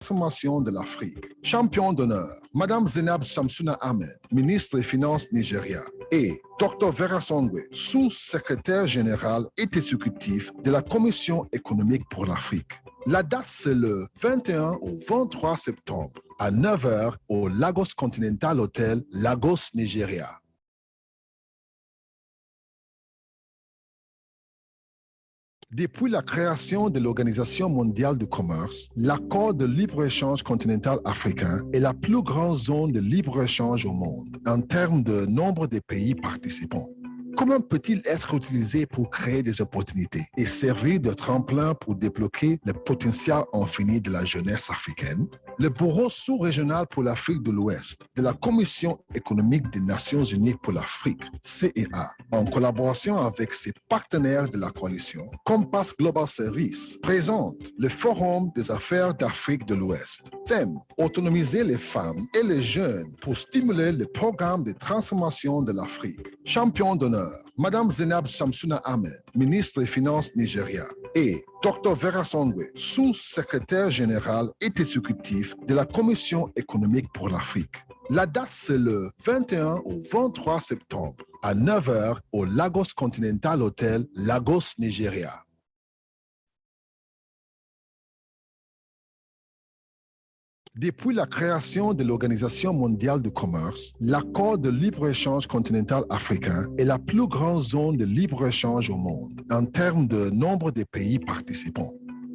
transformation de l'Afrique. Champion d'honneur, Madame Zainab Shamsuna Ahmed, ministre des Finances Nigeria, et Dr Vera Songwe, sous-secrétaire général et exécutif de la Commission économique pour l'Afrique. La date, c'est le 21 au 23 septembre à 9 h au Lagos Continental Hotel, Lagos, Nigeria. Depuis la création de l'Organisation mondiale du commerce, l'accord de libre-échange continental africain est la plus grande zone de libre-échange au monde en termes de nombre de pays participants. Comment peut-il être utilisé pour créer des opportunités et servir de tremplin pour débloquer le potentiel infini de la jeunesse africaine? Le Bureau sous-régional pour l'Afrique de l'Ouest de la Commission économique des Nations unies pour l'Afrique, CEA, en collaboration avec ses partenaires de la coalition, Compass Global Service, présente le Forum des affaires d'Afrique de l'Ouest. Thème: autonomiser les femmes et les jeunes pour stimuler le programme de transformation de l'Afrique. Champion d'honneur, Madame Zainab Shamsuna Ahmed, ministre des Finances Nigeria, et Dr Vera Songwe, sous-secrétaire général et exécutif de la Commission économique pour l'Afrique. La date, c'est le 21 au 23 septembre à 9 h au Lagos Continental Hotel, Lagos, Nigeria. Depuis la création de l'Organisation mondiale du commerce, l'accord de libre-échange continental africain est la plus grande zone de libre-échange au monde en termes de nombre de pays participants.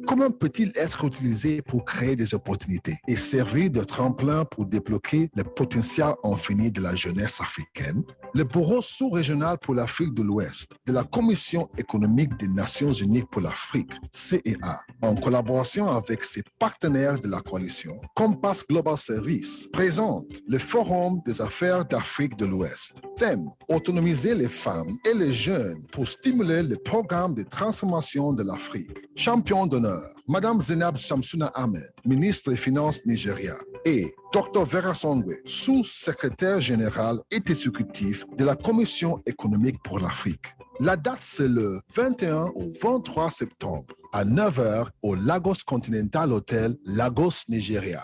Comment peut-il être utilisé pour créer des opportunités et servir de tremplin pour débloquer le potentiel infini de la jeunesse africaine? Le Bureau sous-régional pour l'Afrique de l'Ouest de la Commission économique des Nations unies pour l'Afrique, CEA, en collaboration avec ses partenaires de la coalition, Compass Global Service, présente le Forum des affaires d'Afrique de l'Ouest. Thème: autonomiser les femmes et les jeunes pour stimuler le programme de transformation de l'Afrique. Champion d'honneur, Madame Zainab Shamsuna Ahmed, ministre des Finances Nigeria, et Dr Vera Songwe, sous-secrétaire général et exécutif de la Commission économique pour l'Afrique. La date, c'est le 21 au 23 septembre à 9 h au Lagos Continental Hotel, Lagos, Nigeria.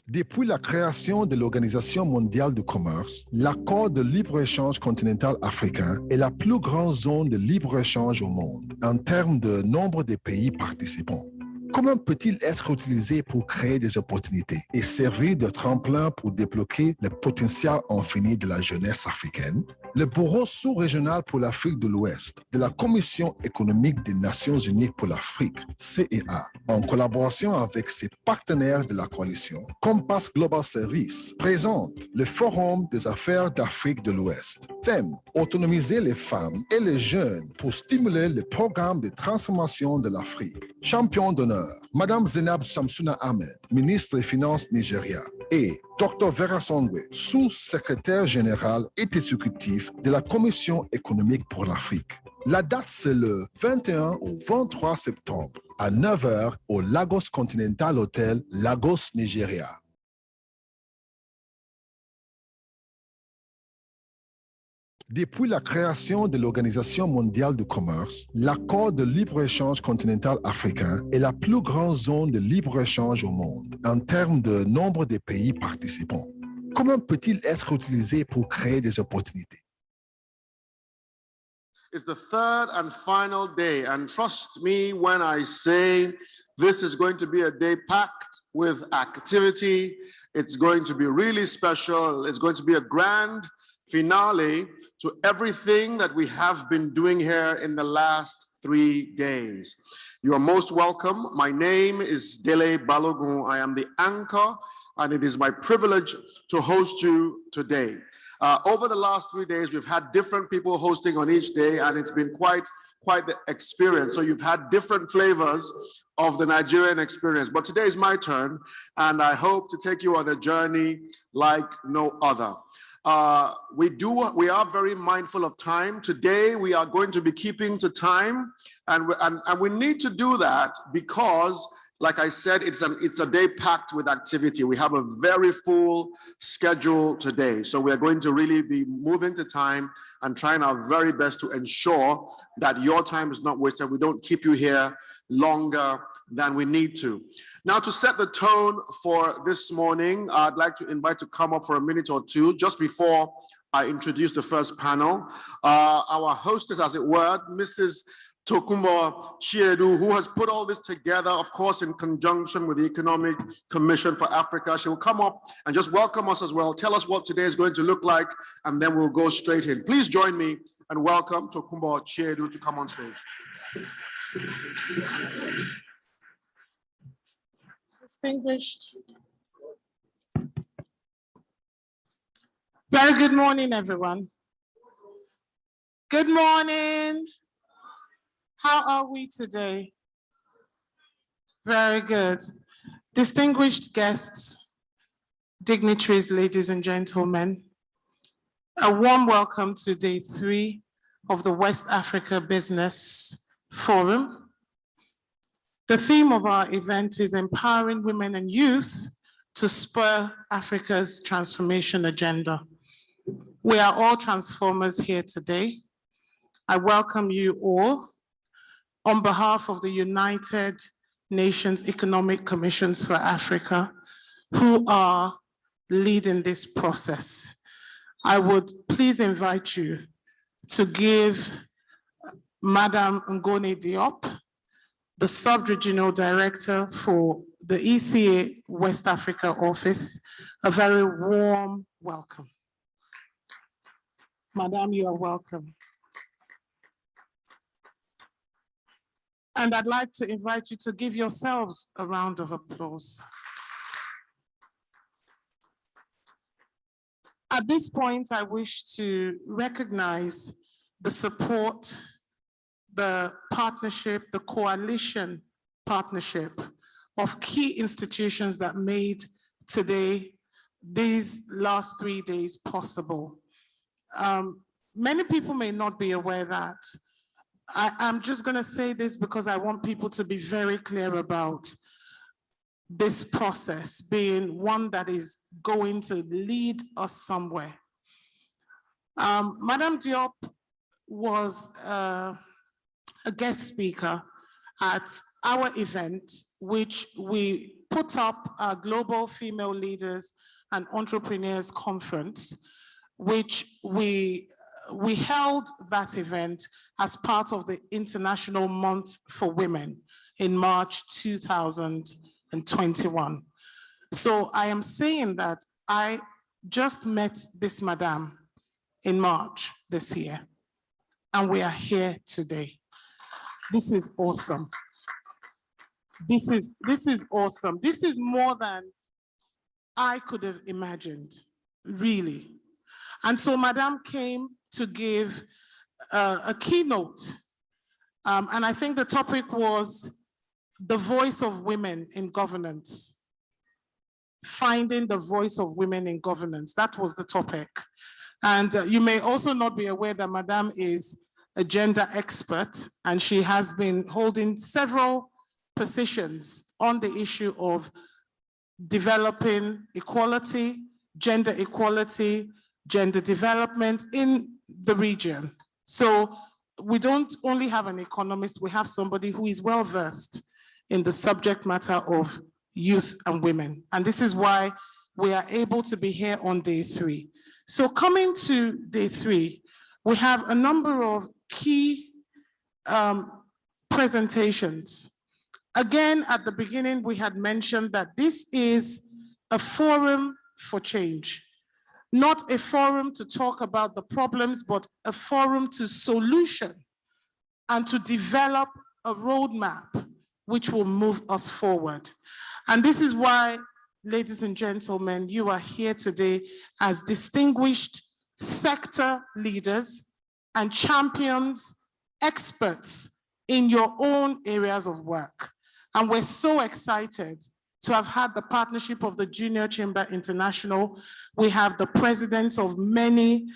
Depuis la création de l'Organisation mondiale du commerce, l'accord de libre-échange continental africain est la plus grande zone de libre-échange au monde en termes de nombre de pays participants. Comment peut-il être utilisé pour créer des opportunités et servir de tremplin pour débloquer le potentiel infini de la jeunesse africaine? Le Bureau sous-régional pour l'Afrique de l'Ouest de la Commission économique des Nations unies pour l'Afrique, CEA, en collaboration avec ses partenaires de la coalition, Compass Global Service, présente le Forum des affaires d'Afrique de l'Ouest. Thème: autonomiser les femmes et les jeunes pour stimuler le programme de transformation de l'Afrique. Champion d'honneur, Madame Zainab Shamsuna Ahmed, ministre des Finances Nigeria, et Dr Vera Songwe, sous-secrétaire général et exécutif de la Commission économique pour l'Afrique. La date, c'est le 21 au 23 septembre à 9 h au Lagos Continental Hotel, Lagos, Nigeria. Depuis la création de l'Organisation mondiale du commerce, l'accord de libre-échange continental africain est la plus grande zone de libre-échange au monde en termes de nombre de pays participants. Comment peut-il être utilisé pour créer des opportunités? It's the third and final day, and trust me when I say this is going to be a day packed with activity. It's going to be really special. It's going to be a grand finale to everything that we have been doing here in the last 3 days. You are most welcome. My name is Dele Balogun. I am the anchor, and it is my privilege to host you today. Over the last 3 days, we've had different people hosting on each day, and it's been quite the experience. So you've had different flavors of the Nigerian experience. But today is my turn, and I hope to take you on a journey like no other. We are very mindful of time. Today, we are going to be keeping to time, and we need to do that because Like I said, it's a day packed with activity. We have a very full schedule today. So we're going to really be moving to time and trying our very best to ensure that your time is not wasted. We don't keep you here longer than we need to. Now, to set the tone for this morning, I'd like to invite to come up for a minute or two just before I introduce the first panel. Our hostess, as it were, Mrs. Tokunbo Chiedu, who has put all this together, of course, in conjunction with the Economic Commission for Africa. She'll come up and just welcome us as well, tell us what today is going to look like, and then we'll go straight in. Please join me and welcome Tokunbo Chiedu to come on stage. Distinguished. Very good morning, everyone. Good morning. How are we today? Very good. Distinguished guests, dignitaries, ladies and gentlemen, a warm welcome to day 3 of the West Africa Business Forum. The theme of our event is empowering women and youth to spur Africa's transformation agenda. We are all transformers here today. I welcome you all on behalf of the United Nations Economic Commissions for Africa, who are leading this process. I would please invite you to give Madam Ngone Diop, the Sub-Regional Director for the ECA West Africa Office, a very warm welcome. Madam, you are welcome. And I'd like to invite you to give yourselves a round of applause. At this point, I wish to recognize the support, the partnership, the coalition partnership of key institutions that made today, these last 3 days possible. Many people may not be aware that I'm just going to say this because I want people to be very clear about this process being one that is going to lead us somewhere. Madam Diop was a guest speaker at our event, which we put up a Global Female Leaders and Entrepreneurs Conference, which we held that event as part of the International Month for Women in March 2021. So I am saying that I just met this madam in March this year, and we are here today. This is awesome. This is awesome. This is more than I could have imagined, really. And so Madame came to give a keynote. And I think the topic was the voice of women in governance. Finding the voice of women in governance. That was the topic. And you may also not be aware that Madame is a gender expert, and she has been holding several positions on the issue of developing equality, gender development in the region. So we don't only have an economist, we have somebody who is well-versed in the subject matter of youth and women. And this is why we are able to be here on day 3. So coming to day 3, we have a number of key presentations. Again, at the beginning, we had mentioned that this is a forum for change. Not a forum to talk about the problems, but a forum to solution and to develop a roadmap which will move us forward. And this is why, ladies and gentlemen, you are here today as distinguished sector leaders and champions, experts in your own areas of work. And we're so excited to have had the partnership of the Junior Chamber International. We have the presidents of many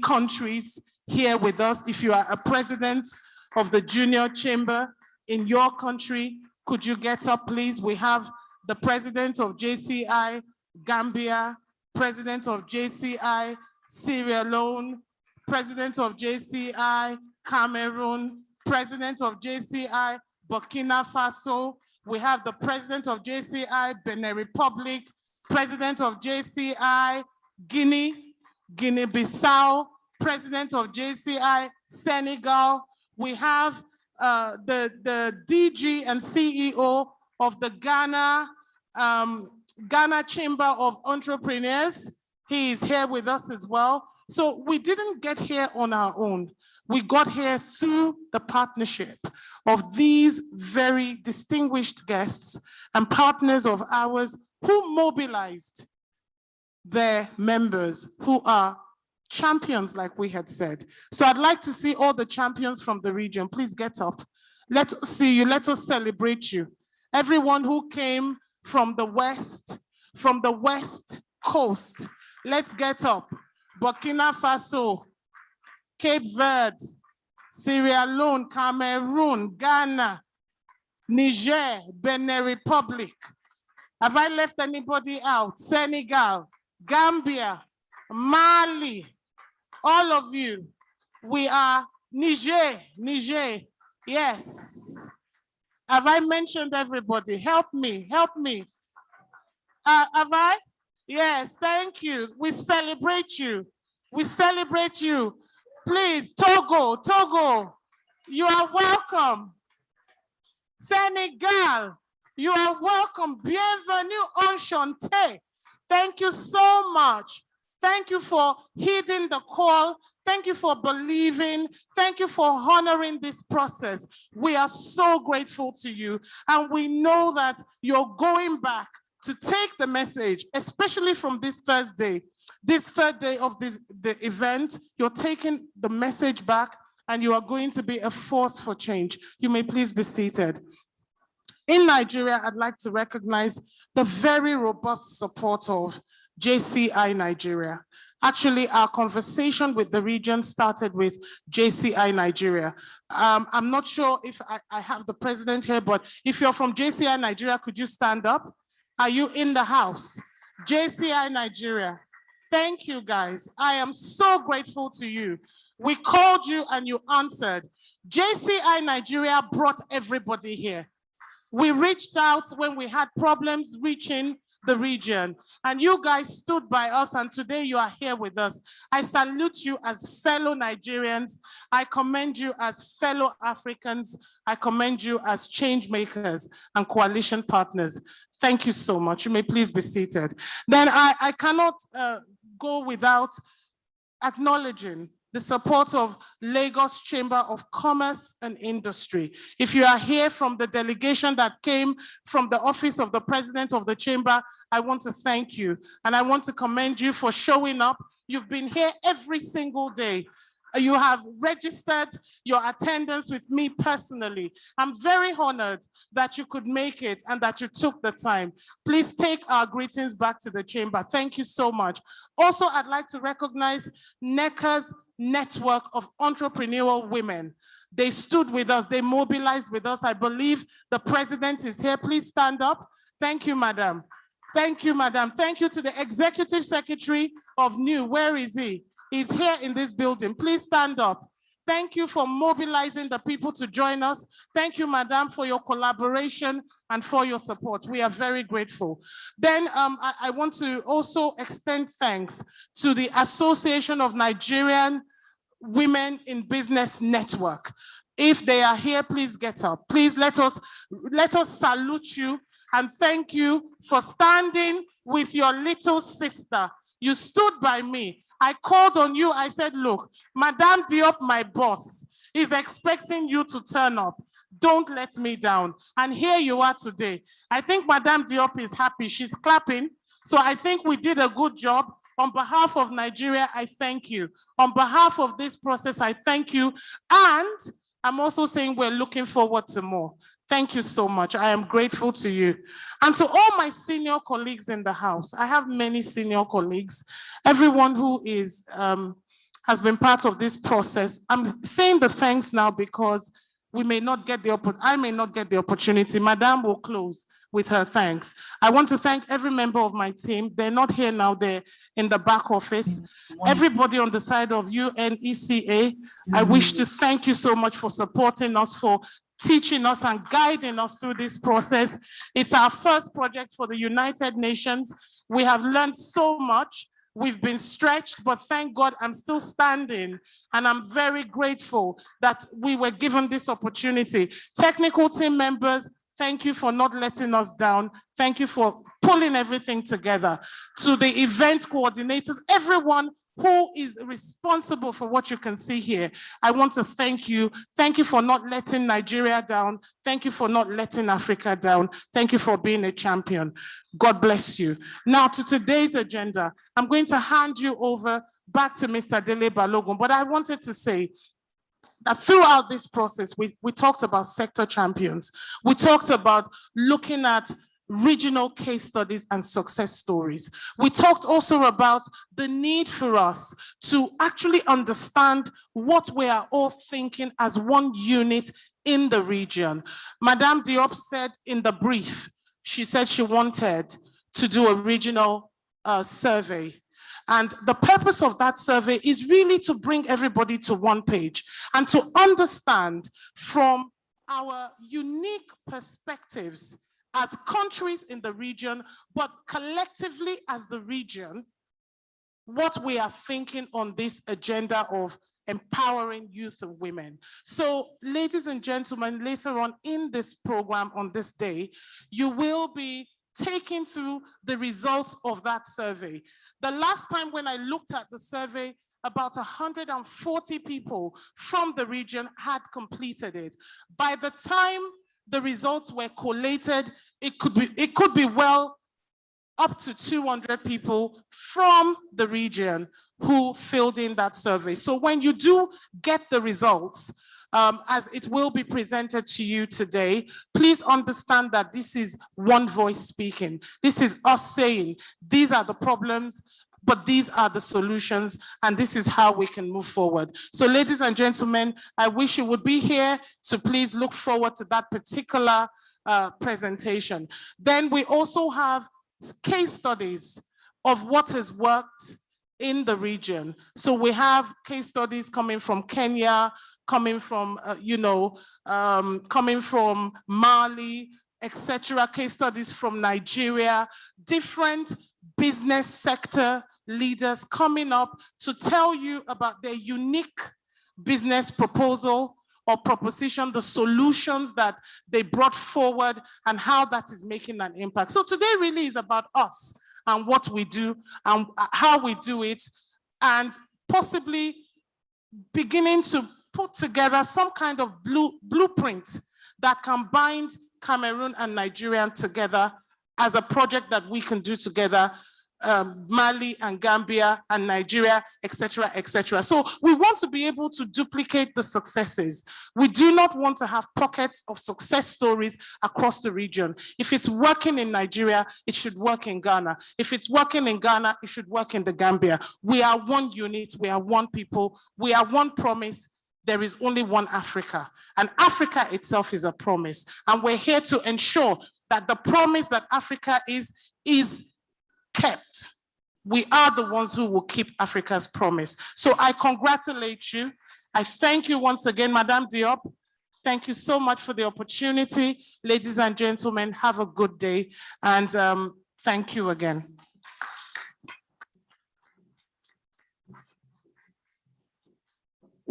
countries here with us. If you are a president of the Junior Chamber in your country, Could you get up, please? We have the president of JCI Gambia, president of JCI Sierra Leone, president of JCI Cameroon, president of JCI Burkina Faso. We have the president of JCI Benin Republic, president of JCI Guinea-Bissau, president of JCI Senegal. We have the DG and CEO of the Ghana Chamber of Entrepreneurs. He is here with us as well. So we didn't get here on our own. We got here through the partnership of these very distinguished guests and partners of ours who mobilized their members who are champions, like we had said. So I'd like to see all the champions from the region. Please get up. Let us see you. Let us celebrate you. Everyone who came from the west coast, let's get up. Burkina Faso, Cape Verde, Sierra Leone, Cameroon, Ghana, Niger, Benin Republic. Have I left anybody out? Senegal, Gambia, Mali, all of you. We are Niger, yes. Have I mentioned everybody? Help me. Have I? Yes, thank you. We celebrate you. Please, Togo, you are welcome. Senegal, you are welcome. Bienvenue, enchanté. Thank you so much. Thank you for heeding the call. Thank you for believing. Thank you for honoring this process. We are so grateful to you. And we know that you're going back to take the message, especially from this Thursday, this third day of the event. You're taking the message back and you are going to be a force for change. You may please be seated. In Nigeria, I'd like to recognize the very robust support of JCI Nigeria. Actually, our conversation with the region started with JCI Nigeria. I'm not sure if I have the president here, but if you're from JCI Nigeria, could you stand up? Are you in the house? JCI Nigeria. Thank you, guys. I am so grateful to you. We called you and you answered. JCI Nigeria brought everybody here. We reached out when we had problems reaching the region, and you guys stood by us, and today you are here with us. I salute you as fellow Nigerians. I commend you as fellow Africans. I commend you as change makers and coalition partners. Thank you so much. You may please be seated. Then I cannot go without acknowledging the support of Lagos Chamber of Commerce and Industry. If you are here from the delegation that came from the office of the president of the chamber, I want to thank you. And I want to commend you for showing up. You've been here every single day. You have registered your attendance with me personally. I'm very honored that you could make it and that you took the time. Please take our greetings back to the chamber. Thank you so much. Also, I'd like to recognize NECA's network of entrepreneurial women. They stood with us, they mobilized with us. I believe the president is here. Please stand up. Thank you, madam. Thank you, madam. Thank you to the executive secretary of NEW. Where is he? He's here in this building. Please stand up. Thank you for mobilizing the people to join us. Thank you, madam, for your collaboration and for your support. We are very grateful. Then I want to also extend thanks to the Association of Nigerian Women in Business Network. If they are here, please get up. Please let us salute you and thank you for standing with your little sister. You stood by me. I called on you. I said, look, Madame Diop, my boss, is expecting you to turn up. Don't let me down. And here you are today. I think Madame Diop is happy. She's clapping. So I think we did a good job. On behalf of Nigeria, I thank you. On behalf of this process, I thank you. And I'm also saying we're looking forward to more. Thank you so much. I am grateful to you. And to all my senior colleagues in the house, I have many senior colleagues, everyone who is has been part of this process. I'm saying the thanks now because we may not get I may not get the opportunity. Madame will close with her thanks. I want to thank every member of my team. They're not here now, they're in the back office. Everybody on the side of UNECA, I wish to thank you so much for supporting us, for teaching us and guiding us through this process. It's our first project for the United Nations. We have learned so much. We've been stretched, but thank God I'm still standing, and I'm very grateful that we were given this opportunity. Technical team members, thank you for not letting us down. Thank you for pulling everything together. To the event coordinators, everyone who is responsible for what you can see here, I want to thank you. Thank you for not letting Nigeria down. Thank you for not letting Africa down. Thank you for being a champion. God bless you. Now to today's agenda, I'm going to hand you over back to Mr. Dele Balogun, but I wanted to say that throughout this process, we talked about sector champions. We talked about looking at regional case studies and success stories. We talked also about the need for us to actually understand what we are all thinking as one unit in the region. Madame Diop said in the brief, she said she wanted to do a regional survey. And the purpose of that survey is really to bring everybody to one page and to understand from our unique perspectives as countries in the region, but collectively as the region, what we are thinking on this agenda of empowering youth and women. So, ladies and gentlemen, later on in this program on this day, you will be taken through the results of that survey. The last time when I looked at the survey, about 140 people from the region had completed it. By the time the results were collated, it could be well up to 200 people from the region who filled in that survey. So when you do get the results, as it will be presented to you today, please understand that this is one voice speaking. This is us saying, these are the problems, but these are the solutions, and this is how we can move forward. So ladies and gentlemen, I wish you would be here to please look forward to that particular presentation. Then we also have case studies of what has worked in the region. So we have case studies coming from Kenya, coming from, coming from Mali, etc. Case studies from Nigeria, different business sector leaders coming up to tell you about their unique business proposal or proposition, the solutions that they brought forward and how that is making an impact. So today really is about us and what we do and how we do it, and possibly beginning to put together some kind of blueprint that can bind Cameroon and Nigeria together as a project that we can do together, Mali and Gambia and Nigeria, etc., etc. So we want to be able to duplicate the successes. We do not want to have pockets of success stories across the region. If it's working in Nigeria, it should work in Ghana. If it's working in Ghana, it should work in the Gambia. We are one unit, we are one people, we are one promise. There is only one Africa, and Africa itself is a promise. And we're here to ensure that the promise that Africa is kept. We are the ones who will keep Africa's promise. So I congratulate you. I thank you once again, Madame Diop. Thank you so much for the opportunity. Ladies and gentlemen, have a good day. And thank you again.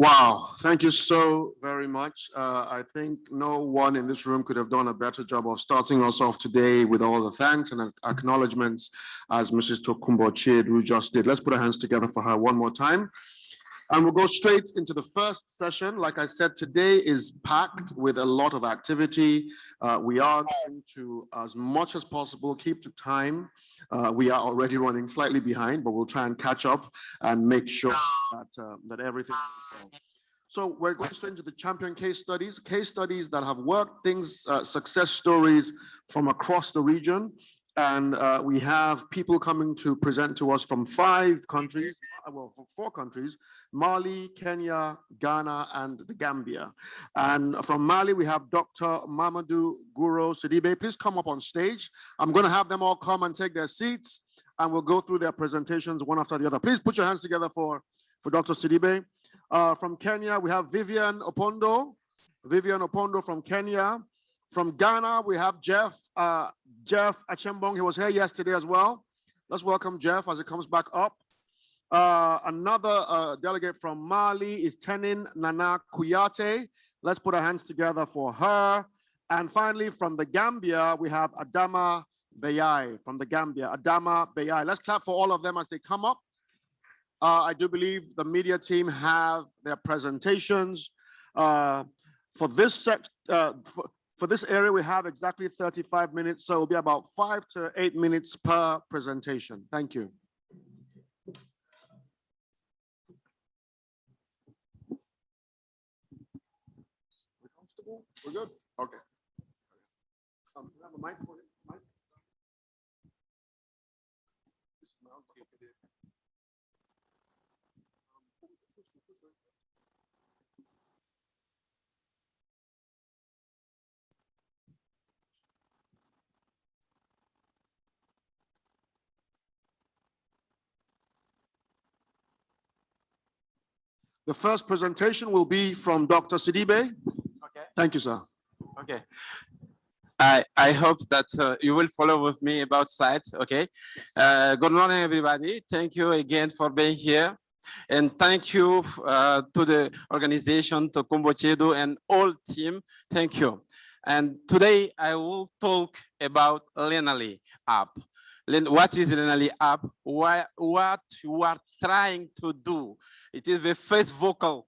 Wow, thank you so very much. I think no one in this room could have done a better job of starting us off today with all the thanks and acknowledgements as Mrs. Tokunbo Chiedu just did. Let's put our hands together for her one more time. And we'll go straight into the first session. Like I said, today is packed with a lot of activity. We are going to, as much as possible, keep to time. We are already running slightly behind, but we'll try and catch up and make sure that everything is well. So we're going straight into the champion case studies that have worked, things, success stories from across the region. And we have people coming to present to us from 5 countries, well, from 4 countries, Mali, Kenya, Ghana, and the Gambia. And from Mali, we have Dr. Mamadou Guro Sidibe. Please come up on stage. I'm going to have them all come and take their seats, and we'll go through their presentations one after the other. Please put your hands together for Dr. Sidibe. From Kenya, we have Vivian Opondo. Vivian Opondo from Kenya. From Ghana, we have Jeff Achembong. He was here yesterday as well. Let's welcome Jeff as he comes back up. Another delegate from Mali is Tenin Nana Kuyate. Let's put our hands together for her. And finally, from the Gambia, we have Adama Bayai from the Gambia. Adama Bayai. Let's clap for all of them as they come up. I do believe the media team have their presentations. For this area, we have exactly 35 minutes, so it'll be about 5 to 8 minutes per presentation. Thank you. We're comfortable? We're good? Okay. Can I have a mic for you? Mic? The first presentation will be from Dr. Sidibe. Okay. Thank you, sir. Okay. I hope that you will follow with me about slides. Okay. Good morning, everybody. Thank you again for being here. And thank you to the organization, to Kumbochedo and all team. Thank you. And today I will talk about Lenali app. What is Lenali app? What you are trying to do? It is the first vocal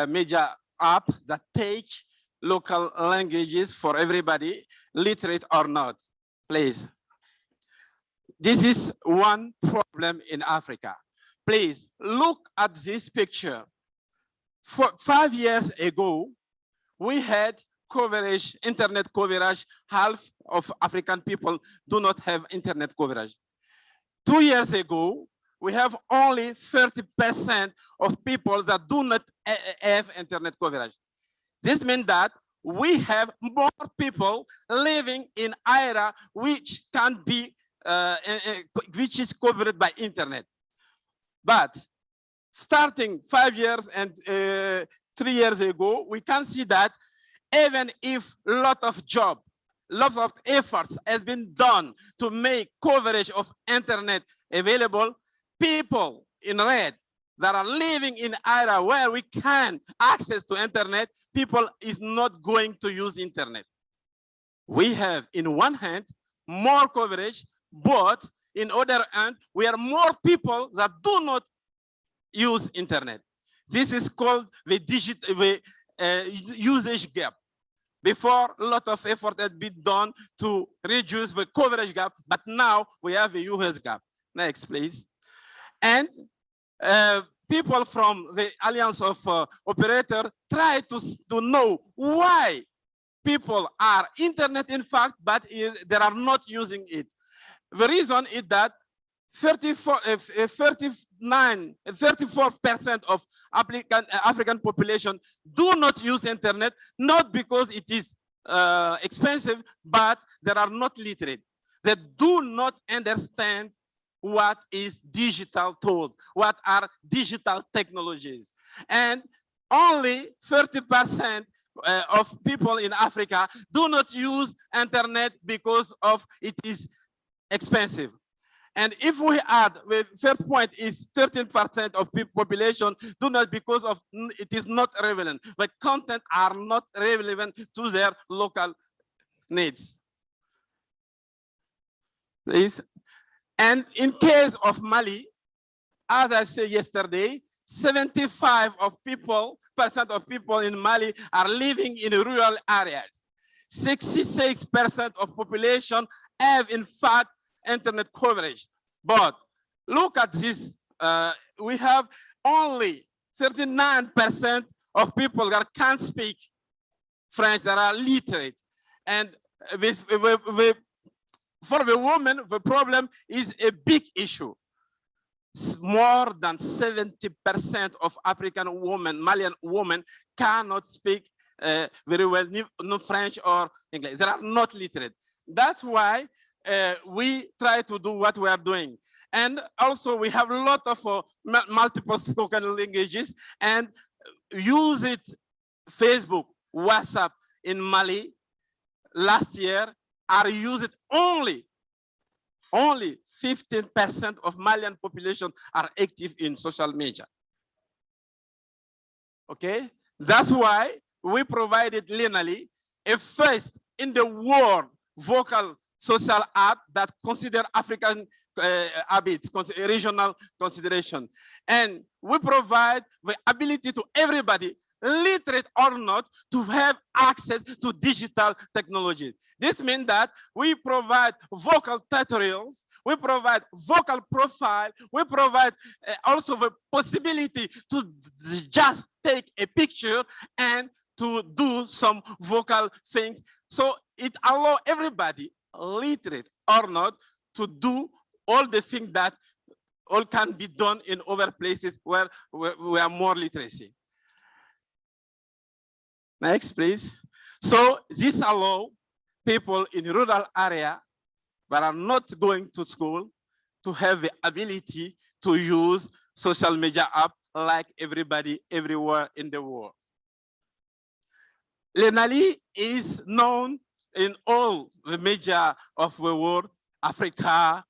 media app that takes local languages for everybody, literate or not. Please. This is one problem in Africa. Please look at this picture. 5 years ago, we had coverage, internet coverage. Half of African people do not have internet coverage. 2 years ago, we have only 30% of people that do not have internet coverage. This means that we have more people living in area which can be, which is covered by internet. But starting 5 years and 3 years ago, we can see that even if lots of efforts has been done to make coverage of internet available, people in red that are living in area where we can access to internet, people is not going to use internet. We have in one hand more coverage, but in other hand, we are more people that do not use internet. This is called the usage gap. Before, a lot of effort had been done to reduce the coverage gap, but now we have a usage gap. Next, please. And people from the Alliance of Operators try to know why people are internet in fact, but they are not using it. The reason is that 34% of African population do not use internet, not because it is expensive, but they are not literate. They do not understand what is digital tools, what are digital technologies. And only 30% of people in Africa do not use internet because of it is expensive. And if we add, the first point is 13% of population do not because of it is not relevant. The content are not relevant to their local needs. Please. And in case of Mali, as I said yesterday, 75% of people in Mali are living in rural areas. 66% of population have in fact internet coverage. But look at this, we have only 39% of people that can't speak French, that are literate. And for the woman, the problem is a big issue. More than 70% of African women, Malian women, cannot speak very well no French or English. They are not literate. That's why we try to do what we are doing. And also we have a lot of multiple spoken languages and use it, Facebook, WhatsApp in Mali last year are used only 15% of Malian population are active in social media. Okay, that's why we provided Lenali a first in the world vocal social app that consider African habits, regional consideration. And we provide the ability to everybody, literate or not, to have access to digital technologies. This means that we provide vocal tutorials, we provide vocal profile, we provide also the possibility to just take a picture and to do some vocal things. So it allows everybody, literate or not, to do all the things that all can be done in other places where we are more literacy. Next, please. So this allows people in rural area that are not going to school to have the ability to use social media app like everybody everywhere in the world. Lenali is known in all the media of the world, Africa,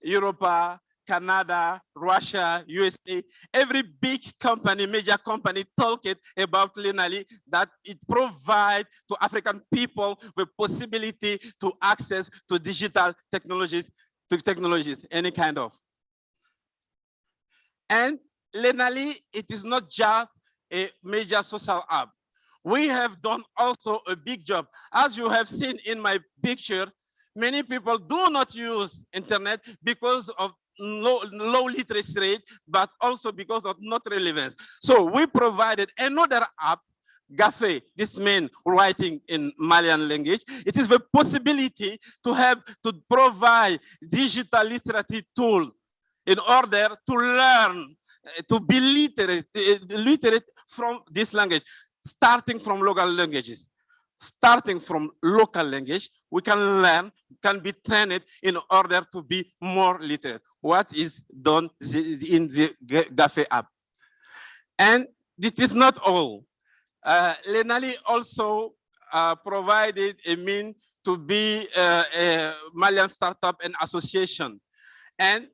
Europe, Canada, Russia, USA. Every big company, major company, talked about Lenali, that it provides to African people the possibility to access to digital technologies, any kind of. And Lenali, it is not just a major social app. We have done also a big job. As you have seen in my picture, many people do not use internet because of low literacy rate, but also because of not relevance. So we provided another app, GAFE, this means writing in Malian language. It is the possibility to provide digital literacy tools in order to learn, to be literate from this language, starting from local languages. Starting from local language, we can learn, can be trained in order to be more literate. What is done in the GAFE app. And this is not all. Lenali also provided a means to be a Malian startup and association. And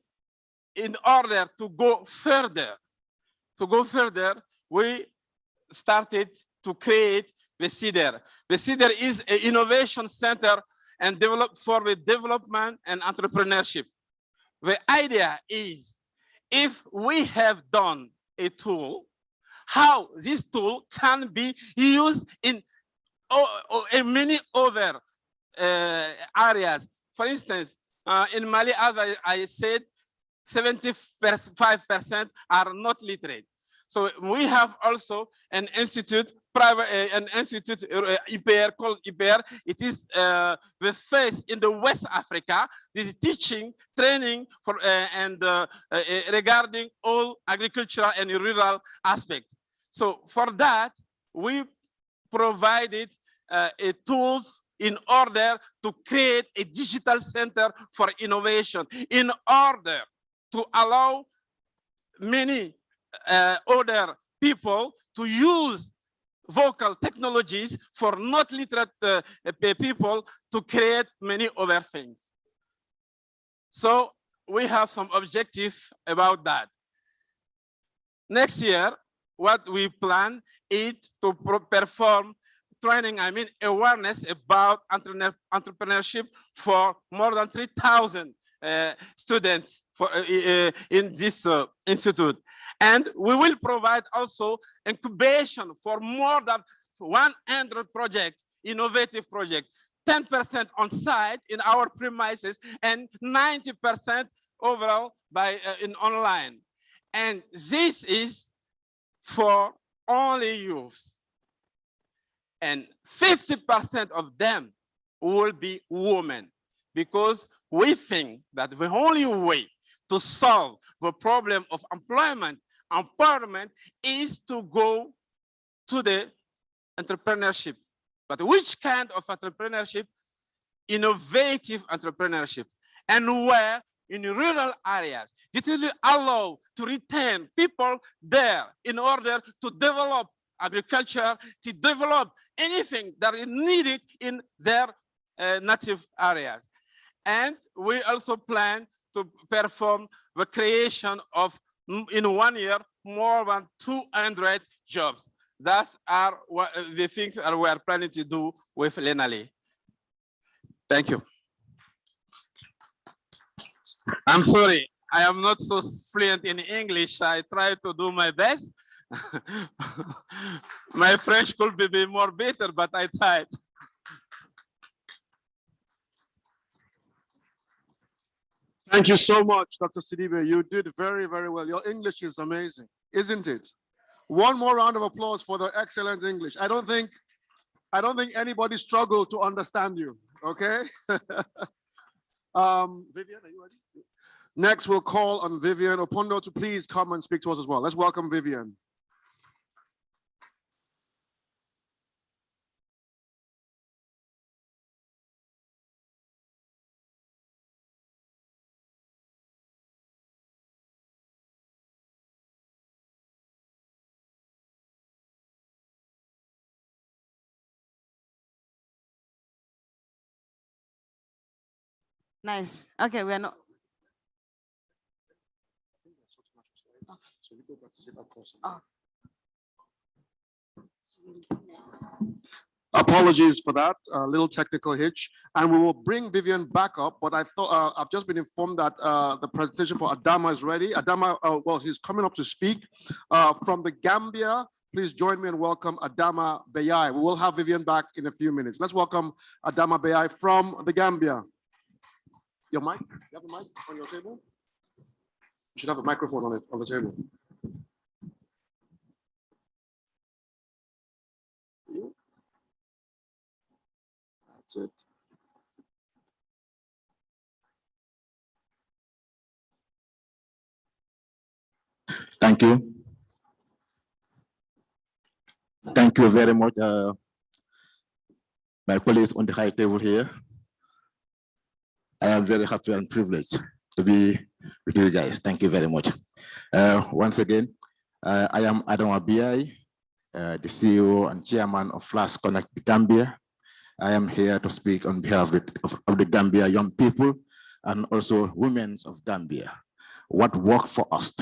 in order to go further, we started to create the CIDER. The CIDER is an innovation center and developed for the development and entrepreneurship. The idea is, if we have done a tool, how this tool can be used in many other areas. For instance, in Mali, as I said, 75% are not literate. So we have also an institute, IPR, called IPR. It is the first in the West Africa. This is teaching, training for regarding all agricultural and rural aspects. So for that, we provided tools in order to create a digital center for innovation, in order to allow many other people to use vocal technologies for not literate people to create many other things. So we have some objectives about that. Next year, what we plan is to perform training, awareness about entrepreneurship for more than 3,000 students in this institute. And we will provide also incubation for more than 100 projects, innovative projects, 10% on site in our premises and 90% overall in online. And this is for only youths. And 50% of them will be women. because we think that the only way to solve the problem of employment, empowerment is to go to the entrepreneurship. But which kind of entrepreneurship? Innovative entrepreneurship. And where? In rural areas. It will allow to retain people there in order to develop agriculture, to develop anything that is needed in their native areas. And we also plan to perform the creation of, in 1 year, more than 200 jobs. That are the things that we are planning to do with Lenali. Thank you. I'm sorry, I am not so fluent in English. I try to do my best. My French could be more better, but I tried. Thank you so much, Dr. Sidibe. You did very, very well. Your English is amazing, isn't it? One more round of applause for the excellent English. I don't think anybody struggled to understand you, okay? Vivian, are you ready? Next, we'll call on Vivian Opondo to please come and speak to us as well. Let's welcome Vivian. Nice. Okay, we are not. So we go back to sit up close. Apologies for that little technical hitch, and we will bring Vivian back up. But I thought I've just been informed that the presentation for Adama is ready. Adama, well, he's coming up to speak from the Gambia. Please join me and welcome Adama Bayai. We will have Vivian back in a few minutes. Let's welcome Adama Bayai from the Gambia. Your mic? You have a mic on your table? You should have a microphone on the table. That's it. Thank you. Thank you very much, my colleagues on the high table here. I am very happy and privileged to be with you guys. Thank you very much. Once again, I am Adama Bayai, the CEO and chairman of Flash Connect Gambia. I am here to speak on behalf of the Gambia young people and also women of Gambia. What worked for us,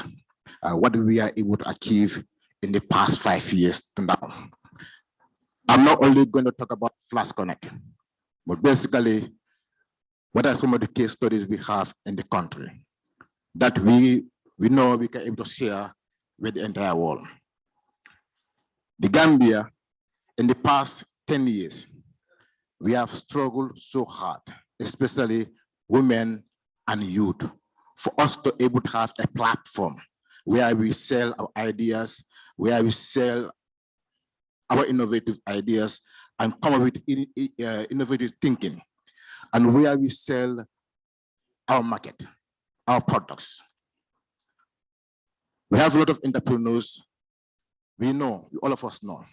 what we are able to achieve in the past 5 years to now. I'm not only going to talk about Flash Connect, but basically, what are some of the case studies we have in the country that we know we can able to share with the entire world? The Gambia, in the past 10 years, we have struggled so hard, especially women and youth, for us to able to have a platform where we sell our ideas, where we sell our innovative ideas and come up with innovative thinking, and where we sell our market, our products. We have a lot of entrepreneurs. We know, all of us know,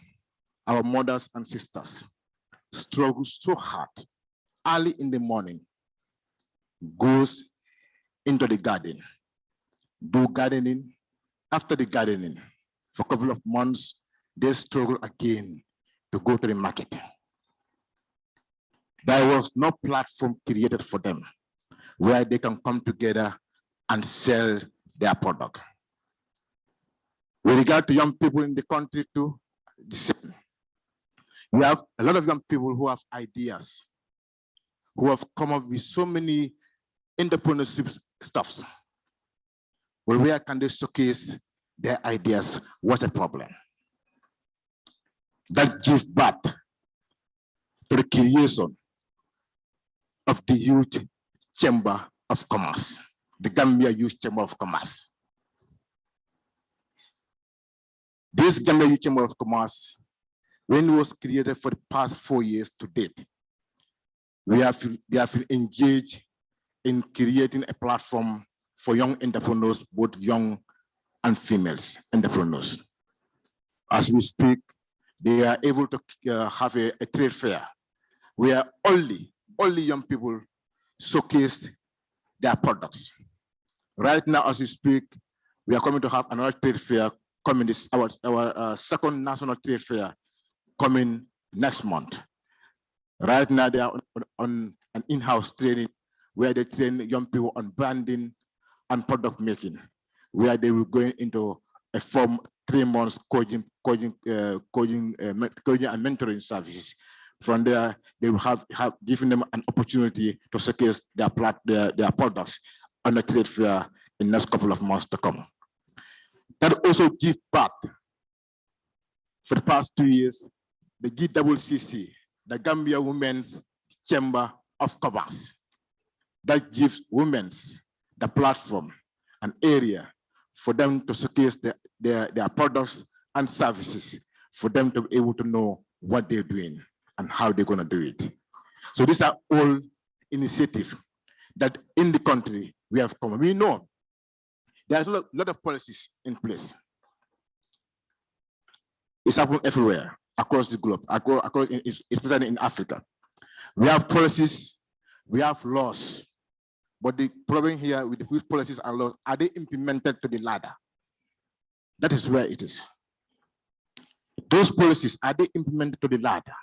our mothers and sisters struggle so hard early in the morning, goes into the garden, do gardening. After the gardening, for a couple of months, they struggle again to go to the market. There was no platform created for them where they can come together and sell their product. With regard to young people in the country too, the same. We have a lot of young people who have ideas, who have come up with so many entrepreneurship stuffs. Well, where can they showcase their ideas? What's the problem? That gives birth to the creation of the Youth Chamber of Commerce, the Gambia Youth Chamber of Commerce. This Gambia Youth Chamber of Commerce, when it was created for the past 4 years to date, they have been engaged in creating a platform for young entrepreneurs, both young and females entrepreneurs. As we speak, they are able to have a trade fair where only young people showcase their products. Right now, as we speak, we are coming to have another trade fair coming, this our second national trade fair coming next month. Right now, they are on an in-house training where they train young people on branding and product making, where they will go into a 3 months coaching and mentoring services. From there, they will have given them an opportunity to showcase their products on the trade fair in the next couple of months to come. That also gives back. For the past 2 years, the GWCC, the Gambia Women's Chamber of Commerce, that gives women the platform, an area for them to showcase their products and services, for them to be able to know what they're doing and how they're going to do it. So these are all initiatives that in the country we have come. We know there's a lot of policies in place. It's happening everywhere across the globe, especially in Africa. We have policies, we have laws, but the problem here with the policies and laws, are they implemented to the ladder? That is where it is. Those policies, are they implemented to the ladder?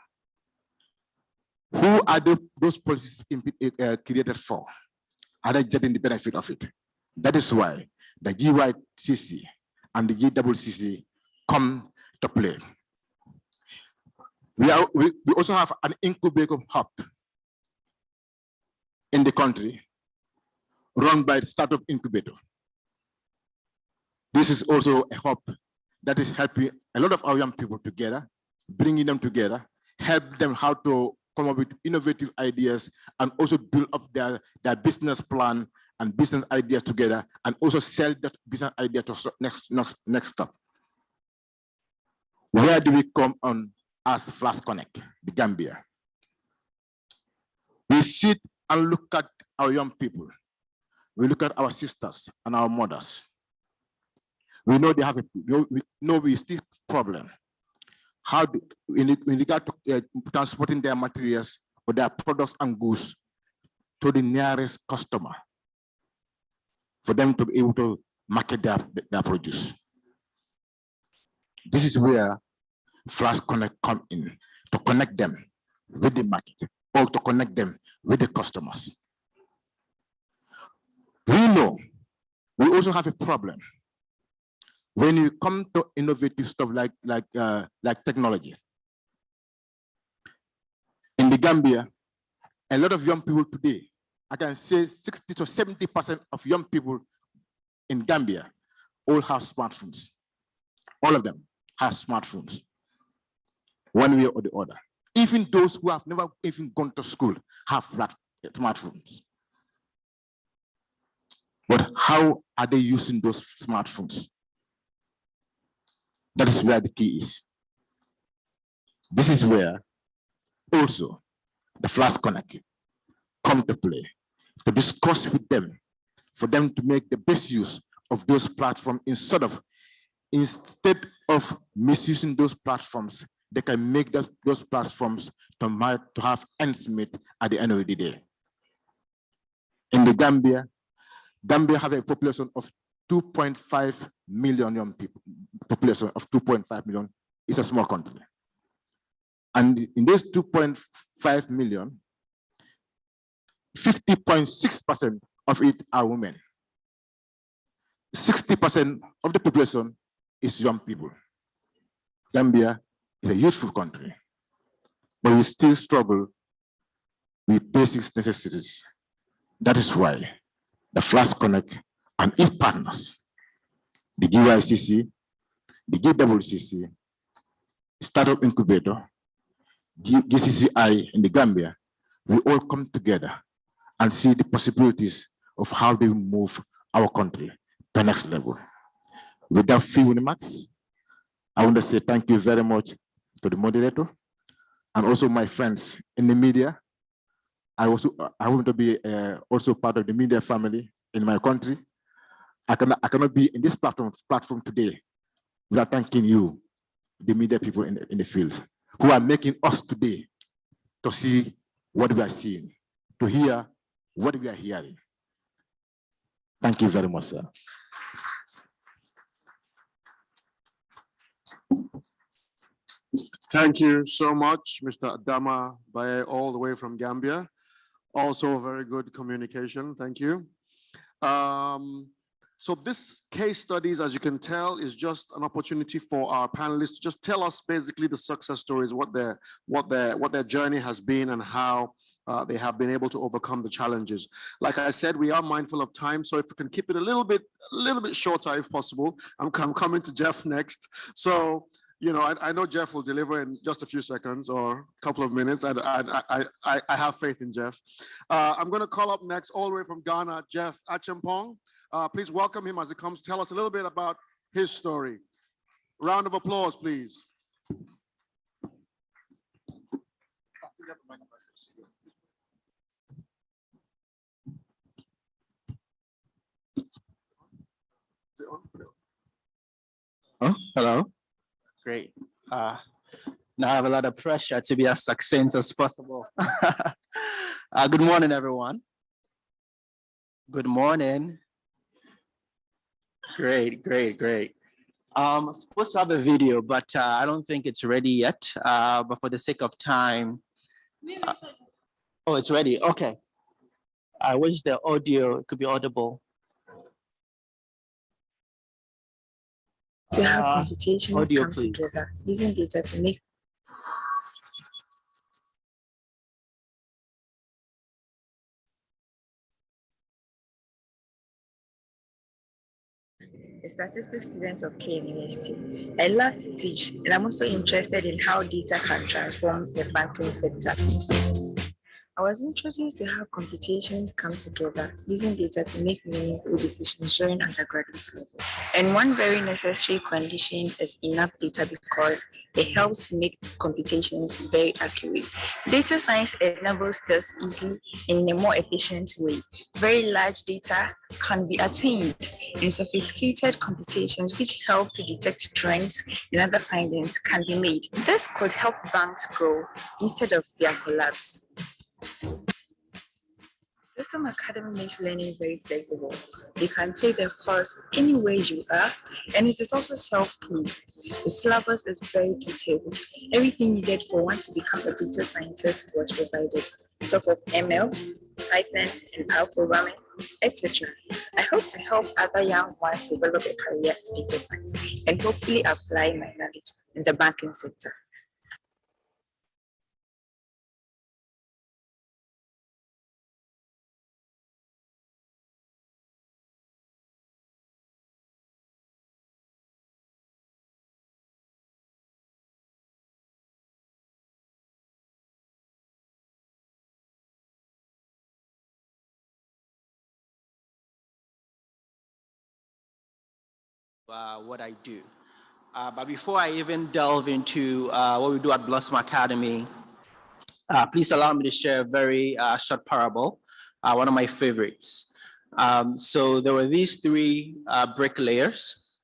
Who are those policies created for? Are they getting the benefit of it? That is why the GYCC and the GWCC come to play. We also have an incubator hub in the country run by the Startup Incubator. This is also a hub that is helping a lot of our young people together, bringing them together, help them how to come up with innovative ideas and also build up their business plan and business ideas together, and also sell that business idea to next step. Where do we come on as Flash Connect, the Gambia? We sit and look at our young people. We look at our sisters and our mothers. We know they have we still problem. How in regard to transporting their materials or their products and goods to the nearest customer, for them to be able to market their produce. This is where Flash Connect come in, to connect them with the market or to connect them with the customers. We know we also have a problem when you come to innovative stuff like technology. In the Gambia, a lot of young people today, I can say 60 to 70% of young people in Gambia all have smartphones. All of them have smartphones, one way or the other. Even those who have never even gone to school have smartphones. But how are they using those smartphones? That is where the key is. This is where also the Flash Connect come to play, to discuss with them, for them to make the best use of those platforms instead of misusing those platforms. They can make those platforms to have ends meet at the end of the day. In the Gambia have a population of 2.5 million young people. Population of 2.5 million is a small country. And in this 2.5 million, 50.6% of it are women. 60% of the population is young people. Gambia is a youthful country, but we still struggle with basic necessities. That is why the Flash Connect and its partners, the GYCC, the GWCC, Startup Incubator, GCCI in the Gambia, we all come together and see the possibilities of how they move our country to the next level. Without few remarks, I want to say thank you very much to the moderator and also my friends in the media I want to be also part of the media family in my country. I cannot be in this platform today without thanking you, the media people in the field, who are making us today to see what we are seeing, to hear what we are hearing. Thank you very much, sir. Thank you so much, Mr. Adama Baye, all the way from Gambia. Also very good communication, thank you. So this case studies, as you can tell, is just an opportunity for our panelists to just tell us basically the success stories, what their journey has been and how they have been able to overcome the challenges. Like I said, we are mindful of time, so if we can keep it a little bit shorter if possible. I'm coming to Jeff next. So, you know, I know Jeff will deliver in just a few seconds or a couple of minutes. I have faith in Jeff. I'm going to call up next, all the way from Ghana, Jeff Achampong. Please welcome him as he comes to tell us a little bit about his story. Round of applause, please. Oh, hello. Great. Now I have a lot of pressure to be as succinct as possible. Good morning, everyone. Good morning. Great, great, great. I'm supposed to have a video, but I don't think it's ready yet. But for the sake of time. Oh, it's ready. Okay. I wish the audio could be audible. To have computations audio, come please. together using data to make a statistics student of Kean University. I love to teach, and I'm also interested in how data can transform the banking sector. I was introduced to how computations come together using data to make meaningful decisions during undergraduate level. And one very necessary condition is enough data because it helps make computations very accurate. Data science enables this easily in a more efficient way. Very large data can be attained in sophisticated computations which help to detect trends and other findings can be made. This could help banks grow instead of their collapse. Wisdom Academy makes learning very flexible. You can take the course anywhere you are, and it is also self-paced. The syllabus is very detailed. Everything needed for one to become a data scientist was provided, on top of ML, Python, and R programming, etc. I hope to help other young ones develop a career in data science and hopefully apply my knowledge in the banking sector. What I do. But before I even delve into what we do at Blossom Academy, please allow me to share a very short parable, one of my favorites. So there were these three bricklayers.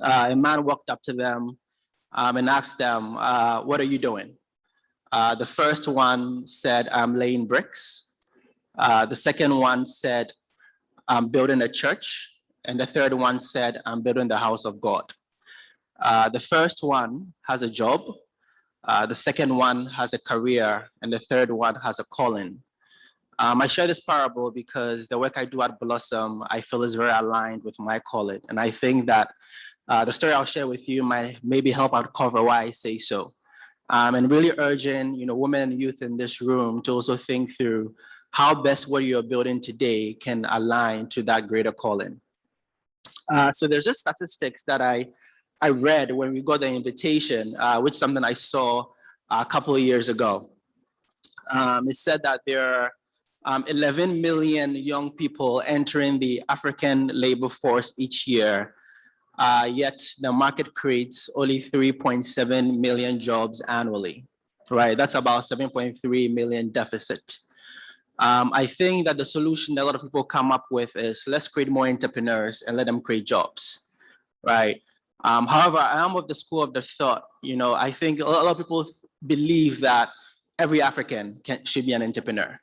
A man walked up to them and asked them, what are you doing? The first one said, I'm laying bricks. The second one said, I'm building a church. And the third one said, I'm building the house of God. The first one has a job. The second one has a career. And the third one has a calling. I share this parable because the work I do at Blossom, I feel is very aligned with my calling. And I think that the story I'll share with you might maybe help uncover why I say so. And really urging, women and youth in this room to also think through how best what you're building today can align to that greater calling. So there's just statistics that I read when we got the invitation, which is something I saw a couple of years ago. It said that there are 11 million young people entering the African labor force each year, yet the market creates only 3.7 million jobs annually, right? That's about 7.3 million deficit. I think that the solution that a lot of people come up with is let's create more entrepreneurs and let them create jobs, right? However, I am of the school of the thought, I think a lot of people believe that every African should be an entrepreneur,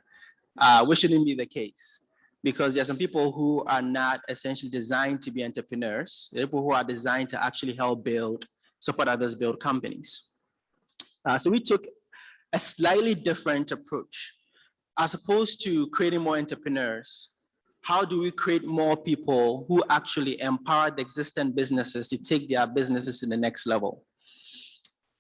which shouldn't be the case, because there are some people who are not essentially designed to be entrepreneurs. There are people who are designed to actually help support others build companies. So we took a slightly different approach. As opposed to creating more entrepreneurs, how do we create more people who actually empower the existing businesses to take their businesses to the next level,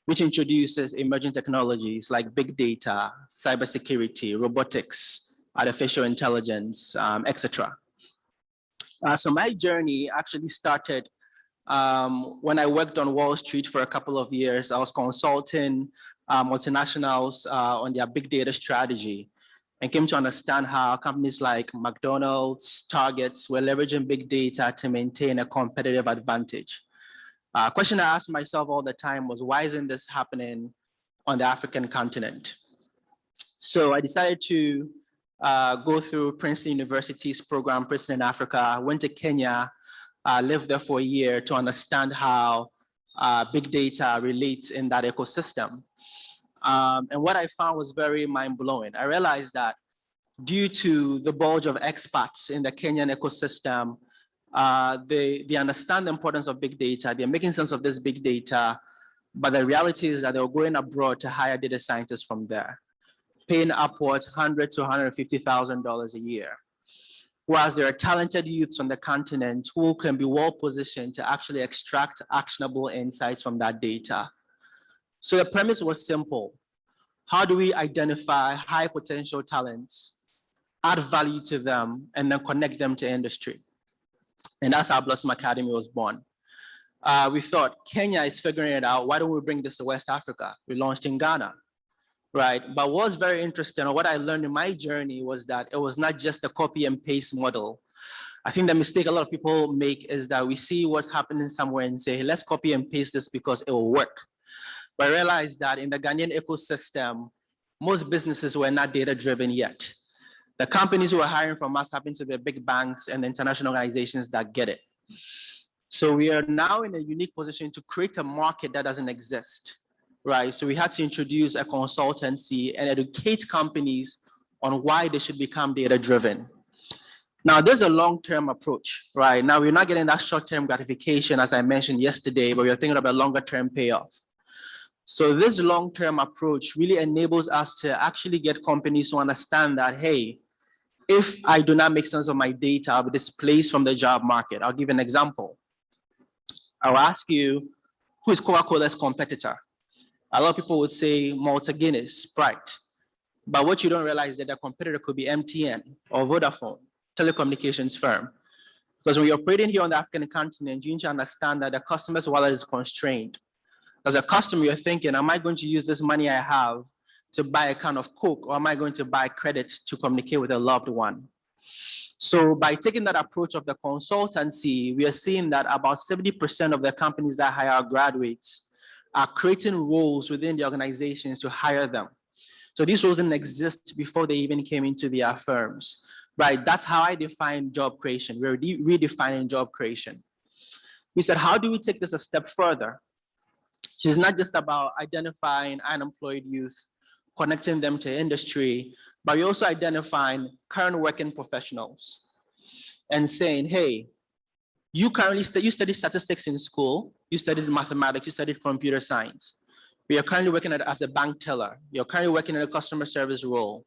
which introduces emerging technologies like big data, cybersecurity, robotics, artificial intelligence, etc. So my journey actually started when I worked on Wall Street for a couple of years. I was consulting multinationals on their big data strategy, and came to understand how companies like McDonald's, Targets were leveraging big data to maintain a competitive advantage. A question I asked myself all the time was, why isn't this happening on the African continent? So I decided to go through Princeton University's program, Princeton in Africa. I went to Kenya, lived there for a year to understand how big data relates in that ecosystem. And what I found was very mind-blowing. I realized that due to the bulge of expats in the Kenyan ecosystem, they understand the importance of big data. They're making sense of this big data, but the reality is that they were going abroad to hire data scientists from there, paying upwards $100,000 to $150,000 a year. Whereas there are talented youths on the continent who can be well positioned to actually extract actionable insights from that data. So the premise was simple. How do we identify high potential talents, add value to them, and then connect them to industry? And that's how Blossom Academy was born. We thought Kenya is figuring it out. Why don't we bring this to West Africa? We launched in Ghana, right? But what was very interesting, or what I learned in my journey, was that it was not just a copy and paste model. I think the mistake a lot of people make is that we see what's happening somewhere and say, hey, let's copy and paste this because it will work. But I realized that in the Ghanaian ecosystem, most businesses were not data-driven yet. The companies who were hiring from us happen to be big banks and international organizations that get it. So we are now in a unique position to create a market that doesn't exist, right? So we had to introduce a consultancy and educate companies on why they should become data-driven. Now, there's a long-term approach, right? Now, we're not getting that short-term gratification, as I mentioned yesterday, but we're thinking about longer-term payoff. So this long-term approach really enables us to actually get companies to understand that, hey, if I do not make sense of my data, I'll be displaced from the job market. I'll give an example. I'll ask you, who is Coca-Cola's competitor? A lot of people would say Malta Guinness, Sprite. But what you don't realize is that their competitor could be MTN or Vodafone, telecommunications firm. Because when you're operating here on the African continent, you need to understand that the customer's wallet is constrained. As a customer, you're thinking, am I going to use this money I have to buy a can of Coke, or am I going to buy credit to communicate with a loved one? So by taking that approach of the consultancy, we are seeing that about 70% of the companies that hire graduates are creating roles within the organizations to hire them. So these roles didn't exist before they even came into their firms, right? That's how I define job creation. We're redefining job creation. We said, how do we take this a step further? So it's not just about identifying unemployed youth, connecting them to industry, but we're also identifying current working professionals and saying, hey, you study statistics in school, you studied mathematics, you studied computer science. We are currently working as a bank teller. You're currently working in a customer service role.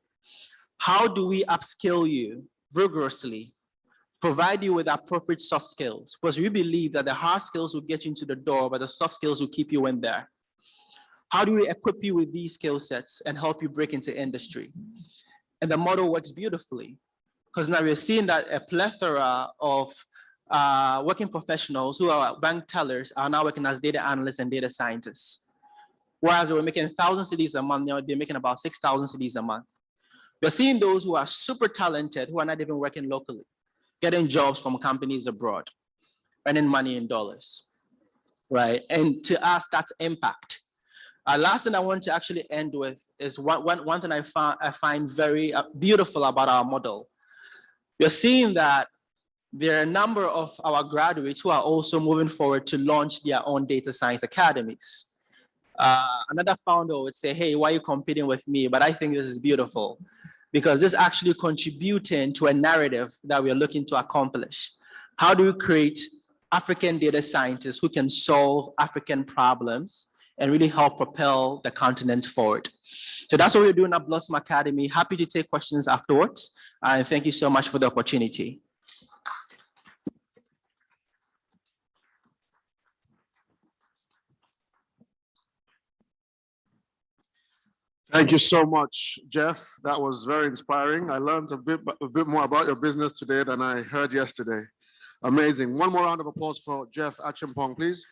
How do we upskill you rigorously, provide you with appropriate soft skills? Because we believe that the hard skills will get you into the door, but the soft skills will keep you in there. How do we equip you with these skill sets and help you break into industry? And the model works beautifully, because now we're seeing that a plethora of working professionals who are bank tellers are now working as data analysts and data scientists. Whereas they were making 1,000 cedis a month, now they're making about 6,000 cedis a month. We're seeing those who are super talented, who are not even working locally, getting jobs from companies abroad, earning money in dollars, right? And to us, that's impact. Last thing I want to actually end with is one thing I find very beautiful about our model. You're seeing that there are a number of our graduates who are also moving forward to launch their own data science academies. Another founder would say, hey, why are you competing with me? But I think this is beautiful because this is actually contributing to a narrative that we are looking to accomplish. How do we create African data scientists who can solve African problems and really help propel the continent forward? So that's what we're doing at Blossom Academy. Happy to take questions afterwards. And thank you so much for the opportunity. Thank you so much, Jeff. That was very inspiring. I learned a bit more about your business today than I heard yesterday. Amazing. One more round of applause for Jeff Achimpong, please.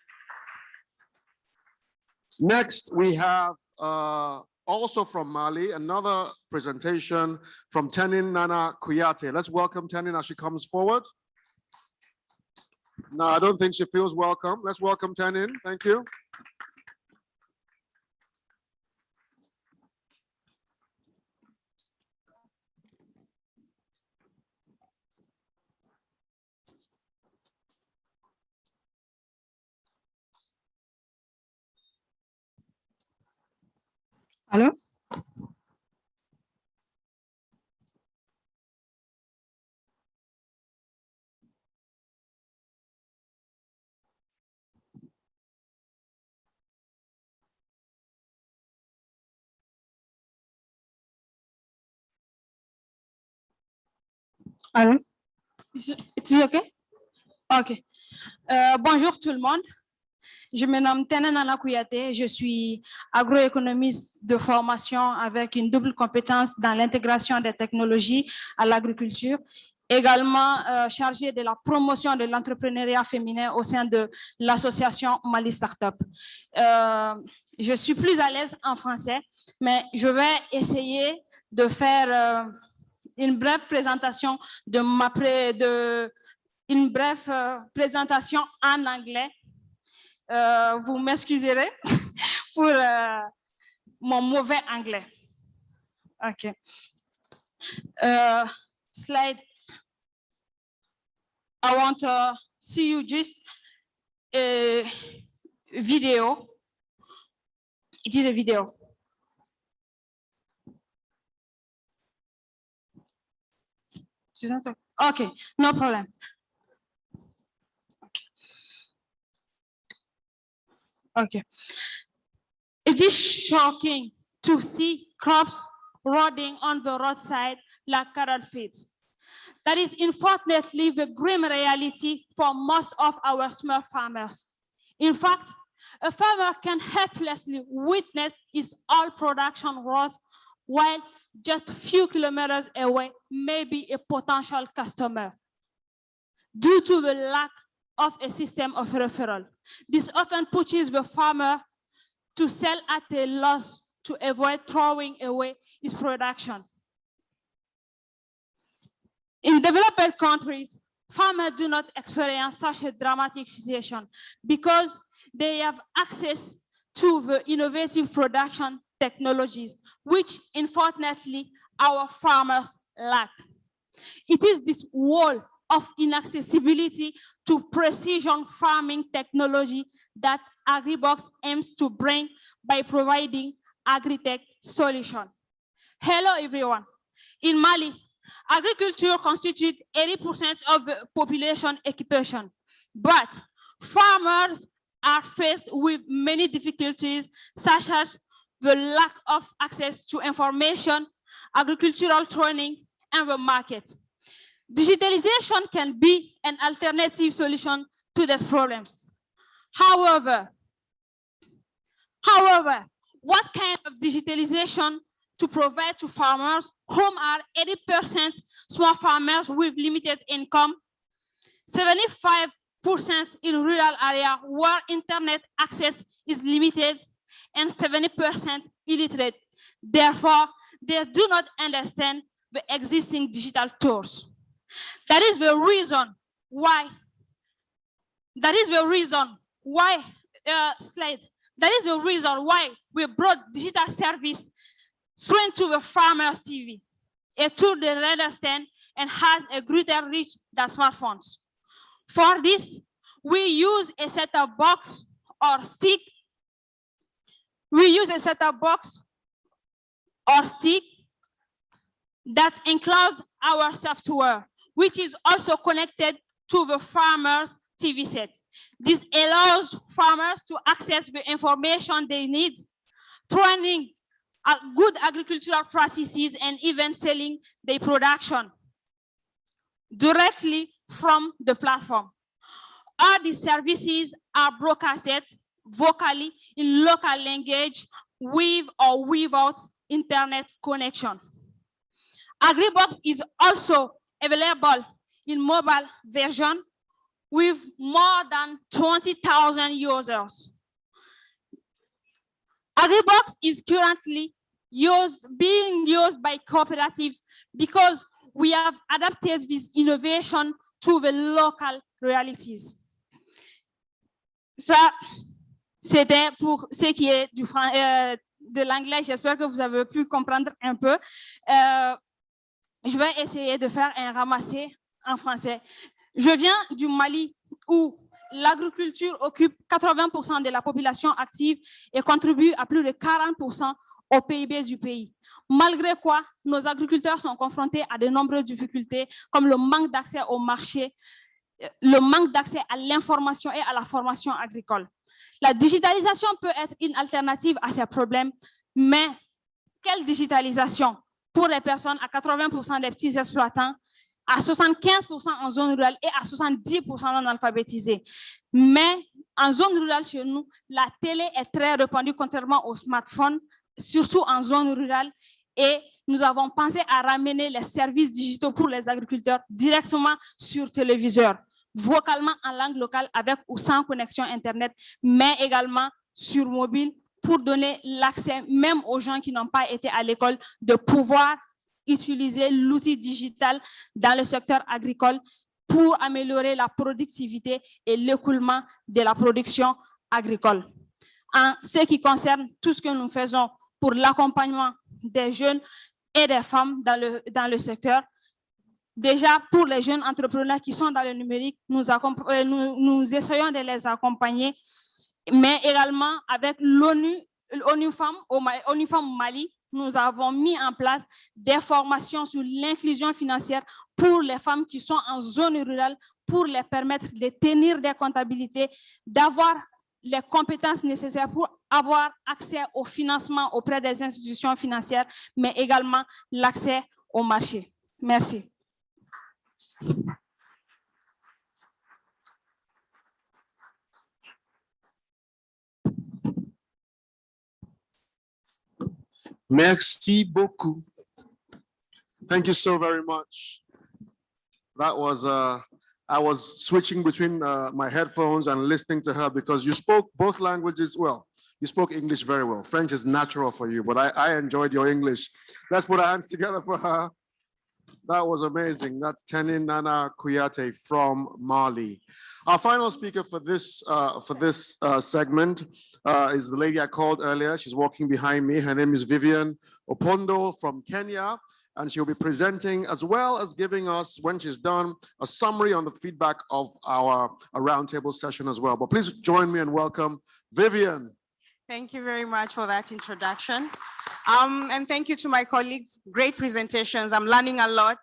Next, we have also from Mali, another presentation from Tenin Nana Kuyate. Let's welcome Tenin as she comes forward. No, I don't think she feels welcome. Let's welcome Tenin. Thank you. Hello? Allô? It's okay? Ok. Bonjour tout le monde. Je me nomme Tenin Nana Kuyate. Je suis agroéconomiste de formation avec une double compétence dans l'intégration des technologies à l'agriculture. Également chargée de la promotion de l'entrepreneuriat féminin au sein de l'association Mali Startup. Je suis plus à l'aise en français, mais je vais essayer de faire une brève présentation une brève présentation en anglais. Vous m'excuserez pour mon mauvais anglais. OK. Slide. I want to see you just a video. It is a video. Okay, no problem. Okay. It is shocking to see crops rotting on the roadside like cattle feed. That is unfortunately the grim reality for most of our small farmers. In fact, a farmer can helplessly witness his oil production rot while just a few kilometers away may be a potential customer. Due to the lack of a system of referral, this often pushes the farmer to sell at a loss to avoid throwing away his production. In developed countries, farmers do not experience such a dramatic situation because they have access to the innovative production technologies, which unfortunately our farmers lack. It is this wall of inaccessibility to precision farming technology that AgriBox aims to bring by providing agri-tech solution. Hello everyone. In Mali, agriculture constitutes 80% of the population occupation, but farmers are faced with many difficulties such as the lack of access to information, agricultural training, and the market. Digitalization can be an alternative solution to these problems. However, what kind of digitalization to provide to farmers whom are 80% small farmers with limited income, 75% in rural areas where internet access is limited, and 70% illiterate. Therefore, they do not understand the existing digital tools. That is the reason why, That is the reason why we brought digital service straight to the farmers' TV. A tool that understands and has a greater reach than smartphones. For this, we use a set-top box or stick. We use a set-top box or stick that encloses our software, which is also connected to the farmer's TV set. This allows farmers to access the information they need, training good agricultural practices, and even selling their production directly from the platform. All these services are broadcasted vocally in local language with or without internet connection. AgriBox is also available in mobile version with more than 20,000 users. AgriBox is currently being used by cooperatives because we have adapted this innovation to the local realities. Ça, c'était pour ce qui est de l'anglais. J'espère que vous avez pu comprendre un peu. Je vais essayer de faire un ramassé en français. Je viens du Mali où l'agriculture occupe 80% de la population active et contribue à plus de 40% au PIB du pays. Malgré quoi, nos agriculteurs sont confrontés à de nombreuses difficultés comme le manque d'accès au marché, le manque d'accès à l'information et à la formation agricole. La digitalisation peut être une alternative à ces problèmes, mais quelle digitalisation? Pour les personnes, à 80% des petits exploitants, à 75% en zone rurale et à 70% non alphabétisés. Mais en zone rurale chez nous, la télé est très répandue contrairement aux smartphones, surtout en zone rurale. Et nous avons pensé à ramener les services digitaux pour les agriculteurs directement sur téléviseur, vocalement en langue locale avec ou sans connexion Internet, mais également sur mobile, pour donner l'accès même aux gens qui n'ont pas été à l'école de pouvoir utiliser l'outil digital dans le secteur agricole pour améliorer la productivité et l'écoulement de la production agricole. En ce qui concerne tout ce que nous faisons pour l'accompagnement des jeunes et des femmes dans le secteur, déjà pour les jeunes entrepreneurs qui sont dans le numérique, nous essayons de les accompagner, mais également avec l'ONU Femmes au Mali, nous avons mis en place des formations sur l'inclusion financière pour les femmes qui sont en zone rurale, pour les permettre de tenir des comptabilités, d'avoir les compétences nécessaires pour avoir accès au financement auprès des institutions financières, mais également l'accès au marché. Merci. Merci beaucoup. Thank you so very much. That was, I was switching between my headphones and listening to her because you spoke both languages well. You spoke English very well. French is natural for you, but I enjoyed your English. Let's put our hands together for her. That was amazing. That's Tenin Nana Kouyaté from Mali. Our final speaker for this segment is the lady I called earlier. She's walking behind me. Her name is Vivian Opondo from Kenya, and she'll be presenting as well as giving us, when she's done, a summary on the feedback of our roundtable session as well. But please join me and welcome Vivian. Thank you very much for that introduction. And thank you to my colleagues. Great presentations. I'm learning a lot.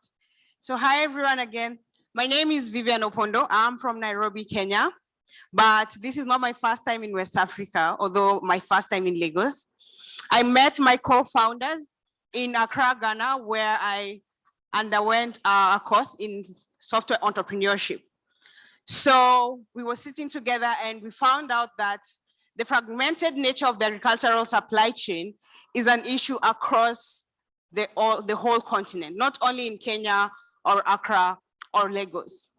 So hi, everyone again. My name is Vivian Opondo. I'm from Nairobi, Kenya. But this is not my first time in West Africa, although my first time in Lagos. I met my co-founders in Accra, Ghana, where I underwent a course in software entrepreneurship. So we were sitting together and we found out that the fragmented nature of the agricultural supply chain is an issue across the whole continent, not only in Kenya or Accra or Lagos.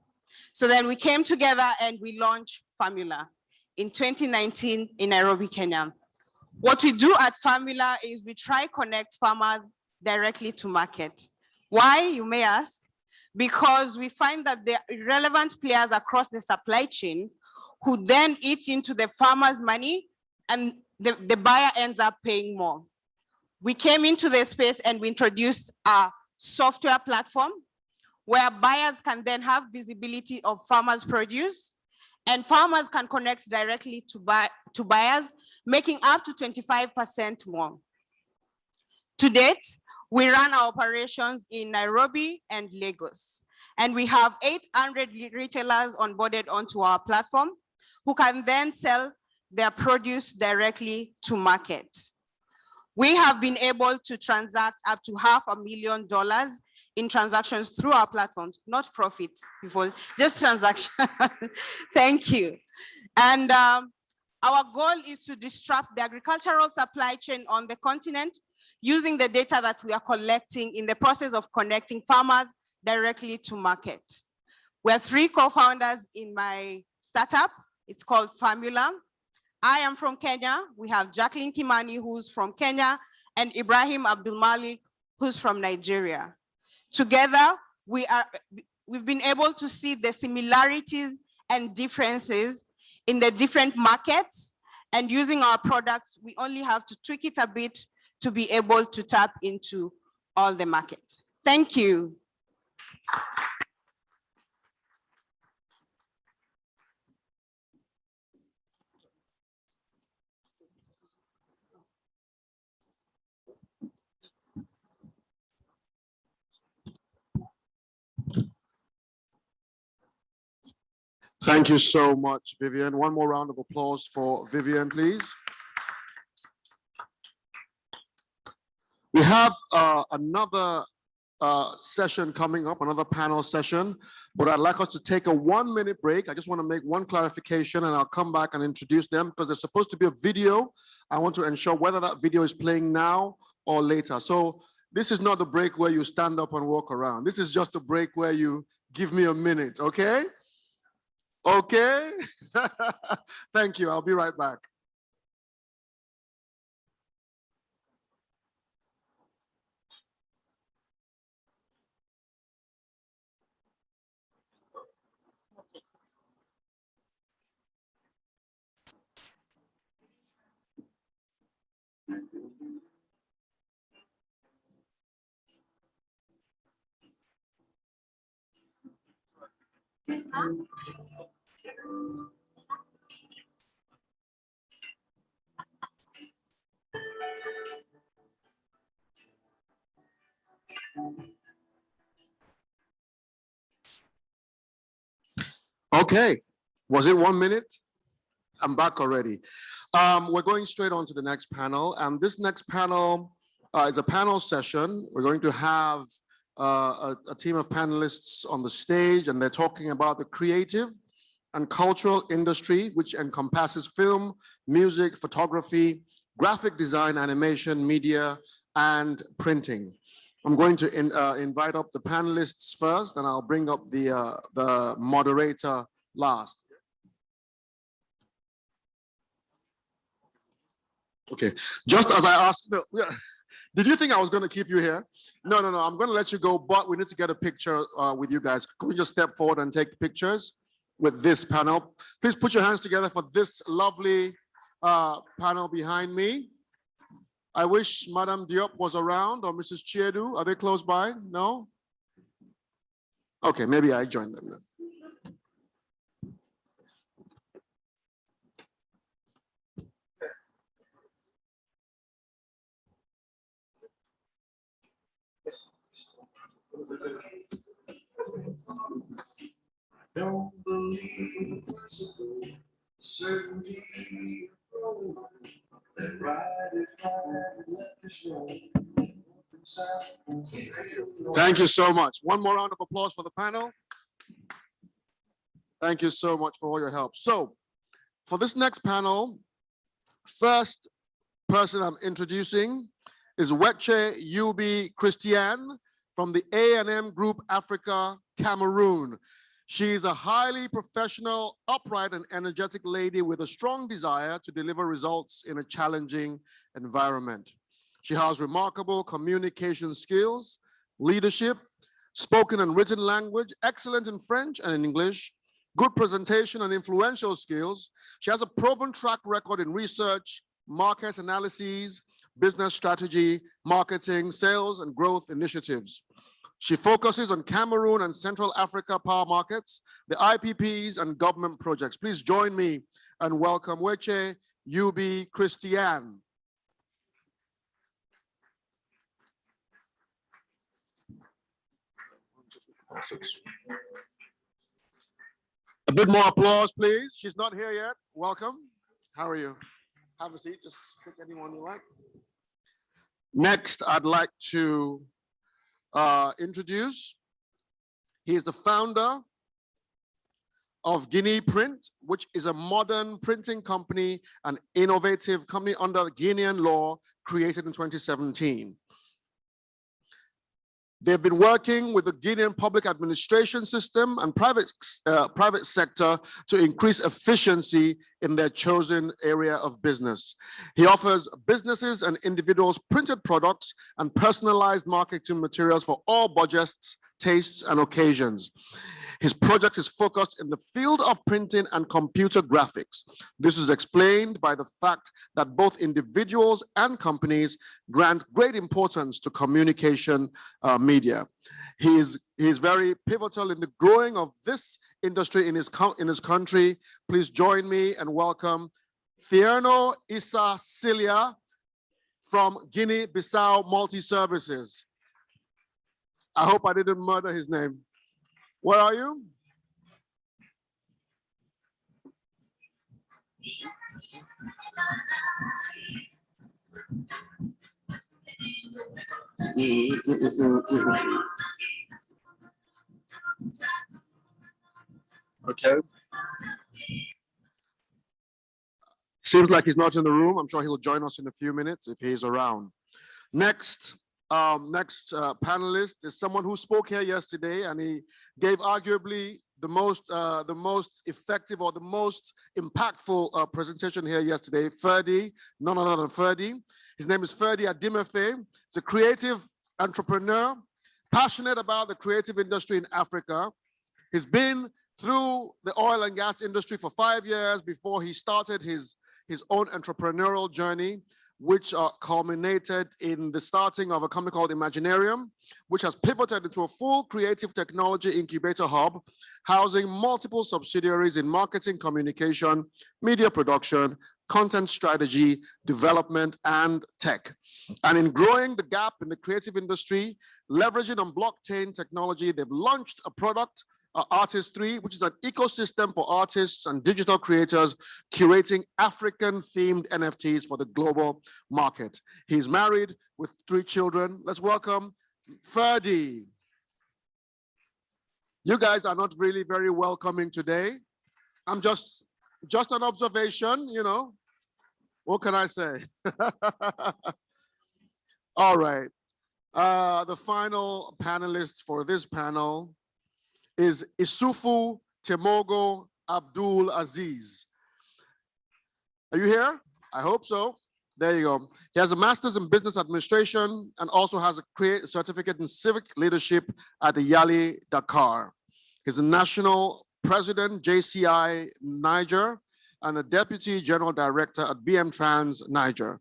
So then we came together and we launched Famula in 2019 in Nairobi, Kenya. What we do at Famula is we try connect farmers directly to market. Why, you may ask? Because we find that there are relevant players across the supply chain who then eat into the farmer's money and the buyer ends up paying more. We came into the space and we introduced a software platform where buyers can then have visibility of farmers' produce, and farmers can connect directly to buyers, making up to 25% more. To date, we run our operations in Nairobi and Lagos, and we have 800 retailers onboarded onto our platform who can then sell their produce directly to market. We have been able to transact up to $500,000 in transactions through our platforms, not profits, people, just transactions. Thank you. And our goal is to disrupt the agricultural supply chain on the continent using the data that we are collecting in the process of connecting farmers directly to market. We're 3 co-founders in my startup. It's called Famula. I am from Kenya. We have Jacqueline Kimani, who's from Kenya, and Ibrahim Abdul Malik, who's from Nigeria. Together, we've been able to see the similarities and differences in the different markets, and using our products, we only have to tweak it a bit to be able to tap into all the markets. Thank you. Thank you so much, Vivian. One more round of applause for Vivian, please. We have another session coming up, another panel session, but I'd like us to take a 1-minute break. I just want to make one clarification and I'll come back and introduce them because there's supposed to be a video. I want to ensure whether that video is playing now or later. So this is not the break where you stand up and walk around. This is just a break where you give me a minute, okay? Okay? Thank you, I'll be right back. Okay, was it 1 minute? I'm back already. We're going straight on to the next panel, and this next panel is a panel session. We're going to have a team of panelists on the stage, and they're talking about the creative and cultural industry, which encompasses film, music, photography, graphic design, animation, media, and printing. I'm going to invite up the panelists first, and I'll bring up the moderator last. Okay, just as I asked, no, did you think I was going to keep you here? No, I'm going to let you go, but we need to get a picture with you guys. Can we just step forward and take pictures with this panel? Please put your hands together for this lovely panel behind me. I wish Madam Diop was around, or Mrs. Chiedu. Are they close by? No? Okay, maybe I join them then. Don't believe possible certainty that Thank you so much. One more round of applause for the panel. Thank you so much for all your help. So for this next panel, first person I'm introducing is Weche Yubi Christiane from the A&M Group Africa, Cameroon. She's a highly professional, upright, and energetic lady with a strong desire to deliver results in a challenging environment. She has remarkable communication skills, leadership, spoken and written language, excellent in French and in English, good presentation and influential skills. She has a proven track record in research, market analyses, business strategy, marketing, sales, and growth initiatives. She focuses on Cameroon and Central Africa power markets, the IPPs, and government projects. Please join me and welcome Weche Yubi Christian. A bit more applause, please. She's not here yet. Welcome. How are you? Have a seat. Just pick anyone you like. Next, I'd like to introduce. He is the founder of Guinea Print, which is a modern printing company, an innovative company under Guinean law created in 2017. They've been working with the Guinean public administration system and private sector to increase efficiency in their chosen area of business. He offers businesses and individuals printed products and personalized marketing materials for all budgets, tastes, and occasions. His project is focused in the field of printing and computer graphics. This is explained by the fact that both individuals and companies grant great importance to communication media. He is very pivotal in the growing of this industry in his country. Please join me and welcome Thierno Issa Cilia from Guinea-Bissau Multi-Services. I hope I didn't murder his name. Where are you? Okay. Seems like he's not in the room. I'm sure he'll join us in a few minutes if he's around. Next panelist is someone who spoke here yesterday, and he gave arguably the most effective or the most impactful presentation here yesterday. Ferdy, none other than Ferdy. His name is Ferdy Adimefe. He's a creative entrepreneur, passionate about the creative industry in Africa. He's been through the oil and gas industry for 5 years before he started his own entrepreneurial journey, which culminated in the starting of a company called Imaginarium, which has pivoted into a full creative technology incubator hub, housing multiple subsidiaries in marketing, communication, media production, content strategy, development, and tech. And in growing the gap in the creative industry, leveraging on blockchain technology, they've launched a product, Artist3, which is an ecosystem for artists and digital creators curating African-themed NFTs for the global market. He's married with 3 children. Let's welcome Ferdy. You guys are not really very welcoming today. I'm just an observation, you know. What can I say? All right. The final panelist for this panel is Isufu Temogo Abdul Aziz. Are you here? I hope so. There you go. He has a master's in business administration and also has a certificate in civic leadership at the Yali Dakar. He's a national president, JCI Niger, and a deputy general director at BM Trans Niger.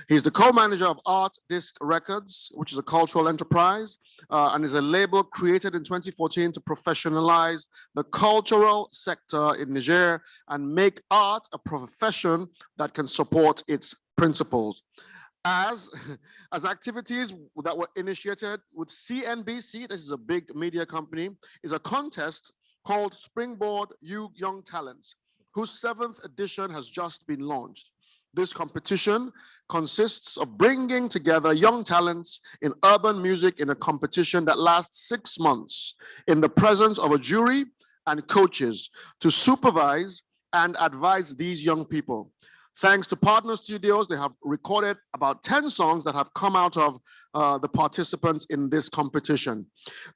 He's the co-manager of Art Disc Records, which is a cultural enterprise, and is a label created in 2014 to professionalize the cultural sector in Niger and make art a profession that can support its principles. As activities that were initiated with CNBC, this is a big media company, is a contest called Springboard Young Talents, whose 7th edition has just been launched. This competition consists of bringing together young talents in urban music in a competition that lasts 6 months in the presence of a jury and coaches to supervise and advise these young people. Thanks to Partner Studios, they have recorded about 10 songs that have come out of the participants in this competition.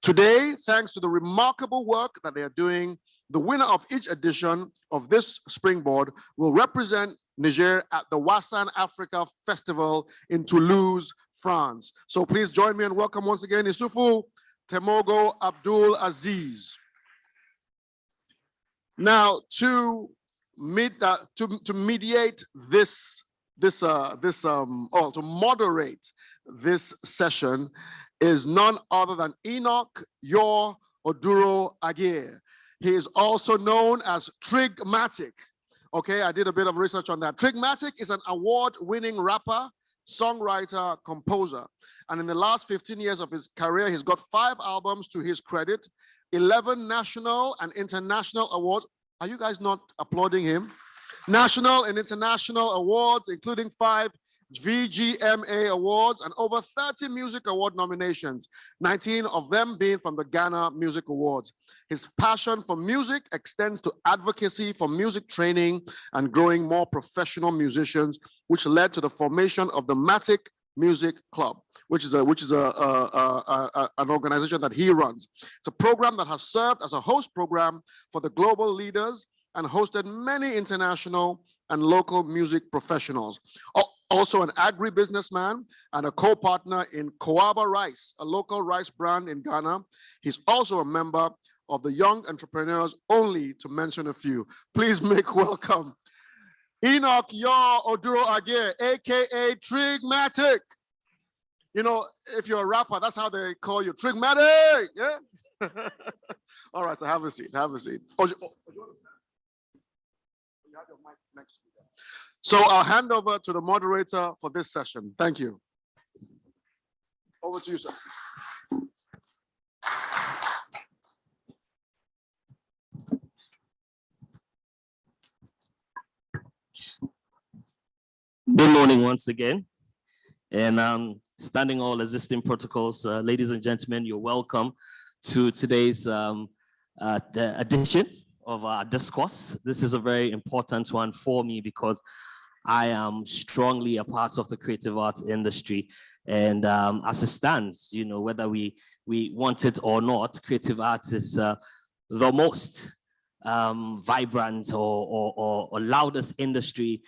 Today, thanks to the remarkable work that they are doing, the winner of each edition of this Springboard will represent Niger at the Wassan Africa Festival in Toulouse, France. So please join me and welcome once again Isufu Temogo Abdul Aziz. Now, to mediate to moderate this session is none other than Enoch Yor Oduro Agir. He is also known as Trigmatic. Okay, I did a bit of research on that. Trigmatic is an award-winning rapper, songwriter, composer. And in the last 15 years of his career, he's got 5 albums to his credit, 11 national and international awards. Are you guys not applauding him? National and international awards, including 5 VGMA awards and over 30 music award nominations, 19 of them being from the Ghana Music Awards. His passion for music extends to advocacy for music training and growing more professional musicians, which led to the formation of the Matic Music Club, which is an organization that he runs. It's a program that has served as a host program for the global leaders and hosted many international and local music professionals. Also an agri-businessman and a co-partner in Coaba Rice, a local rice brand in Ghana. He's also a member of the Young Entrepreneurs Only, to mention a few. Please make welcome Enoch Yor Oduro Agir, AKA Trigmatic. You know, if you're a rapper, that's how they call you, Trigmatic, yeah? All right, so have a seat, have a seat. You have your mic next to you. So I'll hand over to the moderator for this session. Thank you. Over to you, sir. Good morning once again. And standing all existing protocols, ladies and gentlemen, you're welcome to today's the edition of our discourse. This is a very important one for me because I am strongly a part of the creative arts industry. And as it stands, you know, whether we want it or not, creative arts is the most vibrant or loudest industry,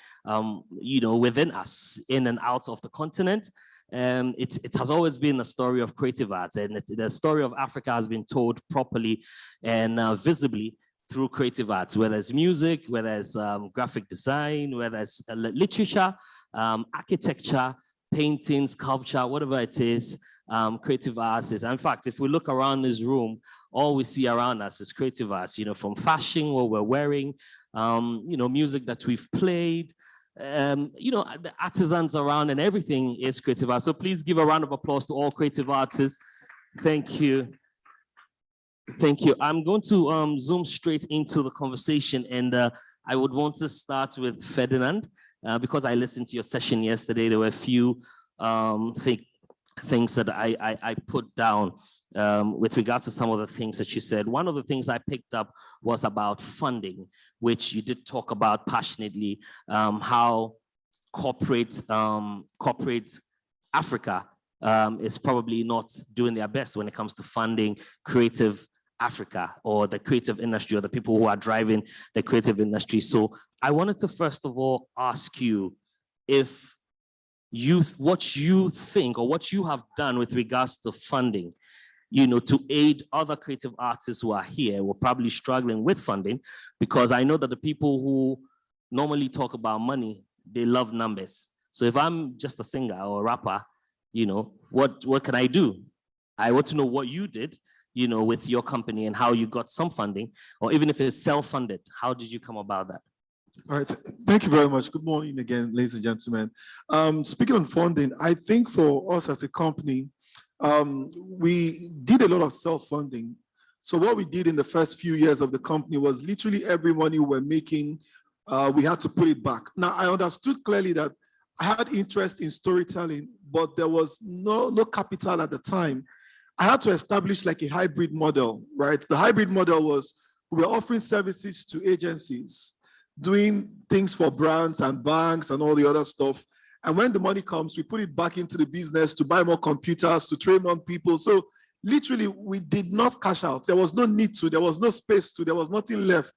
you know, within us, in and out of the continent. It has always been a story of creative arts, and the story of Africa has been told properly and visibly through creative arts, whether it's music, whether it's graphic design, whether it's literature, architecture, painting, sculpture, whatever it is, creative arts is. In fact, if we look around this room, all we see around us is creative arts, you know, from fashion, what we're wearing, you know, music that we've played, you know, the artisans around, and everything is creative arts. So please give a round of applause to all creative artists. Thank you. Thank you. I'm going to zoom straight into the conversation, and I would want to start with Ferdinand, because I listened to your session yesterday. There were a few things that I put down with regards to some of the things that you said. One of the things I picked up was about funding, which you did talk about passionately, how corporate Africa is probably not doing their best when it comes to funding creative Africa or the creative industry or the people who are driving the creative industry. So I wanted to first of all ask you if what you think or what you have done with regards to funding, you know, to aid other creative artists who are here, who are probably struggling with funding, because I know that the people who normally talk about money, they love numbers. So if I'm just a singer or a rapper, you know, what can I do? I want to know what you did, you know, with your company and how you got some funding, or even if it's self-funded, how did you come about that? All right, thank you very much. Good morning again, ladies and gentlemen. Speaking on funding, I think for us as a company, we did a lot of self-funding. So what we did in the first few years of the company was literally every money we were making, we had to put it back. Now, I understood clearly that I had interest in storytelling, but there was no capital at the time. I had to establish like a hybrid model, right? The hybrid model was we were offering services to agencies, doing things for brands and banks and all the other stuff. And when the money comes, we put it back into the business to buy more computers, to train more people. So literally, we did not cash out. There was no need to, there was no space to, there was nothing left.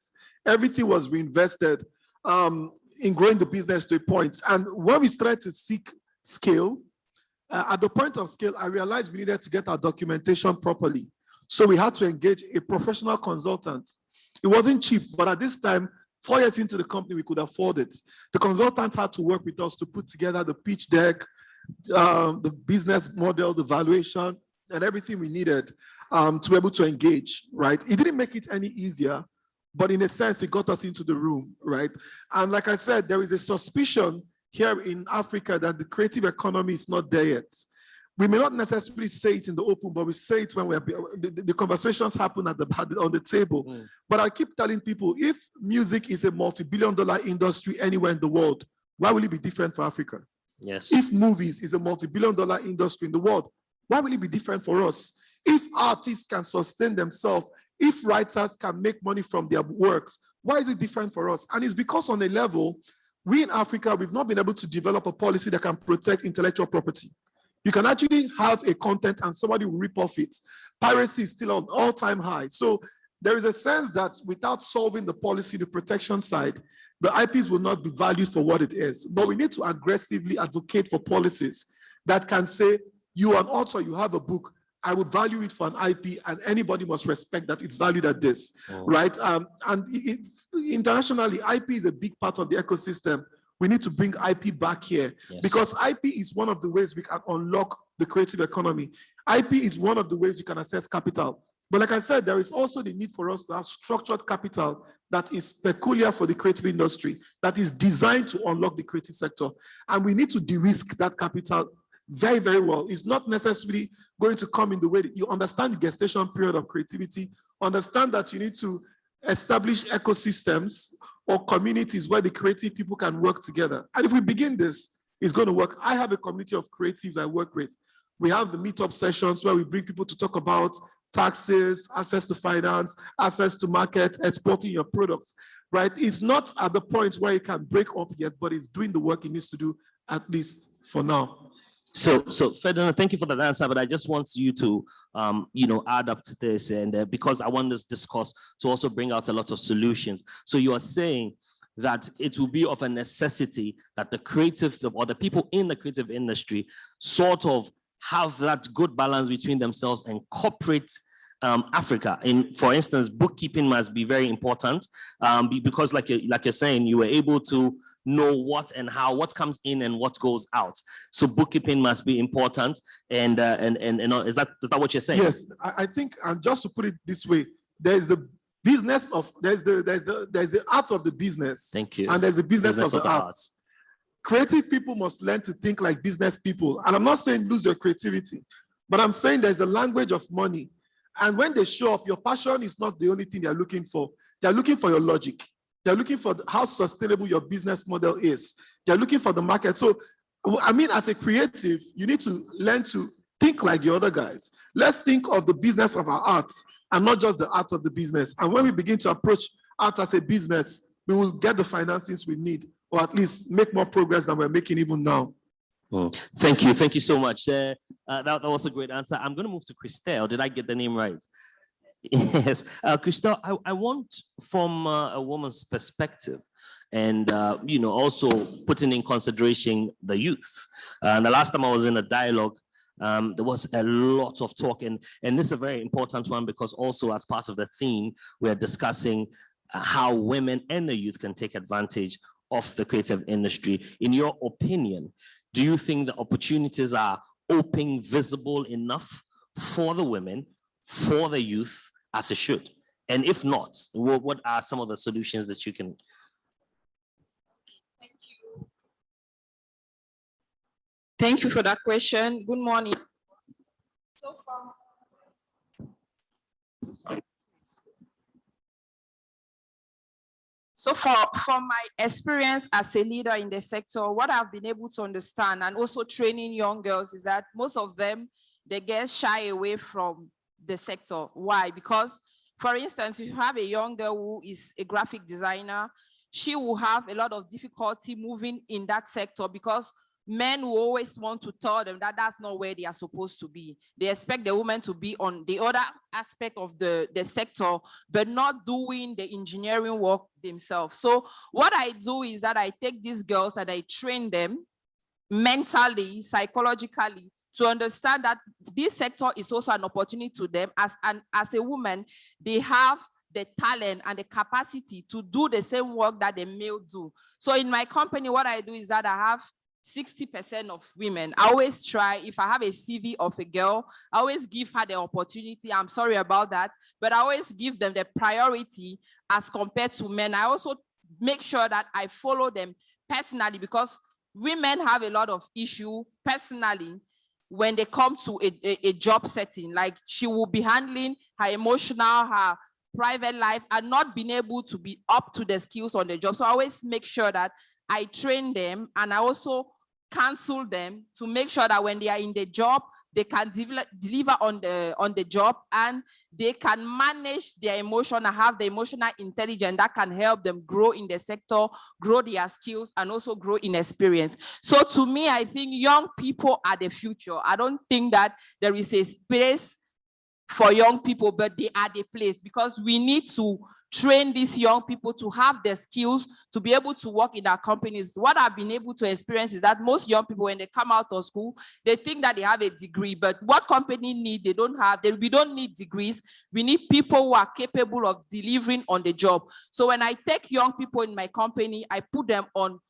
Everything was reinvested in growing the business to a point. And when we started to seek scale, at the point of scale, I realized we needed to get our documentation properly. So we had to engage a professional consultant. It wasn't cheap, but at this time, 4 years into the company, we could afford it. The consultants had to work with us to put together the pitch deck, the business model, the valuation, and everything we needed to be able to engage, right? It didn't make it any easier, but in a sense, it got us into the room, right? And like I said, there is a suspicion here in Africa that the creative economy is not there yet. We may not necessarily say it in the open, but we say it when the conversations happen on the table. But I keep telling people, if music is a multi-billion-dollar industry anywhere in the world, why will it be different for Africa? Yes. If movies is a multi-billion-dollar industry in the world, why will it be different for us? If artists can sustain themselves, if writers can make money from their works, why is it different for us? And it's because on a level, we in Africa, we've not been able to develop a policy that can protect intellectual property. You can actually have a content and somebody will rip off it. Piracy is still on all-time high. So there is a sense that without solving the policy, the protection side, the IPs will not be valued for what it is. But we need to aggressively advocate for policies that can say, you are an author, you have a book, I would value it for an IP, and anybody must respect that it's valued at this, right? Internationally, IP is a big part of the ecosystem. We need to bring IP back here because IP is one of the ways we can unlock the creative economy. IP is one of the ways you can access capital. But like I said, there is also the need for us to have structured capital that is peculiar for the creative industry, that is designed to unlock the creative sector. And we need to de-risk that capital very, very well. It's not necessarily going to come in the way that you understand the gestation period of creativity, understand that you need to establish ecosystems or communities where the creative people can work together. And if we begin this, it's going to work. I have a community of creatives I work with. We have the meetup sessions where we bring people to talk about taxes, access to finance, access to market, exporting your products, right? It's not at the point where it can break up yet, but it's doing the work it needs to do, at least for now. So Ferdinand, thank you for that answer, but I just want you to, add up to this, and because I want this discourse to also bring out a lot of solutions. So you are saying that it will be of a necessity that the creative, or the people in the creative industry sort of have that good balance between themselves and corporate Africa. For instance, bookkeeping must be very important because like you're saying, you were able to know what and how, what comes in and what goes out. So bookkeeping must be important. And is that what you're saying? Yes, I think, and just to put it this way, there's the business of, there's the art of the business. Thank you. And there's the business of the arts. Creative people must learn to think like business people. And I'm not saying lose your creativity, but I'm saying there's the language of money. And when they show up, your passion is not the only thing they're looking for. They're looking for your logic. They're looking for how sustainable your business model is. They're looking for the market. So, I mean, as a creative, you need to learn to think like the other guys. Let's think of the business of our art and not just the art of the business. And when we begin to approach art as a business, we will get the financings we need, or at least make more progress than we're making even now. Thank you so much. That was a great answer. I'm going to move to Christelle. Did I get the name right? Yes, Christelle, I want from a woman's perspective, and also putting in consideration the youth. And the last time I was in a dialogue, there was a lot of talk, and this is a very important one because also as part of the theme, we're discussing how women and the youth can take advantage of the creative industry. In your opinion, do you think the opportunities are open, visible enough for the women, for the youth, as it should? And if not, what are some of the solutions that you can? Thank you. Thank you for that question. Good morning. So from my experience as a leader in the sector, what I've been able to understand and also training young girls is that most of them, they get shy away from the sector. Why? Because, for instance, if you have a young girl who is a graphic designer, she will have a lot of difficulty moving in that sector because men will always want to tell them that that's not where they are supposed to be. They expect the woman to be on the other aspect of the sector, but not doing the engineering work themselves. So what I do is that I take these girls and I train them mentally, psychologically, to understand that this sector is also an opportunity to them. As a woman, they have the talent and the capacity to do the same work that the male do. So in my company, what I do is that I have 60% of women. I always try, if I have a CV of a girl, I always give her the opportunity. I'm sorry about that, but I always give them the priority as compared to men. I also make sure that I follow them personally, because women have a lot of issue personally when they come to a job setting. Like, she will be handling her emotional, her private life, and not being able to be up to the skills on the job. So I always make sure that I train them, and I also counsel them to make sure that when they are in the job, they can deliver on the job, and they can manage their emotion and have the emotional intelligence that can help them grow in the sector, grow their skills, and also grow in experience. So to me, I think young people are the future. I don't think that there is a space for young people, but they are the place, because we need to train these young people to have the skills to be able to work in our companies. What I've been able to experience is that most young people, when they come out of school, they think that they have a degree, but what company need, they don't have. We don't need degrees. We need people who are capable of delivering on the job. So when I take young people in my company, I put them on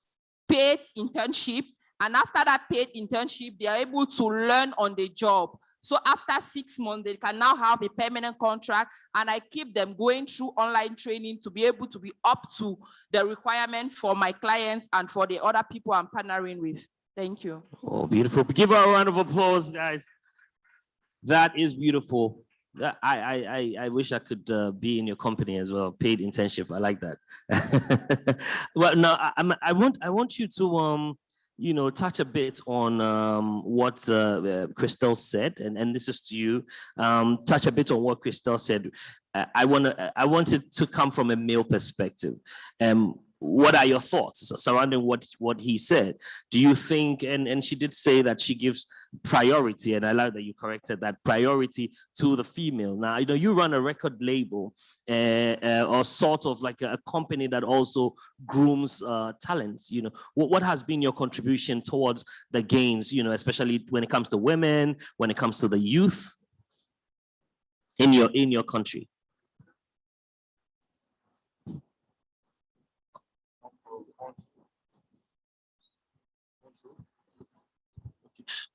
paid internship, and after that paid internship, they are able to learn on the job. So after 6 months, they can now have a permanent contract, and I keep them going through online training to be able to be up to the requirement for my clients and for the other people I'm partnering with. Thank you. Oh, beautiful. Give her a round of applause, guys. That is beautiful. I wish I could be in your company as well. Paid internship. I like that. Well, no, I want you to touch a bit on what Christelle said, and this is to you. Touch a bit on what Christelle said. I want it to come from a male perspective. What are your thoughts surrounding what he said? Do you think, and she did say that she gives priority, and I like that you corrected that, priority to the female. Now, you run a record label or sort of like a company that also grooms talents. What has been your contribution towards the gains, especially when it comes to women, when it comes to the youth in your country?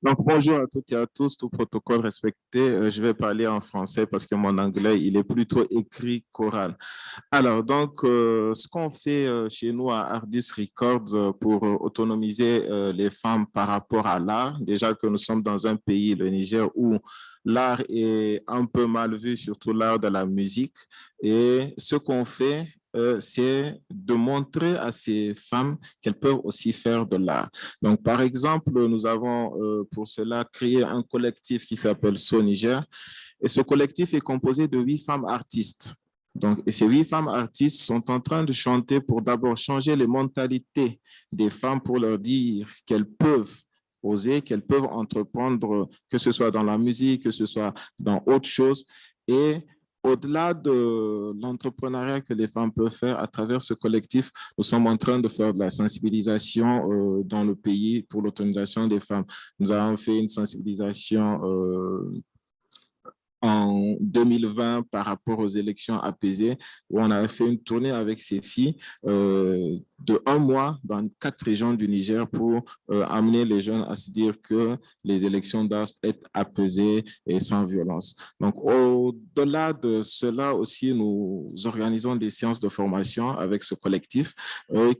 Donc, bonjour à toutes et à tous, tout protocole respecté. Je vais parler en français parce que mon anglais, il est plutôt écrit qu'oral. Alors, donc, ce qu'on fait chez nous à Ardis Records pour autonomiser les femmes par rapport à l'art, déjà que nous sommes dans un pays, le Niger, où l'art est un peu mal vu, surtout l'art de la musique. Et ce qu'on fait, c'est de montrer à ces femmes qu'elles peuvent aussi faire de l'art. Donc, par exemple, nous avons pour cela créé un collectif qui s'appelle So Niger. Et ce collectif est composé de 8 femmes artistes. Donc, et ces 8 femmes artistes sont en train de chanter pour d'abord changer les mentalités des femmes, pour leur dire qu'elles peuvent oser, qu'elles peuvent entreprendre, que ce soit dans la musique, que ce soit dans autre chose. Et au-delà de l'entrepreneuriat que les femmes peuvent faire à travers ce collectif, nous sommes en train de faire de la sensibilisation dans le pays pour l'autonomisation des femmes. Nous avons fait une sensibilisation en 2020 par rapport aux élections apaisées, où on avait fait une tournée avec ces filles de 1 mois dans 4 régions du Niger pour amener les jeunes à se dire que les élections doivent être apaisées et sans violence. Donc, au-delà de cela aussi, nous organisons des séances de formation avec ce collectif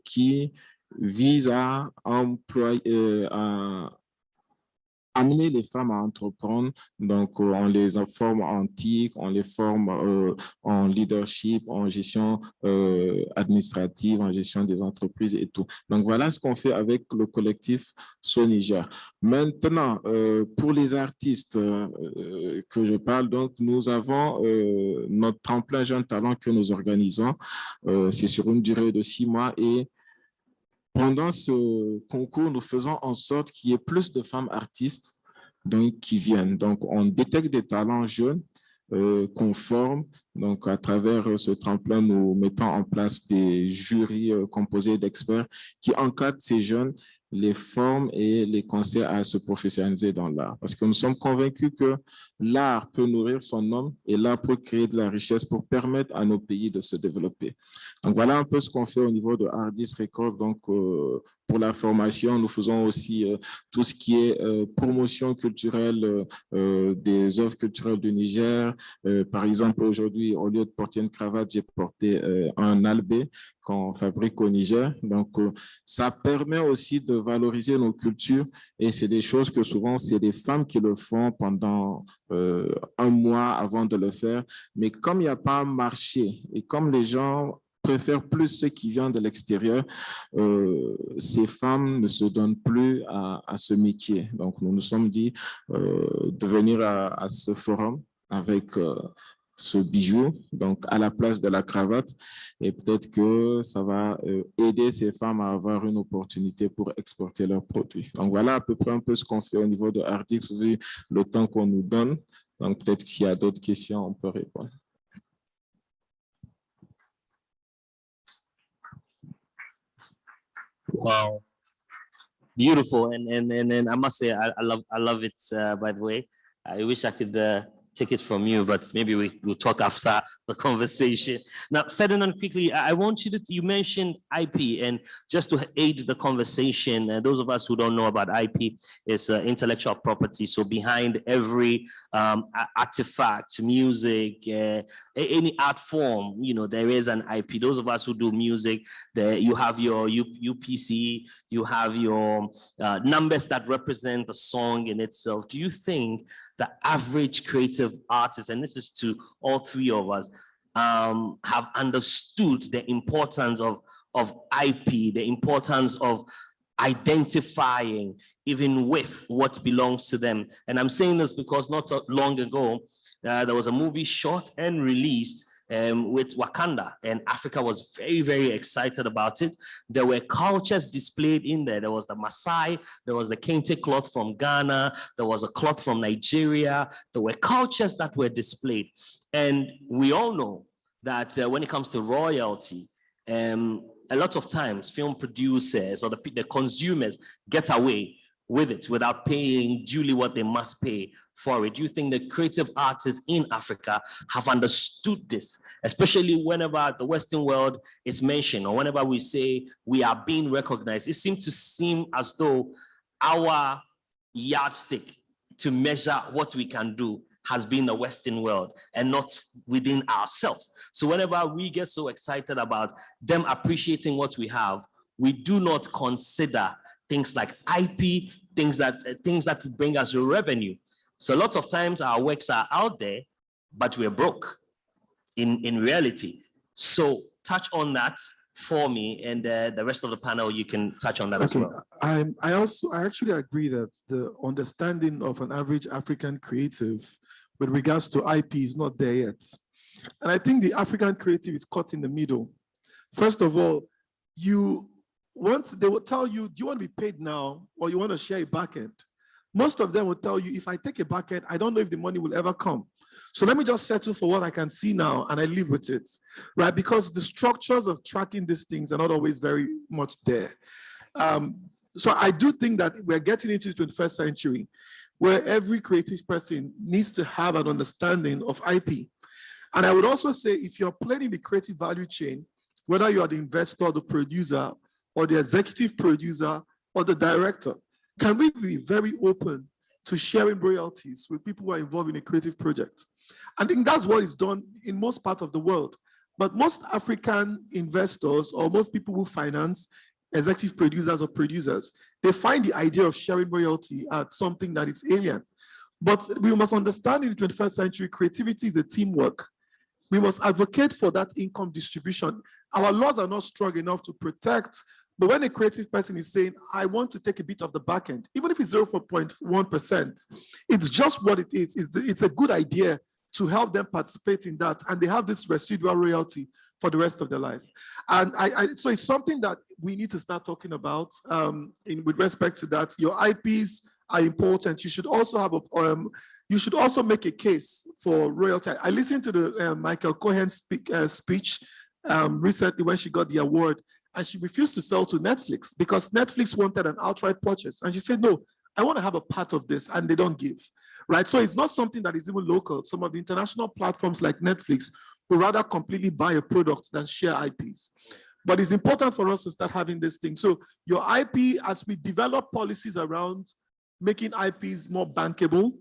qui vise à amener les femmes à entreprendre. Donc, on les forme en TIC, on les forme en leadership, en gestion administrative, en gestion des entreprises et tout. Donc, voilà ce qu'on fait avec le collectif So Niger. Maintenant, pour les artistes que je parle, donc, nous avons notre tremplin Jeune Talent que nous organisons. C'est sur une durée de 6 mois et pendant ce concours, nous faisons en sorte qu'il y ait plus de femmes artistes qui viennent. Donc, on détecte des talents jeunes qu'on forme. Donc, à travers ce tremplin, nous mettons en place des jurys composés d'experts qui encadrent ces jeunes les formes et les conseils à se professionnaliser dans l'art. Parce que nous sommes convaincus que l'art peut nourrir son homme et l'art peut créer de la richesse pour permettre à nos pays de se développer. Donc voilà un peu ce qu'on fait au niveau de Hardis Records. Donc pour la formation, nous faisons aussi tout ce qui est promotion culturelle des œuvres culturelles du Niger. Par exemple, aujourd'hui, au lieu de porter une cravate, j'ai porté un albé qu'on fabrique au Niger. Donc, ça permet aussi de valoriser nos cultures et c'est des choses que souvent, c'est des femmes qui le font pendant un mois avant de le faire. Mais comme il n'y a pas un marché et comme les gens préfèrent plus ceux qui viennent de l'extérieur, ces femmes ne se donnent plus à ce métier. Donc, nous nous sommes dit de venir à ce forum avec ce bijou, donc à la place de la cravate, et peut-être que ça va aider ces femmes à avoir une opportunité pour exporter leurs produits. Donc voilà à peu près un peu ce qu'on fait au niveau de Hardix, vu le temps qu'on nous donne. Donc peut-être s'il y a d'autres questions, on peut répondre. Wow, beautiful, and I must say I love it. By the way, I wish I could take it from you, but maybe we'll talk after the conversation. Now, Ferdinand, quickly, I want you mentioned IP, and just to aid the conversation, those of us who don't know about IP, is intellectual property. So behind every artifact, music, any art form, you know, there is an IP. Those of us who do music, you have your UPC, you have your numbers that represent the song in itself. Do you think the average creative artist, and this is to all three of us, have understood the importance of IP, the importance of identifying even with what belongs to them? And I'm saying this because not long ago, there was a movie shot and released with Wakanda, and Africa was very, very excited about it. There were cultures displayed in there. There was the Maasai, there was the Kente cloth from Ghana, there was a cloth from Nigeria. There were cultures that were displayed. And we all know that when it comes to royalty, a lot of times film producers or the consumers get away with it without paying duly what they must pay for it. Do you think the creative artists in Africa have understood this, especially whenever the Western world is mentioned or whenever we say we are being recognized? It seems to seem as though our yardstick to measure what we can do has been the Western world and not within ourselves. So whenever we get so excited about them appreciating what we have, we do not consider things like IP, things that bring us revenue. So lots of times our works are out there, but we're broke in reality. So touch on that for me, and the rest of the panel, you can touch on that as well. I actually agree that the understanding of an average African creative with regards to IP is not there yet. And I think the African creative is caught in the middle. First of all, they will tell you, do you want to be paid now or you want to share a backend? Most of them will tell you, if I take a backend, I don't know if the money will ever come. So let me just settle for what I can see now and I live with it, right? Because the structures of tracking these things are not always very much there. So I do think that we're getting into the 21st century where every creative person needs to have an understanding of IP. And I would also say, if you're playing in the creative value chain, whether you are the investor, the producer, or the executive producer, or the director, can we be very open to sharing royalties with people who are involved in a creative project? I think that's what is done in most parts of the world. But most African investors or most people who finance executive producers or producers, they find the idea of sharing royalty as something that is alien. But we must understand in the 21st century, creativity is a teamwork. We must advocate for that income distribution. Our laws are not strong enough to protect. But when a creative person is saying, I want to take a bit of the back end, even if it's 0.1%, it's just what it is. It's a good idea to help them participate in that. And they have this residual royalty for the rest of their life. And so it's something that we need to start talking about with respect to that. Your IPs are important. You should also have you should also make a case for royalty. I listened to the Michael Cohen speech recently when she got the award. and she refused to sell to Netflix because Netflix wanted an outright purchase. And she said, no, I want to have a part of this, and they don't give, right? So it's not something that is even local. Some of the international platforms like Netflix would rather completely buy a product than share IPs. But it's important for us to start having this thing. So your IP, as we develop policies around making IPs more bankable,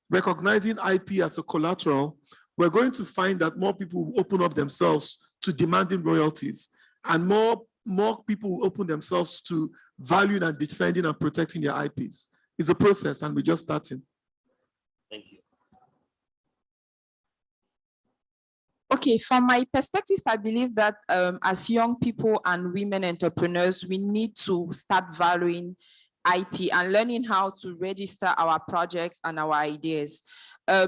recognizing IP as a collateral, we're going to find that more people will open up themselves to demanding royalties, and more people will open themselves to valuing and defending and protecting their IPs. It's a process, and we're just starting. Thank you. Okay, from my perspective, I believe that as young people and women entrepreneurs, we need to start valuing IP and learning how to register our projects and our ideas.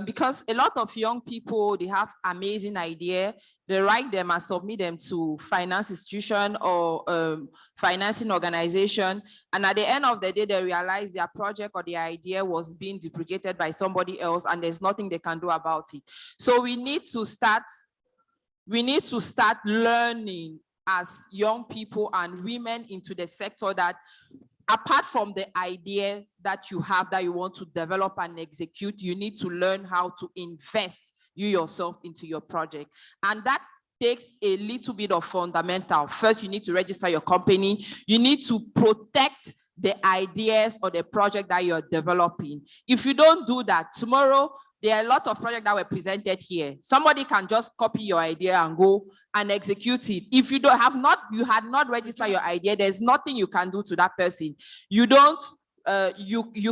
Because a lot of young people, they have amazing idea, they write them and submit them to finance institution or financing organization. And at the end of the day, they realize their project or their idea was being duplicated by somebody else, and there's nothing they can do about it. So we need to start learning as young people and women into the sector that apart from the idea that you have that you want to develop and execute, you need to learn how to invest you yourself into your project. And that takes a little bit of fundamental. First, you need to register your company. You need to protect the ideas or the project that you're developing. If you don't do that, tomorrow, there are a lot of projects that were presented here. Somebody can just copy your idea and go and execute it. If you had not registered your idea, there's nothing you can do to that person. You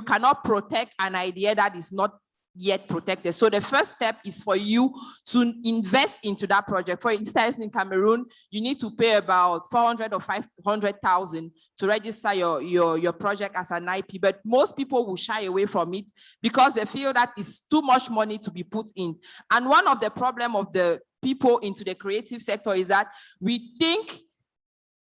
cannot protect an idea that is not yet protected. So the first step is for you to invest into that project. For instance, in Cameroon, you need to pay about 400 or 500,000 to register your project as an IP, but most people will shy away from it because they feel that it's too much money to be put in. And one of the problems of the people into the creative sector is that we think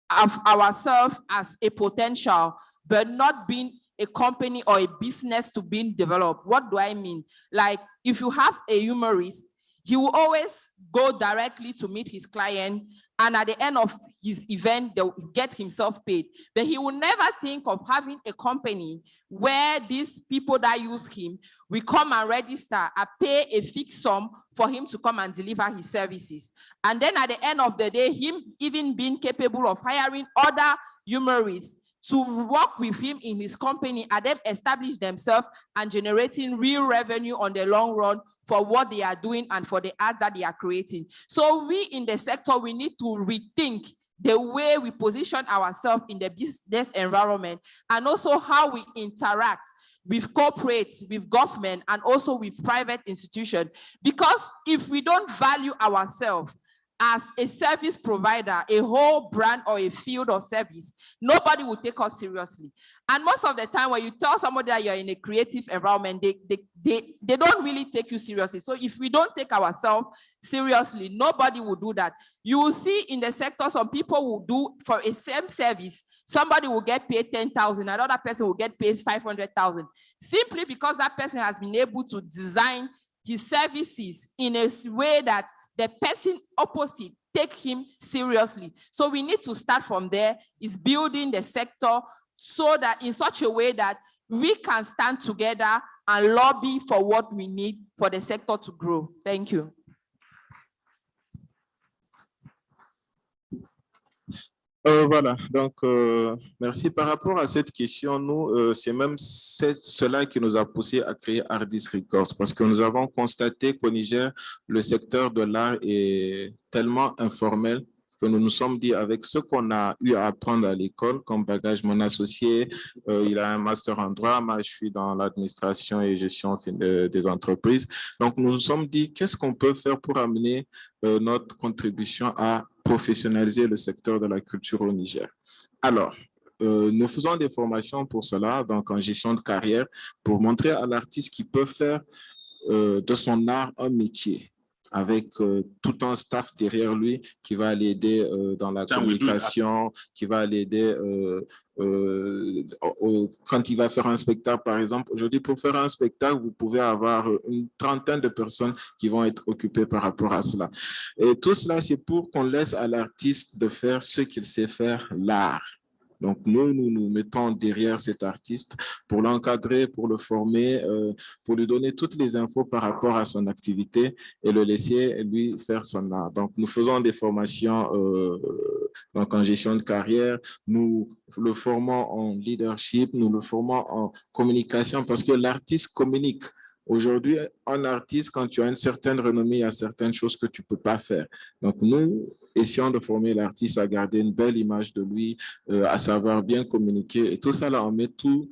of ourselves as a potential, but not being a company or a business to be developed. What do I mean? Like if you have a humorist, he will always go directly to meet his client, and at the end of his event, they'll get himself paid. But he will never think of having a company where these people that use him will come and register and pay a fixed sum for him to come and deliver his services. And then at the end of the day, him even being capable of hiring other humorists to work with him in his company and then establish themselves and generating real revenue on the long run for what they are doing and for the art that they are creating. So we in the sector, we need to rethink the way we position ourselves in the business environment and also how we interact with corporates, with government, and also with private institutions. Because if we don't value ourselves as a service provider, a whole brand or a field of service, nobody will take us seriously. And most of the time when you tell somebody that you're in a creative environment, they don't really take you seriously. So if we don't take ourselves seriously, nobody will do that. You will see in the sector, some people will do for a same service, somebody will get paid 10,000, another person will get paid 500,000, simply because that person has been able to design his services in a way that the person opposite take him seriously. So we need to start from there, is building the sector so that in such a way that we can stand together and lobby for what we need for the sector to grow. Thank you. Voilà, donc merci. Par rapport à cette question, nous, c'est même cela qui nous a poussé à créer Artis Records, parce que nous avons constaté qu'au Niger, le secteur de l'art est tellement informel que nous nous sommes dit avec ce qu'on a eu à apprendre à l'école comme bagage. Mon associé, il a un master en droit, moi je suis dans l'administration et gestion des entreprises. Donc nous nous sommes dit qu'est-ce qu'on peut faire pour amener notre contribution à professionnaliser le secteur de la culture au Niger. Alors, nous faisons des formations pour cela, donc en gestion de carrière, pour montrer à l'artiste qu'il peut faire de son art un métier. avec tout un staff derrière lui qui va l'aider dans la communication, qui va l'aider quand il va faire un spectacle, par exemple. Aujourd'hui, pour faire un spectacle, vous pouvez avoir une trentaine de personnes qui vont être occupées par rapport à cela. Et tout cela, c'est pour qu'on laisse à l'artiste de faire ce qu'il sait faire, l'art. Donc, nous mettons derrière cet artiste pour l'encadrer, pour le former, pour lui donner toutes les infos par rapport à son activité et le laisser lui faire son art. Donc, nous faisons des formations donc en gestion de carrière, nous le formons en leadership, nous le formons en communication parce que l'artiste communique. Aujourd'hui, un artiste, quand tu as une certaine renommée, il y a certaines choses que tu ne peux pas faire. Donc, nous essayons de former l'artiste à garder une belle image de lui, à savoir bien communiquer. Et tout ça, là, on met tout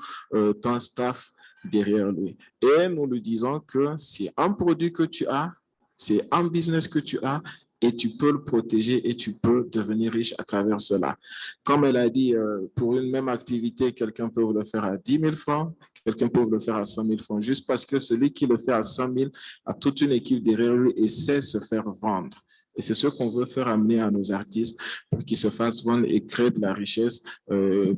ton staff derrière lui. Et nous lui disons que c'est un produit que tu as, c'est un business que tu as, et tu peux le protéger et tu peux devenir riche à travers cela. Comme elle a dit, pour une même activité, quelqu'un peut le faire à 10 000 francs, quelqu'un peut le faire à 100 000 francs, juste parce que celui qui le fait à 100 000 a toute une équipe derrière lui et sait se faire vendre. Et c'est ce qu'on veut faire amener à nos artistes pour qu'ils se fassent vendre et créer de la richesse,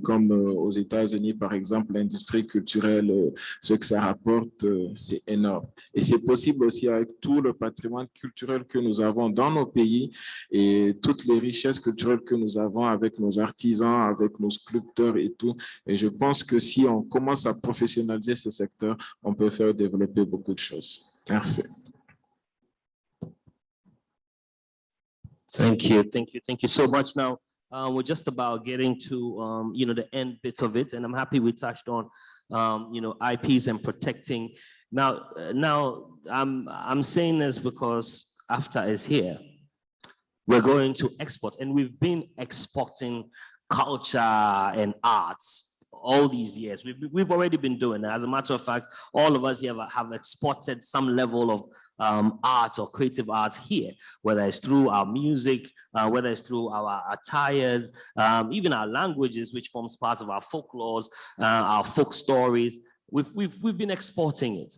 comme aux États-Unis, par exemple, l'industrie culturelle, ce que ça rapporte, c'est énorme. Et c'est possible aussi avec tout le patrimoine culturel que nous avons dans nos pays et toutes les richesses culturelles que nous avons avec nos artisans, avec nos sculpteurs et tout. Et je pense que si on commence à professionnaliser ce secteur, on peut faire développer beaucoup de choses. Merci. Thank you so much. Now, we're just about getting to, the end bits of it, and I'm happy we touched on, IPs and protecting. Now, I'm saying this because AFTA is here. We're going to export, and we've been exporting culture and arts all these years. We've already been doing it. As a matter of fact, all of us here have exported some level of art or creative art here, whether it's through our music, whether it's through our attires, even our languages, which forms part of our folklores, our folk stories. We've been exporting it.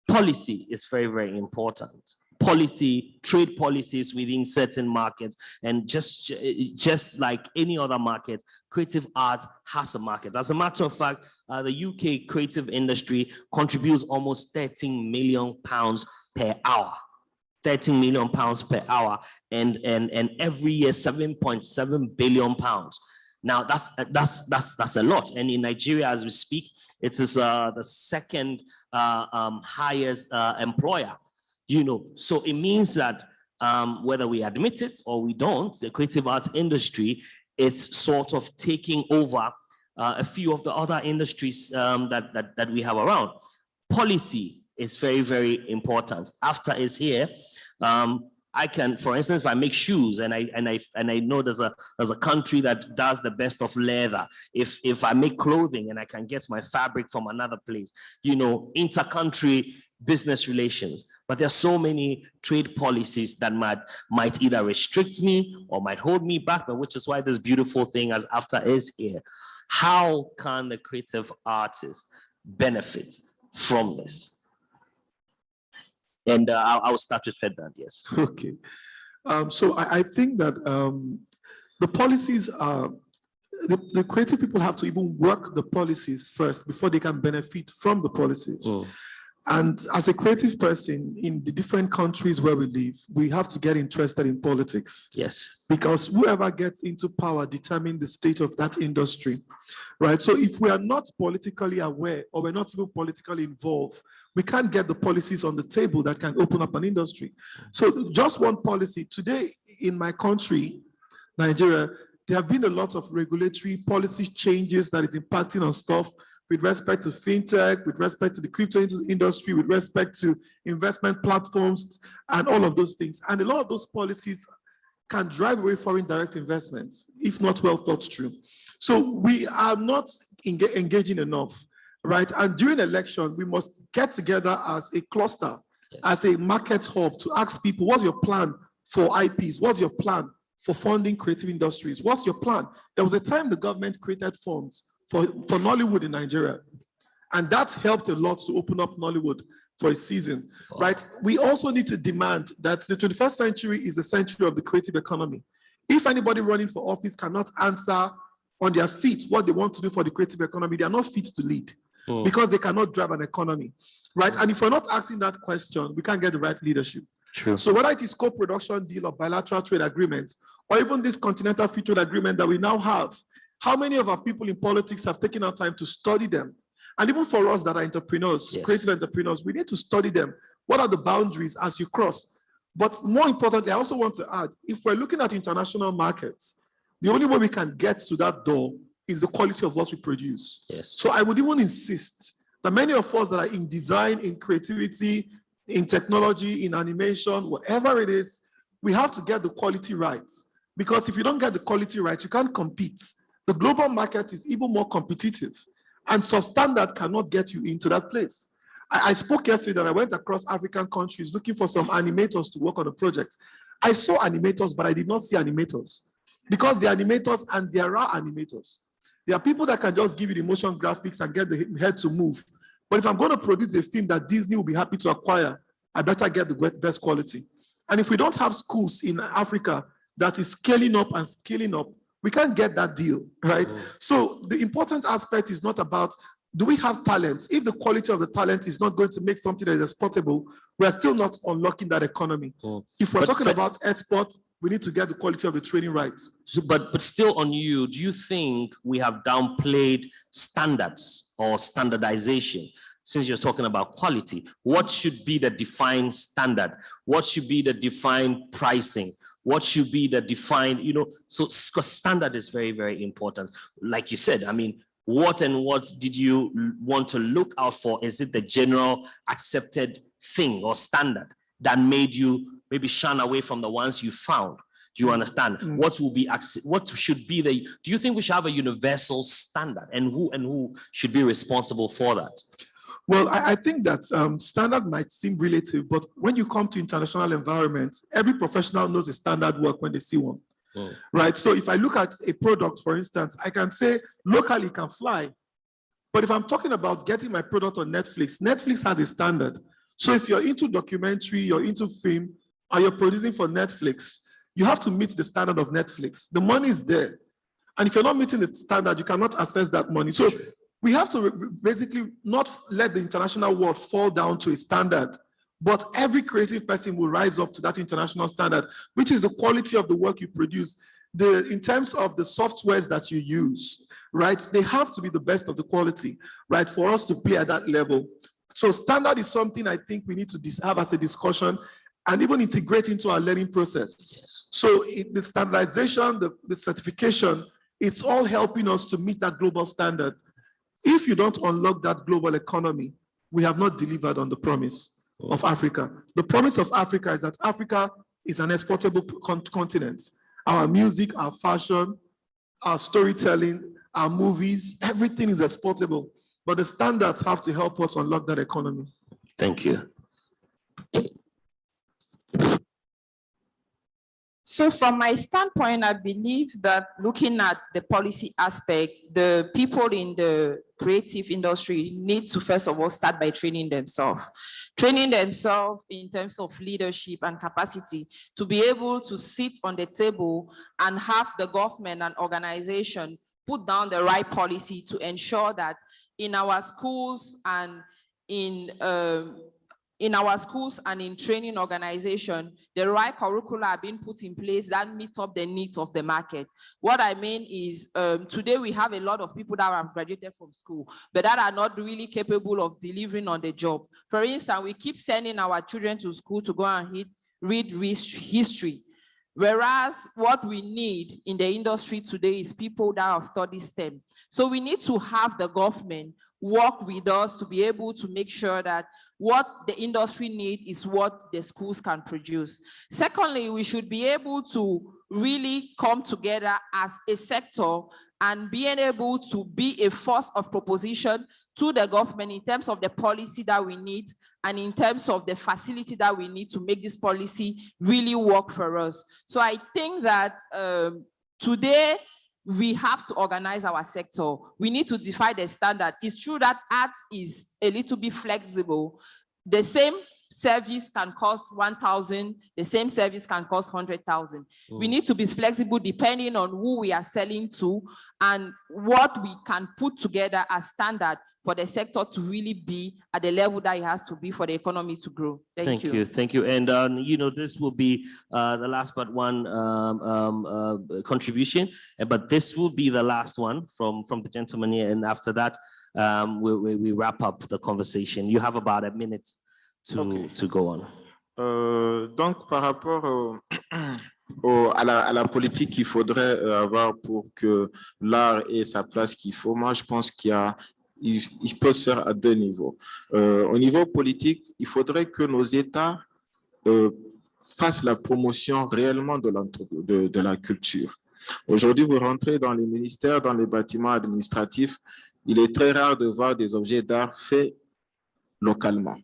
Policy is very, very important. Policy, trade policies within certain markets, and just like any other market, creative art has a market. As a matter of fact, the UK creative industry contributes almost 13 million pounds per hour. 13 million pounds per hour, and every year 7.7 billion pounds. Now that's a lot. And in Nigeria, as we speak, it is the second highest employer. So it means that whether we admit it or we don't, the creative arts industry is sort of taking over a few of the other industries that we have around. Policy is very, very important. AFTA is here. I can, for instance, if I make shoes and I know there's a country that does the best of leather. If I make clothing and I can get my fabric from another place, inter-country business relations. But there are so many trade policies that might either restrict me or might hold me back, but which is why this beautiful thing as AFTA is here. How can the creative artists benefit from this? And I'll start with Ferdinand, yes. Okay. So I think that the policies are, the creative people have to even work the policies first before they can benefit from the policies. Oh. And as a creative person in the different countries where we live, we have to get interested in politics. Yes. Because whoever gets into power determines the state of that industry, right? So if we are not politically aware or we're not even politically involved, we can't get the policies on the table that can open up an industry. So just one policy. Today in my country, Nigeria, there have been a lot of regulatory policy changes that is impacting on stuff with respect to fintech, with respect to the crypto industry, with respect to investment platforms and all of those things. And a lot of those policies can drive away foreign direct investments, if not well thought through. So we are not engaging enough, right? And during election, we must get together as a cluster, yes, as a market hub to ask people, what's your plan for IPs? What's your plan for funding creative industries? What's your plan? There was a time the government created funds for Nollywood in Nigeria. And that helped a lot to open up Nollywood. for a season, right? We also need to demand that the 21st century is the century of the creative economy. If anybody running for office cannot answer on their feet what they want to do for the creative economy, they are not fit to lead because they cannot drive an economy, right? And if we're not asking that question, we can't get the right leadership. True. So whether it is co-production deal or bilateral trade agreements, or even this continental free trade agreement that we now have, how many of our people in politics have taken our time to study them? And even for us that are entrepreneurs, creative entrepreneurs, we need to study them. What are the boundaries as you cross? But more importantly, I also want to add, if we're looking at international markets, the only way we can get to that door is the quality of what we produce. So I would even insist that many of us that are in design, in creativity, in technology, in animation, whatever it is, we have to get the quality right. Because if you don't get the quality right, you can't compete. The global market is even more competitive, and substandard cannot get you into that place. I spoke yesterday that I went across African countries looking for some animators to work on a project. I saw animators, but I did not see animators, because the animators, and there are animators. There are people that can just give you the motion graphics and get the head to move. But if I'm going to produce a film that Disney will be happy to acquire, I better get the best quality. And if we don't have schools in Africa that is scaling up and scaling up, we can't get that deal, right? So the important aspect is not about, do we have talents? If the quality of the talent is not going to make something that is exportable, we're still not unlocking that economy. If we're talking about export, we need to get the quality of the training right. But still on you, do you think we have downplayed standards or standardization? Since you're talking about quality, what should be the defined standard? What should be the defined pricing? What should be the defined, so because standard is very, very important. Like you said, I mean, what did you want to look out for? Is it the general accepted thing or standard that made you maybe shun away from the ones you found? Do you understand? What should be do you think we should have a universal standard, and who should be responsible for that? Well, I think that standard might seem relative, but when you come to international environments, every professional knows a standard work when they see one, right? So if I look at a product, for instance, I can say locally it can fly. But if I'm talking about getting my product on Netflix, Netflix has a standard. So if you're into documentary, you're into film, or you're producing for Netflix, you have to meet the standard of Netflix. The money is there. And if you're not meeting the standard, you cannot access that money. So we have to basically not let the international world fall down to a standard, but every creative person will rise up to that international standard, which is the quality of the work you produce. In terms of the softwares that you use, right? They have to be the best of the quality, right? For us to play at that level. So standard is something I think we need to have as a discussion and even integrate into our learning process. So the standardization, the certification, it's all helping us to meet that global standard. If you don't unlock that global economy, we have not delivered on the promise of Africa. The promise of Africa is that Africa is an exportable continent. Our music, our fashion, our storytelling, our movies, everything is exportable. But the standards have to help us unlock that economy. Thank you. So from my standpoint, I believe that looking at the policy aspect, the people in the creative industry need to first of all start by training themselves. Training themselves in terms of leadership and capacity to be able to sit on the table and have the government and organization put down the right policy to ensure that in our schools and in training organization, the right curricula are being put in place that meet up the needs of the market. What I mean is today we have a lot of people that have graduated from school, but that are not really capable of delivering on the job. For instance, we keep sending our children to school to go and read history. Whereas what we need in the industry today is people that have studied STEM. So we need to have the government work with us to be able to make sure that what the industry needs is what the schools can produce. Secondly, we should be able to really come together as a sector and being able to be a force of proposition to the government in terms of the policy that we need and in terms of the facility that we need to make this policy really work for us. So I think that today we have to organize our sector. We need to define the standard. It's true that art is a little bit flexible. The same service can cost 1,000, the same service can cost 100,000. We need to be flexible depending on who we are selling to and what we can put together as standard for the sector to really be at the level that it has to be for the economy to grow. Thank you. Thank you. And you know, this will be the last but one contribution, but this will be the last one from the gentleman here. And after that, we wrap up the conversation. You have about a minute to go on. Donc, par rapport à la politique qu'il faudrait avoir pour que l'art ait sa place qu'il faut, moi, je pense qu'il peut se faire à deux niveaux. Au niveau politique, il faudrait que nos États fassent la promotion réellement de la culture. Aujourd'hui, vous rentrez dans les ministères, dans les bâtiments administratifs, il est très rare de voir des objets d'art faits localement.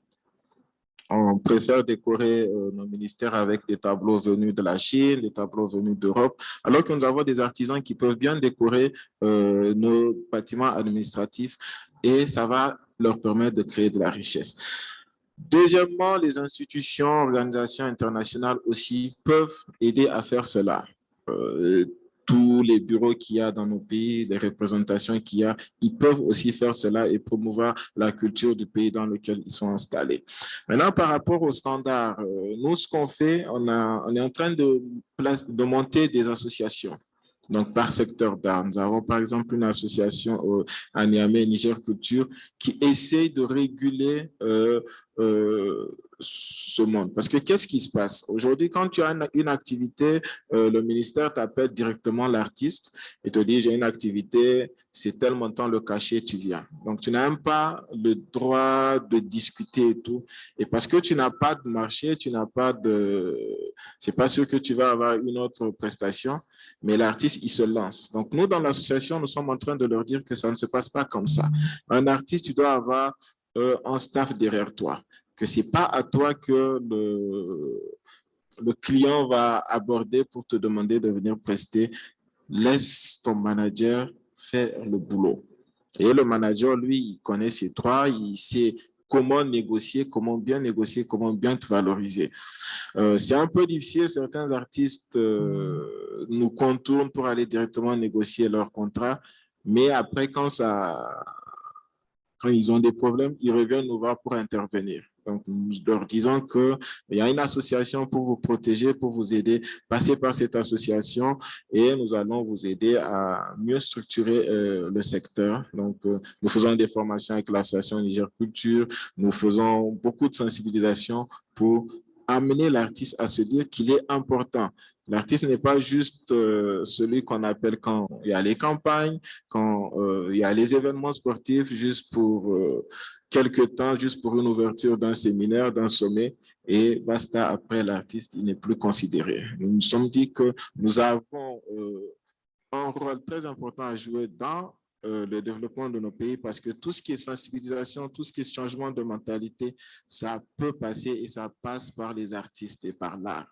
On préfère décorer nos ministères avec des tableaux venus de la Chine, des tableaux venus d'Europe, alors que nous avons des artisans qui peuvent bien décorer nos bâtiments administratifs et ça va leur permettre de créer de la richesse. Deuxièmement, les institutions, organisations internationales aussi peuvent aider à faire cela. Tous les bureaux qu'il y a dans nos pays, les représentations qu'il y a, ils peuvent aussi faire cela et promouvoir la culture du pays dans lequel ils sont installés. Maintenant, par rapport aux standards, nous, ce qu'on fait, on est en train de monter des associations. Donc, par secteur d'art. Nous avons, par exemple, une association à Niamey, Niger Culture, qui essaye de réguler ce monde. Parce que qu'est-ce qui se passe? Aujourd'hui, quand tu as une activité, le ministère t'appelle directement l'artiste et te dit, j'ai une activité, c'est tel montant le cachet, tu viens. Donc, tu n'as même pas le droit de discuter et tout. Et parce que tu n'as pas de marché, tu n'as pas de... C'est pas sûr que tu vas avoir une autre prestation, mais l'artiste, il se lance. Donc, nous, dans l'association, nous sommes en train de leur dire que ça ne se passe pas comme ça. Un artiste, tu dois avoir un staff derrière toi, que ce n'est pas à toi que le client va aborder pour te demander de venir prester. Laisse ton manager faire le boulot. Et le manager, lui, il connaît ses droits, il sait comment négocier, comment bien te valoriser. C'est un peu difficile, certains artistes nous contournent pour aller directement négocier leur contrat, mais après, quand ils ont des problèmes, ils reviennent nous voir pour intervenir. Donc, nous leur disons qu'il y a une association pour vous protéger, pour vous aider. Passez par cette association et nous allons vous aider à mieux structurer le secteur. Donc, nous faisons des formations avec l'association Niger Culture. Nous faisons beaucoup de sensibilisation pour amener l'artiste à se dire qu'il est important. L'artiste n'est pas juste celui qu'on appelle quand il y a les campagnes, quand il y a les événements sportifs, juste pour quelques temps, juste pour une ouverture d'un séminaire, d'un sommet, et basta, après l'artiste, il n'est plus considéré. Nous nous sommes dit que nous avons un rôle très important à jouer dans le développement de nos pays parce que tout ce qui est sensibilisation, tout ce qui est changement de mentalité, ça peut passer et ça passe par les artistes et par l'art.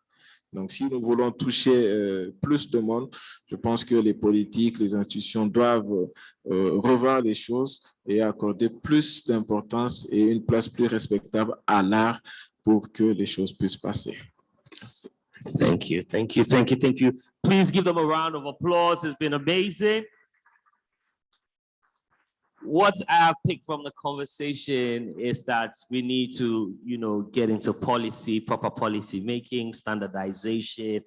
Donc, si nous voulons toucher plus de monde, je pense que les politiques, les institutions doivent revoir les choses et accorder plus d'importance et une place plus respectable à l'art pour que les choses puissent passer. Merci. Thank you, thank you, thank you, thank you. Please give them a round of applause. It's been amazing. What I picked from the conversation is that we need to, get into policy, proper policy making, standardization.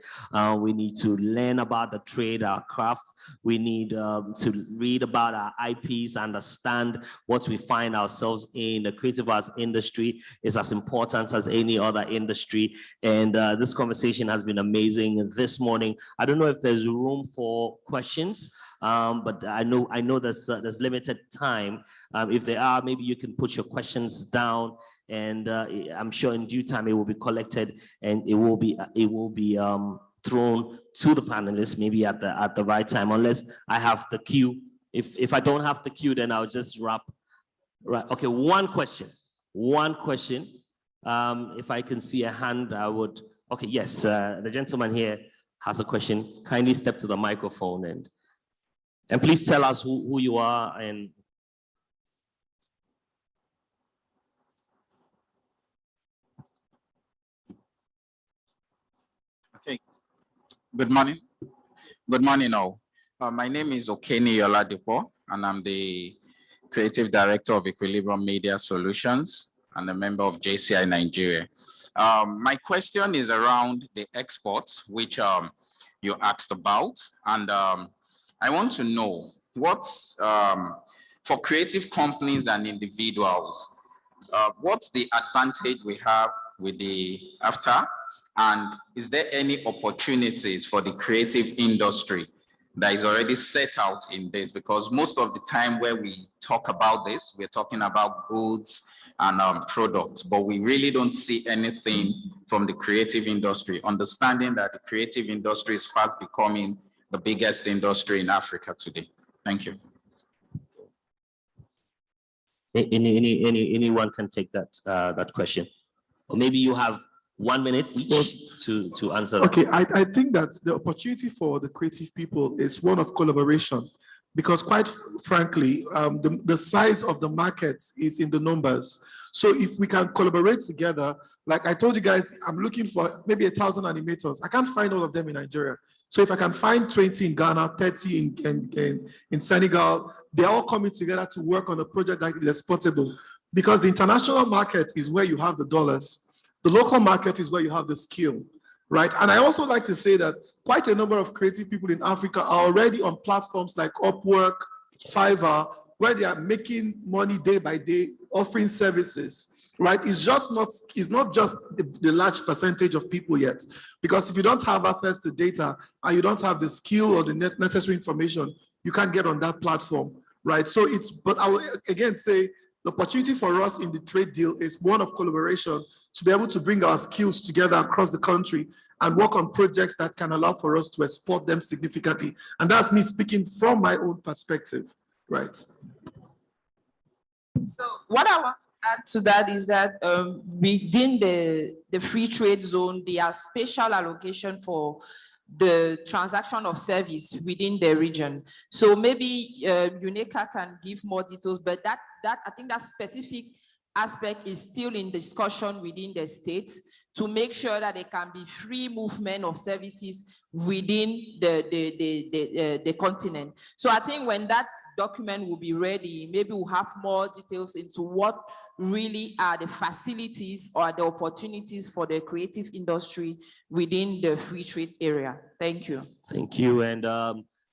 We need to learn about the trade, our crafts. We need to read about our IPs, understand what we find ourselves in. The creative arts industry is as important as any other industry. And this conversation has been amazing this morning. I don't know if there's room for questions. But I know there's limited time. If there are, maybe you can put your questions down, and I'm sure in due time it will be collected and it will be thrown to the panelists maybe at the right time. Unless I have the queue. If I don't have the queue, then I'll just wrap. Right. Okay. One question. If I can see a hand, I would. Okay. Yes. The gentleman here has a question. Kindly step to the microphone and please tell us who you are and Good morning. Good morning, all. My name is Okeni Oladipo, and I'm the Creative Director of Equilibrium Media Solutions and a member of JCI Nigeria. My question is around the exports, which you asked about. And I want to know what's, for creative companies and individuals, what's the advantage we have with the AFTA? And is there any opportunities for the creative industry that is already set out in this? Because most of the time where we talk about this, we're talking about goods and products, but we really don't see anything from the creative industry, understanding that the creative industry is fast becoming the biggest industry in Africa today. Thank you. Anyone can take that that question, or maybe you have 1 minute each to answer that. Okay, I think that the opportunity for the creative people is one of collaboration, because quite frankly, the size of the market is in the numbers. So if we can collaborate together, like I told you guys, I'm looking for maybe 1,000 animators. I can't find all of them in Nigeria. So if I can find 20 in Ghana, 30 in Senegal, they're all coming together to work on a project that is exportable, because the international market is where you have the dollars. The local market is where you have the skill, right? And I also like to say that quite a number of creative people in Africa are already on platforms like Upwork, Fiverr, where they are making money day by day, offering services, right? It's not just the large percentage of people yet, because if you don't have access to data and you don't have the skill or the necessary information, you can't get on that platform, right? So but I will again say, the opportunity for us in the trade deal is one of collaboration, to be able to bring our skills together across the country and work on projects that can allow for us to export them significantly. And that's me speaking from my own perspective, right? So what I want to add to that is that within the free trade zone, there are special allocation for the transaction of service within the region. So maybe UNECA can give more details, but I think that specific aspect is still in discussion within the states to make sure that there can be free movement of services within the continent. So I think when that document will be ready, maybe we'll have more details into what really are the facilities or the opportunities for the creative industry within the free trade area. Thank you. Thank you. And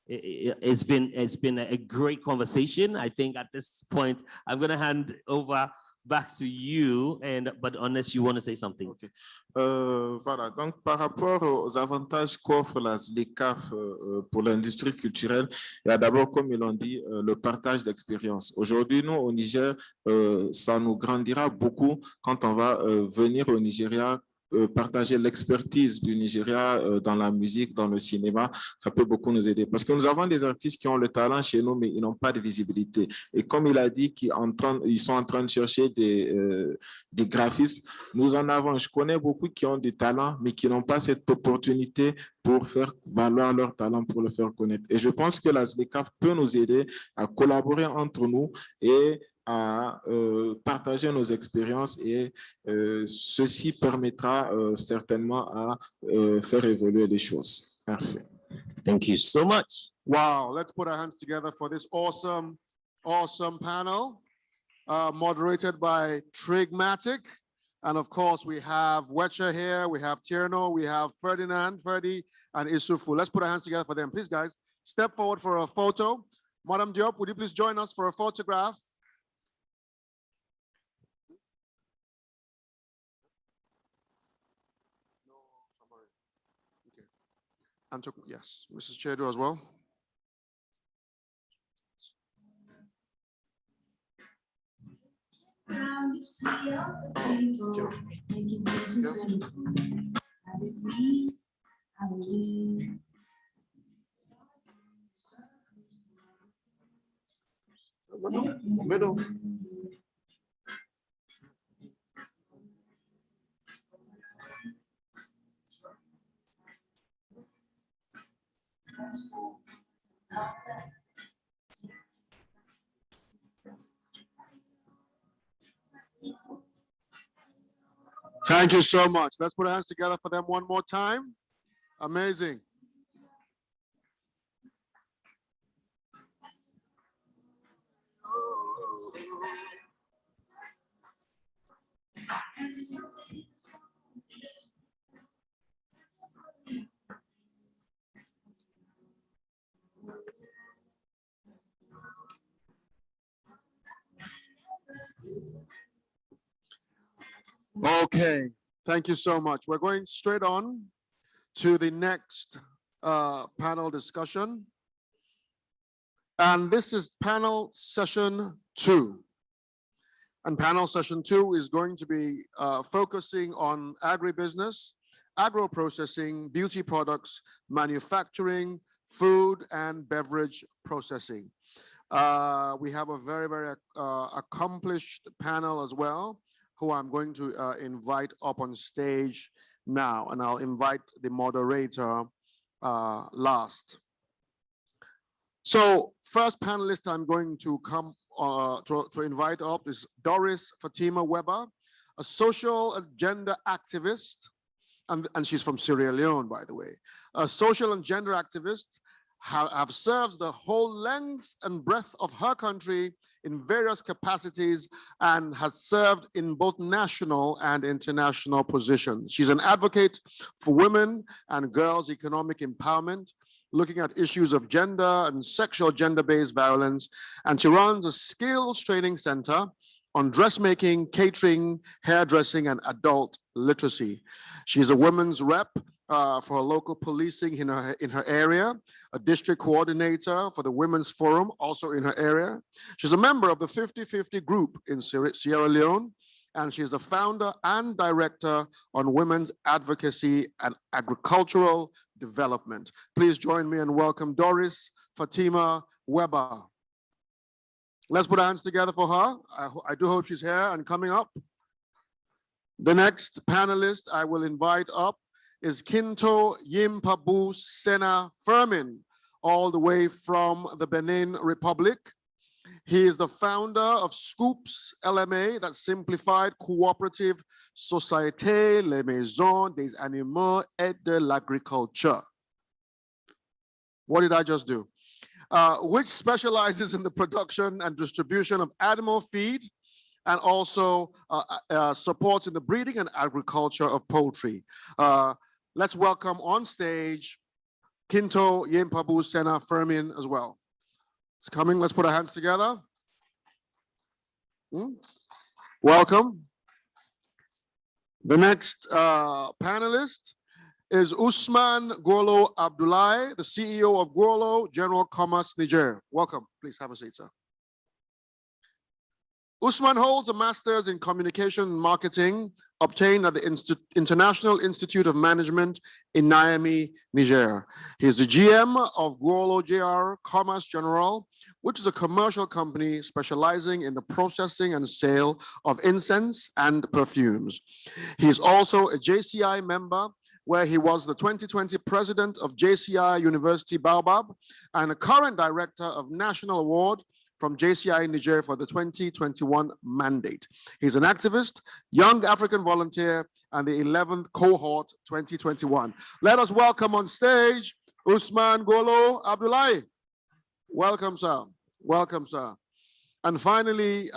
it's been a great conversation. I think at this point, I'm going to hand over back to you, but unless you want to say something. Okay. Voilà, donc par rapport aux avantages qu'offre la SLECAF pour l'industrie culturelle, il y a d'abord, comme ils l'ont dit, le partage d'expérience. Aujourd'hui, nous, au Niger, ça nous grandira beaucoup quand on va venir au Nigeria, partager l'expertise du Nigeria dans la musique, dans le cinéma, ça peut beaucoup nous aider. Parce que nous avons des artistes qui ont le talent chez nous, mais ils n'ont pas de visibilité. Et comme il a dit qu'ils sont en train de chercher des graphistes, nous en avons. Je connais beaucoup qui ont du talent, mais qui n'ont pas cette opportunité pour faire valoir leur talent, pour le faire connaître. Et je pense que la SLECAF peut nous aider à collaborer entre nous et à partager nos expériences, et ceci permettra certainement à faire évoluer les choses. Merci. Thank you so much. Wow, let's put our hands together for this awesome panel, moderated by Trigmatic. And of course, we have Wecha here, we have Tierno, we have Ferdinand, Ferdi, and Isufu. Let's put our hands together for them. Please, guys, step forward for a photo. Madam Diop, would you please join us for a photograph? And yes, Mrs. Chedu as well. Middle. Thank you so much. Let's put our hands together for them one more time. Amazing. Okay, thank you so much. We're going straight on to the next panel discussion. And this is panel session 2. And panel session 2 is going to be focusing on agribusiness, agro-processing, beauty products, manufacturing, food and beverage processing. We have a very, very accomplished panel as well, who I'm going to invite up on stage now, and I'll invite the moderator last. So first panelist I'm going to come to invite up is Doris Fatima Weber, a social and gender activist, and she's from Sierra Leone, by the way. A social and gender activist, have served the whole length and breadth of her country in various capacities and has served in both national and international positions. She's an advocate for women and girls' economic empowerment, looking at issues of gender and sexual gender-based violence, and she runs a skills training center on dressmaking, catering, hairdressing, and adult literacy. She's a women's rep for local policing in her area, a district coordinator for the Women's Forum, also in her area. She's a member of the 50-50 group in Sierra Leone, and she's the founder and director on women's advocacy and agricultural development. Please join me and welcome Doris Fatima Weber. Let's put our hands together for her. I do hope she's here and coming up. The next panelist I will invite up is Kinto Yimpabu Sena Fermin, all the way from the Benin Republic. He is the founder of Scoops LMA, that's Simplified Cooperative Société Les Maisons des Animaux et de l'Agriculture. What did I just do? Which specializes in the production and distribution of animal feed, and also supports in the breeding and agriculture of poultry. Let's welcome on stage Kinto Yimpabu Sena Fermin as well. It's coming. Let's put our hands together. Welcome. The next panelist is Usman Golo Abdullahi, the CEO of Golo General Commerce Niger. Welcome. Please have a seat, sir. Usman holds a master's in communication and marketing obtained at the International Institute of Management in Niamey, Niger. He is the GM of Golo JR Commerce General, which is a commercial company specializing in the processing and sale of incense and perfumes. He is also a JCI member, where he was the 2020 president of JCI University Baobab and a current director of National Award from JCI Niger for the 2021 mandate. He's an activist, young African volunteer, and the 11th cohort 2021. Let us welcome on stage Usman Golo Abdullahi. Welcome, sir. Welcome, sir. And finally,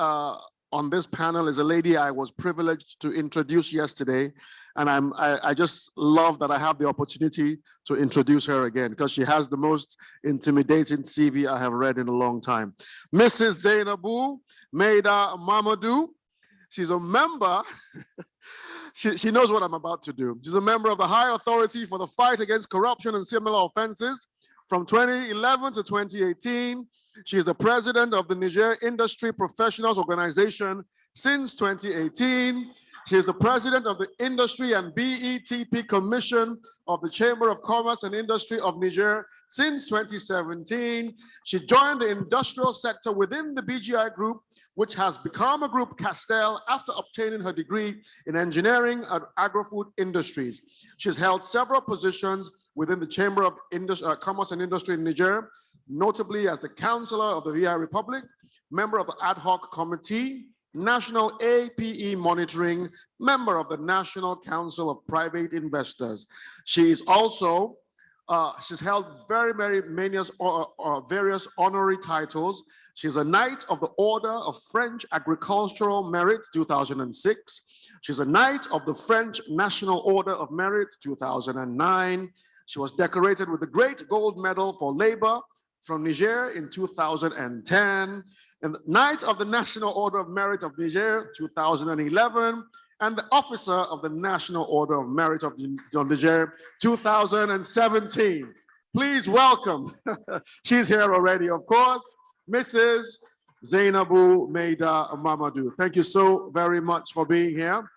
on this panel is a lady I was privileged to introduce yesterday, and I just love that I have the opportunity to introduce her again, because she has the most intimidating CV I have read in a long time. Mrs. Zainabu Maida Mamadou. She's a member, she knows what I'm about to do. She's a member of the High Authority for the Fight Against Corruption and Similar Offenses from 2011 to 2018. She is the president of the Niger Industry Professionals Organization since 2018. She is the president of the Industry and BETP Commission of the Chamber of Commerce and Industry of Niger since 2017. She joined the industrial sector within the BGI Group, which has become a group Castel after obtaining her degree in engineering and agri-food industries. She's held several positions within the Chamber of Commerce and Industry in Niger, notably as the Counselor of the VI Republic, member of the Ad Hoc Committee, National APE Monitoring, member of the National Council of Private Investors. She is also She's held various honorary titles. She's a Knight of the Order of French Agricultural Merit 2006. She's a Knight of the French National Order of Merit 2009. She was decorated with the Great Gold Medal for Labor from Niger in 2010, and the Knight of the National Order of Merit of Niger 2011, and the Officer of the National Order of Merit of Niger 2017. Please welcome, she's here already, of course, Mrs. Zainabu Maida Mamadou. Thank you so very much for being here.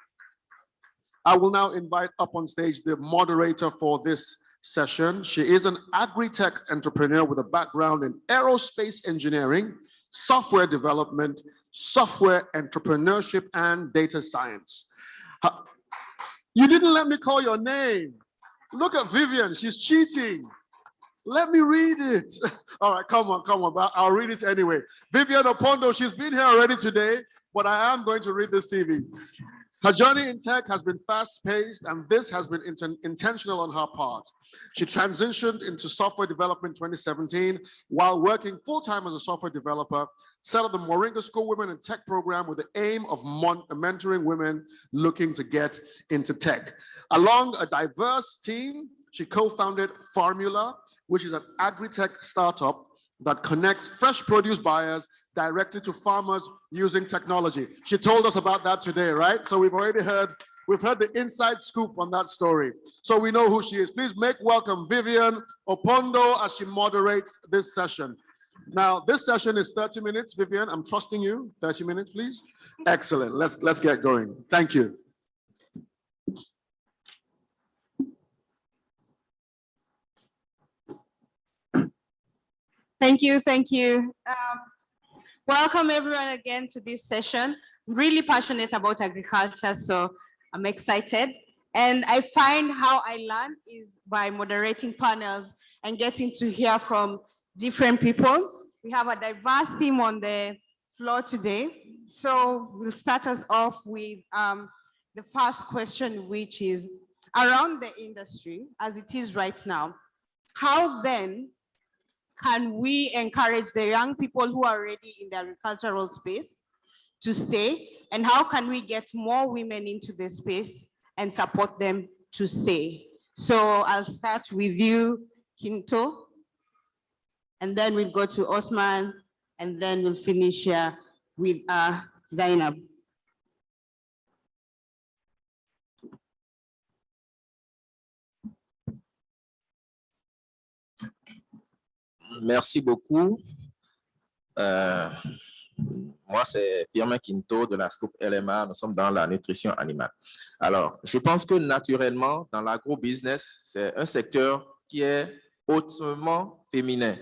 I will now invite up on stage the moderator for this session. She is an agri-tech entrepreneur with a background in aerospace engineering, software development, software entrepreneurship, and data science. You didn't let me call your name. Look at Vivian, she's cheating. Let me read it. All right, come on, but I'll read it anyway. Vivian Opondo, she's been here already today, but I am going to read the CV. Her journey in tech has been fast-paced, and this has been intentional on her part. She transitioned into software development in 2017 while working full-time as a software developer, set up the Moringa School Women in Tech program with the aim of mentoring women looking to get into tech. Along a diverse team, she co-founded Formula, which is an agri-tech startup that connects fresh produce buyers directly to farmers using technology. She told us about that today, right? So we've heard the inside scoop on that story. So we know who she is. Please make welcome Vivian Opondo as she moderates this session. Now, this session is 30 minutes. Vivian, I'm trusting you. 30 minutes, please. Excellent. Let's get going. Thank you. Thank you. Welcome everyone again to this session. I'm really passionate about agriculture, so I'm excited. And I find how I learn is by moderating panels and getting to hear from different people. We have a diverse team on the floor today. So we'll start us off with the first question, which is around the industry as it is right now. How then can we encourage the young people who are already in the agricultural space to stay? And how can we get more women into the space and support them to stay? So I'll start with you, Kinto, and then we'll go to Osman, and then we'll finish with Zainab. Merci beaucoup. Moi, c'est Firmin Quinto de la Scoop LMA. Nous sommes dans la nutrition animale. Alors, je pense que naturellement, dans l'agro-business, c'est un secteur qui est hautement féminin.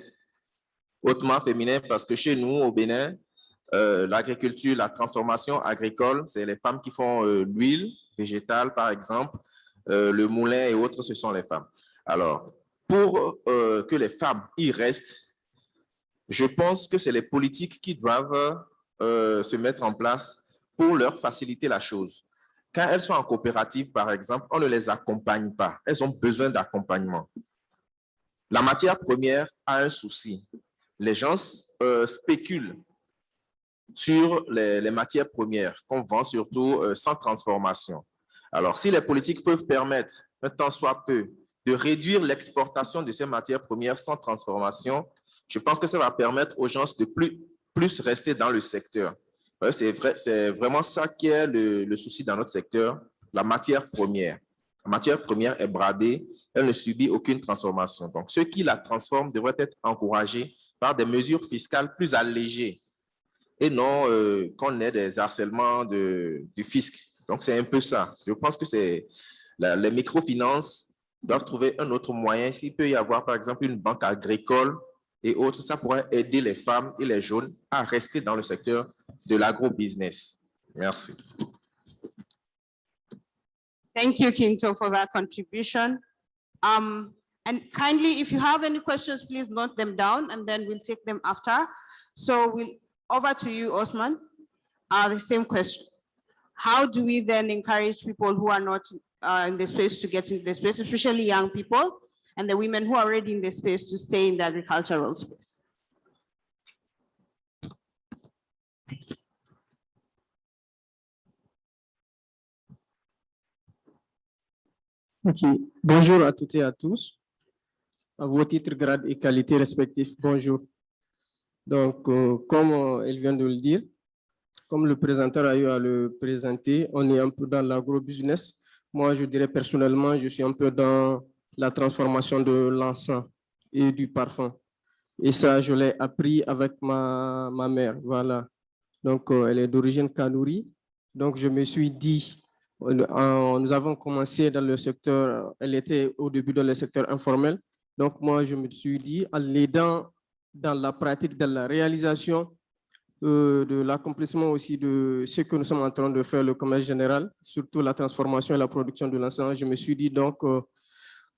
Hautement féminin parce que chez nous, au Bénin, l'agriculture, la transformation agricole, c'est les femmes qui font l'huile végétale, par exemple. Le moulin et autres, ce sont les femmes. Alors, pour que les femmes y restent, je pense que c'est les politiques qui doivent se mettre en place pour leur faciliter la chose. Quand elles sont en coopérative, par exemple, on ne les accompagne pas. Elles ont besoin d'accompagnement. La matière première a un souci. Les gens spéculent sur les matières premières qu'on vend surtout sans transformation. Alors, si les politiques peuvent permettre, un temps soit peu, de réduire l'exportation de ces matières premières sans transformation, je pense que ça va permettre aux gens de plus rester dans le secteur. C'est vraiment ça qui est le souci dans notre secteur, la matière première. La matière première est bradée, elle ne subit aucune transformation. Donc, ceux qui la transforment devraient être encouragés par des mesures fiscales plus allégées et non qu'on ait des harcèlements du fisc. Donc, c'est un peu ça. Je pense que c'est les microfinances doivent trouver un autre moyen. S'il peut y avoir, par exemple, une banque agricole et autres, ça pourrait aider les femmes et les jeunes à rester dans le secteur de l'agro-business. Merci. Thank you, Kinto, for that contribution. And kindly, if you have any questions, please note them down and then we'll take them after. So over to you, Osman. The same question. How do we then encourage people who are not in the space to get into the space, especially young people? and the women who are already in the space to stay in the agricultural space. Ok, bonjour à toutes et à tous, à vos titres, grades et qualités respectifs, bonjour. Donc, comme elle vient de le dire, comme le présentateur a eu à le présenter, on est un peu dans l'agro-business. Moi, je dirais personnellement, je suis un peu dans la transformation de l'encens et du parfum. Et ça, je l'ai appris avec ma mère, voilà. Donc, elle est d'origine Kanouri. Donc, je me suis dit, nous avons commencé dans le secteur, elle était au début dans le secteur informel. Donc, moi, je me suis dit, en l'aidant dans la pratique, dans la réalisation de l'accomplissement aussi de ce que nous sommes en train de faire, le commerce général, surtout la transformation et la production de l'encens, je me suis dit donc,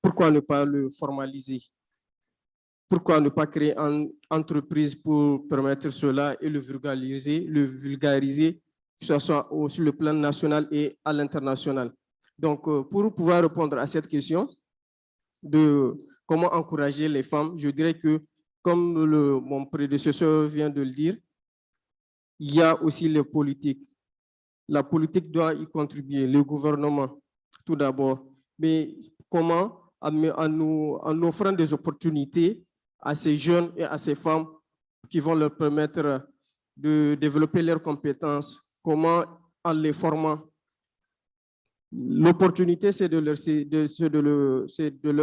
pourquoi ne pas le formaliser? Pourquoi ne pas créer une entreprise pour permettre cela et le vulgariser, que ce soit sur le plan national et à l'international. Donc, pour pouvoir répondre à cette question de comment encourager les femmes, je dirais que, comme mon prédécesseur vient de le dire, il y a aussi les politiques. La politique doit y contribuer, le gouvernement, tout d'abord. Mais comment? En offrant des opportunités à ces jeunes et à ces femmes qui vont leur permettre de développer leurs compétences. Comment? En les formant. L'opportunité, c'est de leur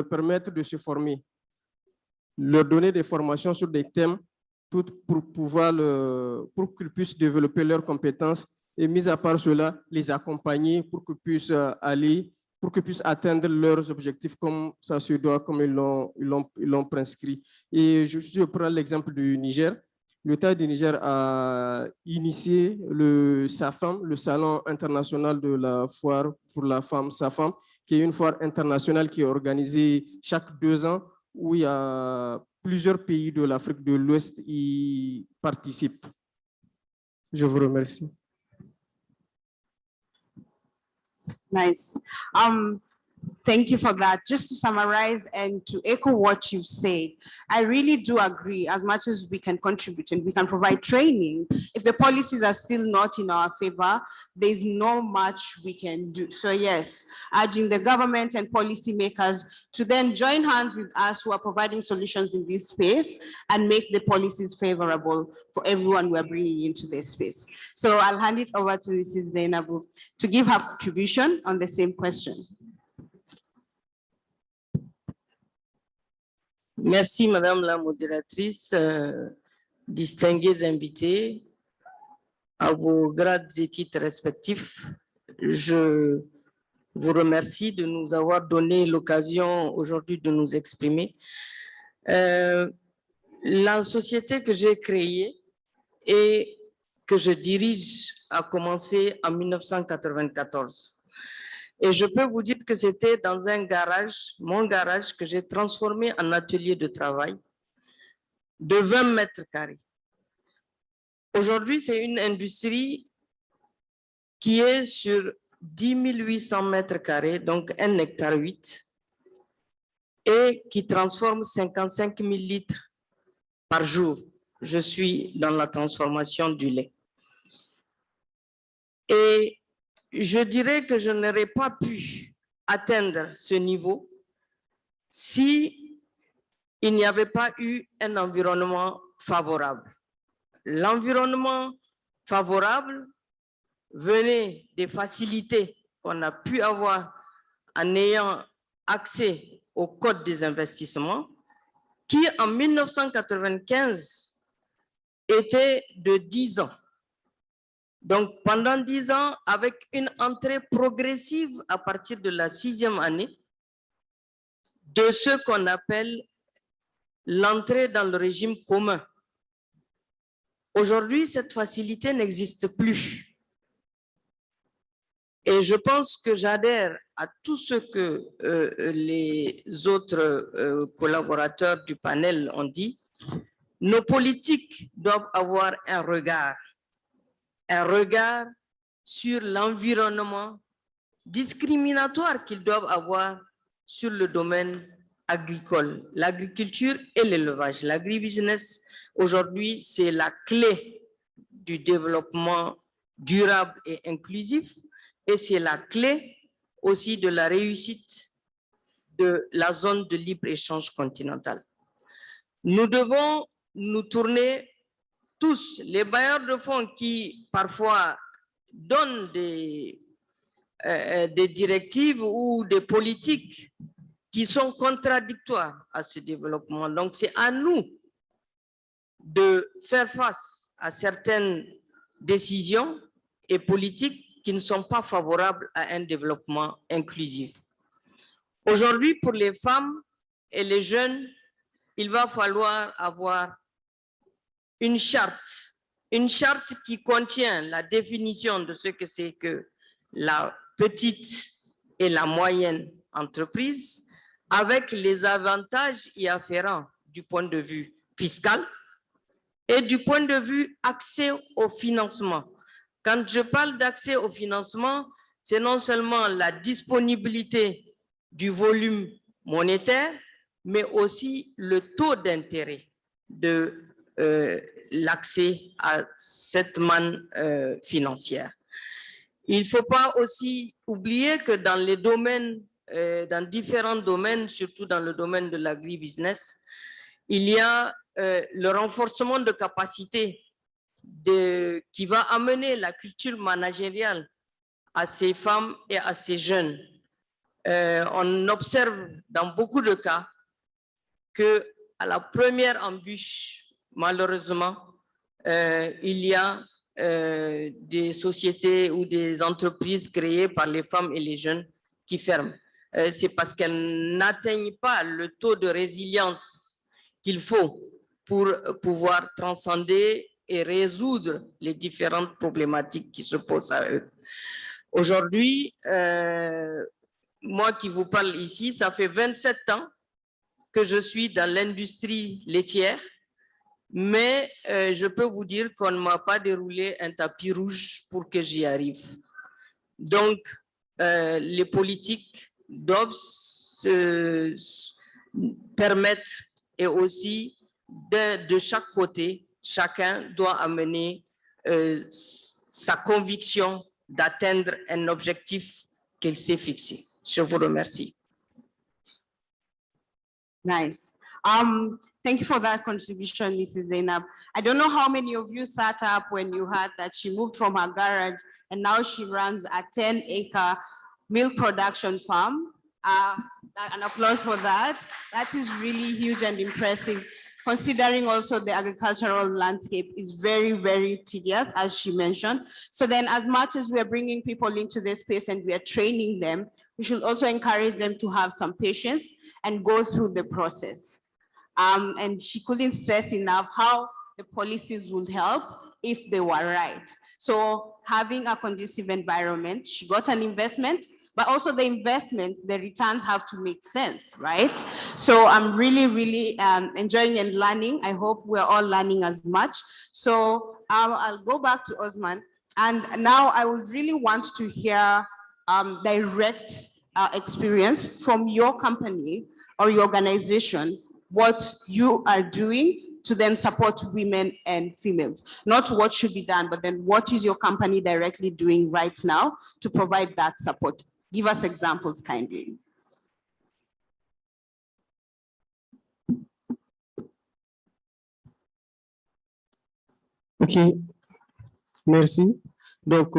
permettre de se former, leur donner des formations sur des thèmes pour qu'ils puissent développer leurs compétences et, mis à part cela, les accompagner pour qu'ils puissent atteindre leurs objectifs comme ça se doit, comme ils l'ont prescrit. Et je prends l'exemple du Niger. L'État du Niger a initié le SAFAM, le Salon international de la foire pour la femme SAFAM, qui est une foire internationale qui est organisée chaque 2 ans, où il y a plusieurs pays de l'Afrique de l'Ouest y participent. Je vous remercie. Nice. Thank you for that. Just to summarize and to echo what you've said, I really do agree. As much as we can contribute and we can provide training, if the policies are still not in our favor, there's not much we can do. So yes, urging the government and policymakers to then join hands with us who are providing solutions in this space and make the policies favorable for everyone we're bringing into this space. So I'll hand it over to Mrs. Zainabu to give her contribution on the same question. Merci, Madame la modératrice, distingués invités, à vos grades et titres respectifs. Je vous remercie de nous avoir donné l'occasion aujourd'hui de nous exprimer. La société que j'ai créée et que je dirige a commencé en 1994. Et je peux vous dire que c'était dans un garage, mon garage, que j'ai transformé en atelier de travail de 20 mètres carrés. Aujourd'hui, c'est une industrie qui est sur 10 800 mètres carrés, donc 1,8 hectare, et qui transforme 55 000 litres par jour. Je suis dans la transformation du lait. Et je dirais que je n'aurais pas pu atteindre ce niveau si il n'y avait pas eu un environnement favorable. L'environnement favorable venait des facilités qu'on a pu avoir en ayant accès au Code des investissements qui, en 1995, était de 10 ans. Donc, pendant 10 ans, avec une entrée progressive à partir de la 6e année, de ce qu'on appelle l'entrée dans le régime commun. Aujourd'hui, cette facilité n'existe plus. Et je pense que j'adhère à tout ce que les autres collaborateurs du panel ont dit. Nos politiques doivent avoir un regard sur l'environnement discriminatoire qu'ils doivent avoir sur le domaine agricole, l'agriculture et l'élevage. L'agribusiness, aujourd'hui, c'est la clé du développement durable et inclusif et c'est la clé aussi de la réussite de la zone de libre-échange continentale. Nous devons nous tourner tous, les bailleurs de fonds qui parfois donnent des directives ou des politiques qui sont contradictoires à ce développement. Donc, c'est à nous de faire face à certaines décisions et politiques qui ne sont pas favorables à un développement inclusif. Aujourd'hui, pour les femmes et les jeunes, il va falloir avoir une charte qui contient la définition de ce que c'est que la petite et la moyenne entreprise, avec les avantages y afférents du point de vue fiscal et du point de vue accès au financement. Quand je parle d'accès au financement, c'est non seulement la disponibilité du volume monétaire, mais aussi le taux d'intérêt de l'accès à cette manne financière. Il ne faut pas aussi oublier que dans les domaines, dans différents domaines, surtout dans le domaine de l'agribusiness, il y a le renforcement de capacité qui va amener la culture managériale à ces femmes et à ces jeunes. On observe dans beaucoup de cas que à la première embûche, malheureusement, il y a des sociétés ou des entreprises créées par les femmes et les jeunes qui ferment. C'est parce qu'elles n'atteignent pas le taux de résilience qu'il faut pour pouvoir transcender et résoudre les différentes problématiques qui se posent à eux. Aujourd'hui, moi qui vous parle ici, ça fait 27 ans que je suis dans l'industrie laitière, mais je peux vous dire qu'on ne m'a pas déroulé un tapis rouge pour que j'y arrive. Donc, les politiques doivent se permettre et aussi de chaque côté, chacun doit amener sa conviction d'atteindre un objectif qu'il s'est fixé. Je vous remercie. Nice. Thank you for that contribution, Mrs. Zainab. I don't know how many of you sat up when you heard that she moved from her garage and now she runs a 10-acre milk production farm. An applause for that. That is really huge and impressive, considering also the agricultural landscape is very, very tedious, as she mentioned. So then as much as we are bringing people into this space and we are training them, we should also encourage them to have some patience and go through the process. And she couldn't stress enough how the policies would help if they were right. So having a conducive environment, she got an investment, but also the investments, the returns have to make sense, right? So I'm really, really enjoying and learning. I hope we're all learning as much. So I'll go back to Osman. And now I would really want to hear direct experience from your company or your organization, what you are doing to then support women and females. Not what should be done, but then what is your company directly doing right now to provide that support? Give us examples kindly. OK, merci. Donc,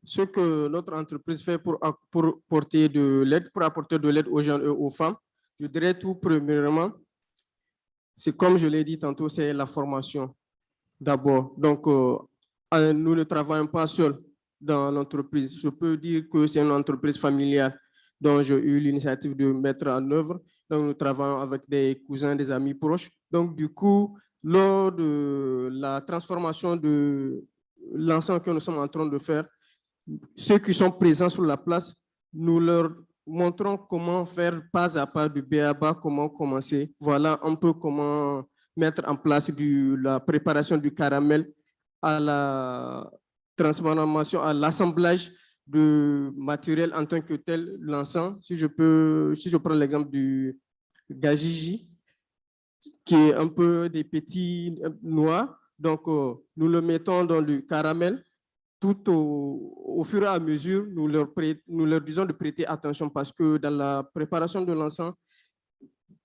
ce que notre entreprise fait pour apporter de l'aide aux jeunes et aux femmes, je dirais tout premièrement, c'est comme je l'ai dit tantôt, c'est la formation d'abord. Donc, nous ne travaillons pas seuls dans l'entreprise. Je peux dire que c'est une entreprise familiale dont j'ai eu l'initiative de mettre en œuvre. Donc, nous travaillons avec des cousins, des amis proches. Donc, du coup, lors de la transformation de l'ensemble que nous sommes en train de faire, ceux qui sont présents sur la place, nous leur montrons comment faire pas à pas du B à bas, comment commencer. Voilà un peu comment mettre en place la préparation du caramel à la transformation, à l'assemblage de matériel en tant que tel, l'encens. Si je prends l'exemple gajiji, qui est un peu des petits noix. Donc, nous le mettons dans le caramel. Tout au fur et à mesure, nous leur disons de prêter attention parce que dans la préparation de l'encens,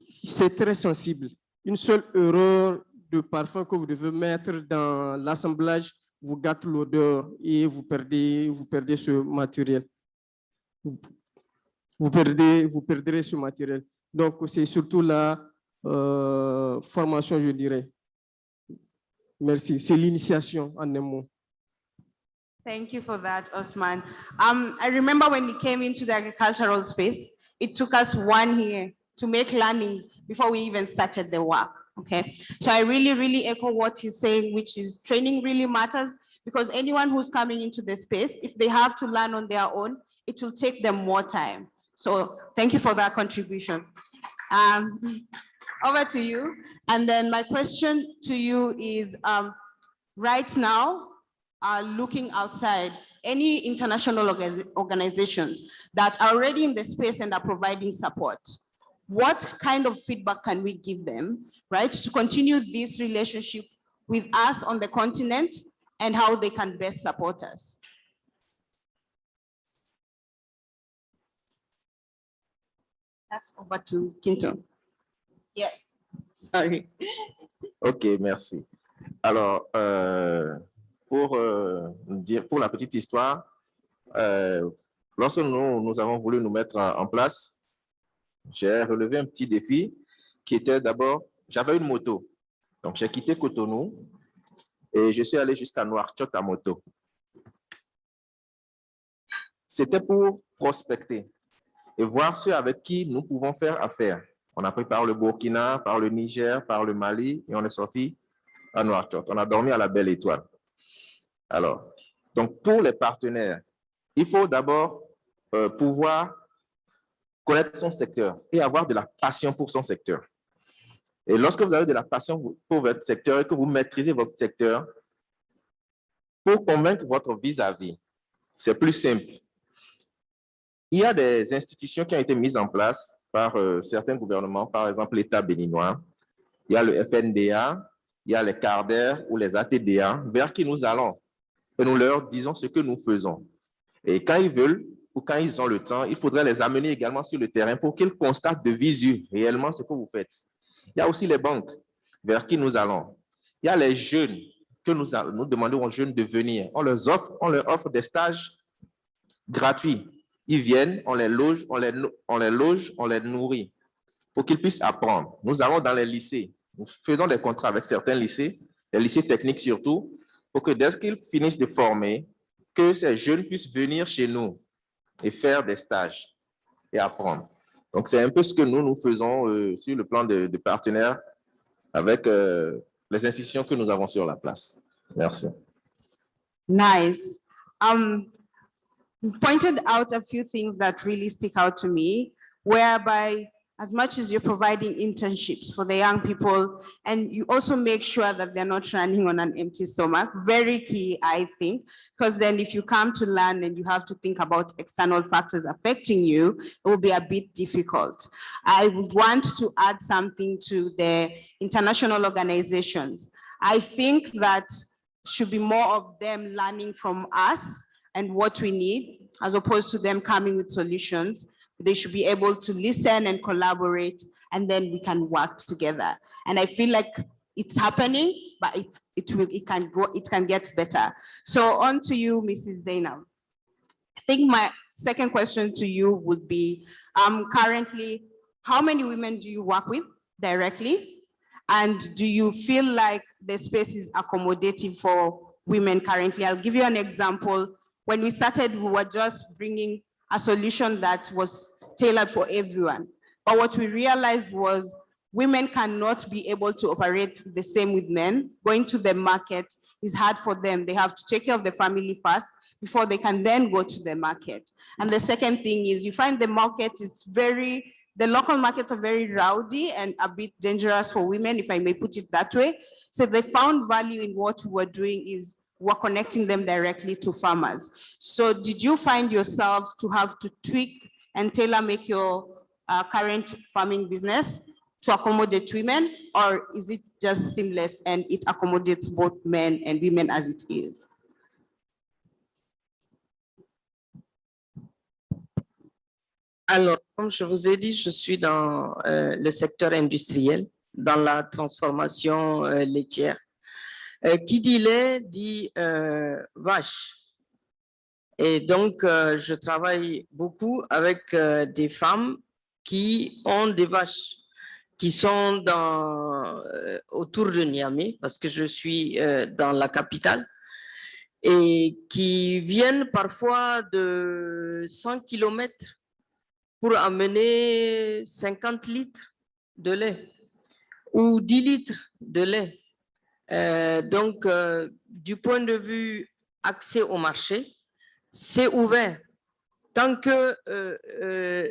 c'est très sensible. Une seule erreur de parfum que vous devez mettre dans l'assemblage vous gâte l'odeur et vous perdez ce matériel. Vous perdrez ce matériel. Donc, c'est surtout la formation, je dirais. Merci. C'est l'initiation en un mot. Thank you for that, Osman. I remember when we came into the agricultural space, it took us 1 year to make learnings before we even started the work, okay? So I really echo what he's saying, which is training really matters because anyone who's coming into the space, if they have to learn on their own, it will take them more time. So thank you for that contribution. Over to you. And then my question to you is, right now, looking outside, any international organizations that are already in the space and are providing support, what kind of feedback can we give them, right, to continue this relationship with us on the continent and how they can best support us? That's over to Kinto. Yes, sorry. Ok, merci. Alors, pour la petite histoire, lorsque nous avons voulu nous mettre en place, j'ai relevé un petit défi qui était d'abord, j'avais une moto. Donc, j'ai quitté Cotonou et je suis allé jusqu'à Nouakchott à moto. C'était pour prospecter et voir ceux avec qui nous pouvons faire affaire. On a pris par le Burkina, par le Niger, par le Mali et on est sorti à Nouakchott. On a dormi à la Belle Étoile. Alors, donc pour les partenaires, il faut d'abord pouvoir connaître son secteur et avoir de la passion pour son secteur. Et lorsque vous avez de la passion pour votre secteur et que vous maîtrisez votre secteur, pour convaincre votre vis-à-vis, c'est plus simple. Il y a des institutions qui ont été mises en place par certains gouvernements, par exemple l'État béninois. Il y a le FNDA, il y a les CARDER ou les ATDA, vers qui nous allons. Et nous leur disons ce que nous faisons. Et quand ils veulent ou quand ils ont le temps, il faudrait les amener également sur le terrain pour qu'ils constatent de visu réellement ce que vous faites. Il y a aussi les banques vers qui nous allons. Il y a les jeunes que nous demandons aux jeunes de venir. On leur offre des stages gratuits. Ils viennent, on les loge, on les nourrit pour qu'ils puissent apprendre. Nous allons dans les lycées. Nous faisons des contrats avec certains lycées, les lycées techniques surtout, pour que dès qu'ils finissent de former, que ces jeunes puissent venir chez nous et faire des stages et apprendre. Donc, c'est un peu ce que nous faisons sur le plan de partenaires avec les institutions que nous avons sur la place. Merci. Nice. You pointed out a few things that really stick out to me, whereby as much as you're providing internships for the young people, and you also make sure that they're not running on an empty stomach, very key, I think, because then if you come to learn and you have to think about external factors affecting you, it will be a bit difficult. I would want to add something to the international organizations. I think that should be more of them learning from us and what we need, as opposed to them coming with solutions. They should be able to listen and collaborate, and then we can work together. And I feel like it's happening, but it can get better. So on to you, Mrs. Zainab. I think my second question to you would be, currently, how many women do you work with directly? And do you feel like the space is accommodating for women currently? I'll give you an example. When we started, we were just bringing a solution that was tailored for everyone. But what we realized was women cannot be able to operate the same with men. Going to the market is hard for them. They have to take care of the family first before they can then go to the market. And the second thing is you find the market is the local markets are very rowdy and a bit dangerous for women, if I may put it that way. So they found value in what we were doing is we're connecting them directly to farmers. So did you find yourself to have to tweak and tailor make your current farming business? to accommodate women, or is it just seamless and it accommodates both men and women as it is? Alors, comme je vous ai dit, je suis dans le secteur industriel, dans la transformation laitière. Qui dit lait dit vache. Et donc, je travaille beaucoup avec des femmes qui ont des vaches, qui sont autour de Niamey, parce que je suis dans la capitale, et qui viennent parfois de 100 km pour amener 50 litres de lait ou 10 litres de lait. Donc, du point de vue accès au marché, c'est ouvert. Tant que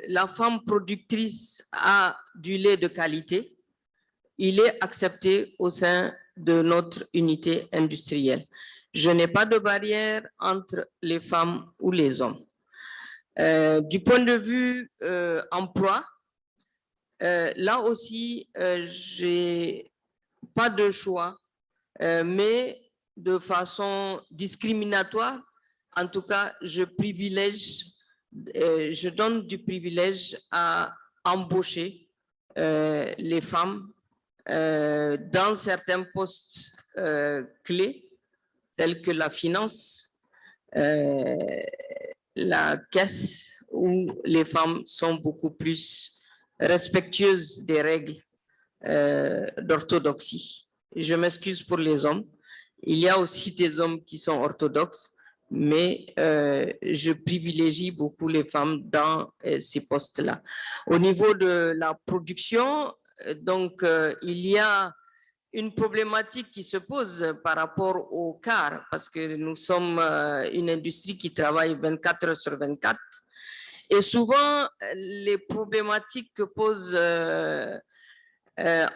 la femme productrice a du lait de qualité, il est accepté au sein de notre unité industrielle. Je n'ai pas de barrière entre les femmes ou les hommes. Du point de vue emploi, là aussi, j'ai pas de choix, mais de façon discriminatoire, en tout cas, je donne du privilège à embaucher les femmes dans certains postes clés, tels que la finance, la caisse, où les femmes sont beaucoup plus respectueuses des règles d'orthodoxie. Je m'excuse pour les hommes. Il y a aussi des hommes qui sont orthodoxes, mais je privilégie beaucoup les femmes dans ces postes-là. Au niveau de la production, donc, il y a une problématique qui se pose par rapport au quart, parce que nous sommes une industrie qui travaille 24 heures sur 24. Et souvent, les problématiques que posent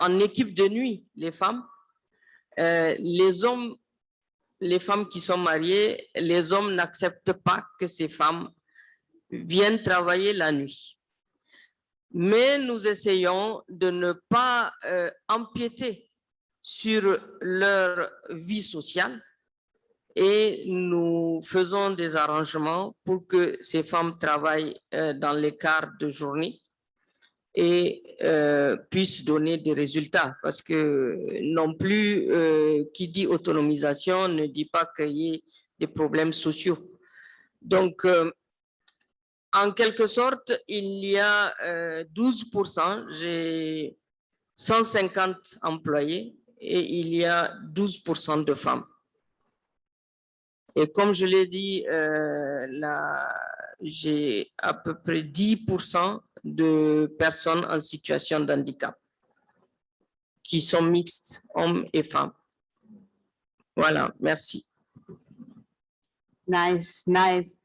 en équipe de nuit les femmes, les hommes, les femmes qui sont mariées, les hommes n'acceptent pas que ces femmes viennent travailler la nuit. Mais nous essayons de ne pas empiéter sur leur vie sociale et nous faisons des arrangements pour que ces femmes travaillent dans les quarts de journée et puissent donner des résultats, parce que non plus qui dit autonomisation ne dit pas qu'il y ait des problèmes sociaux. Donc, en quelque sorte, il y a 12%, j'ai 150 employés et il y a 12% de femmes. Et comme je l'ai dit, j'ai à peu près 10% de personnes en situation de handicap qui sont mixtes, hommes et femmes. Voilà, merci. Nice, nice.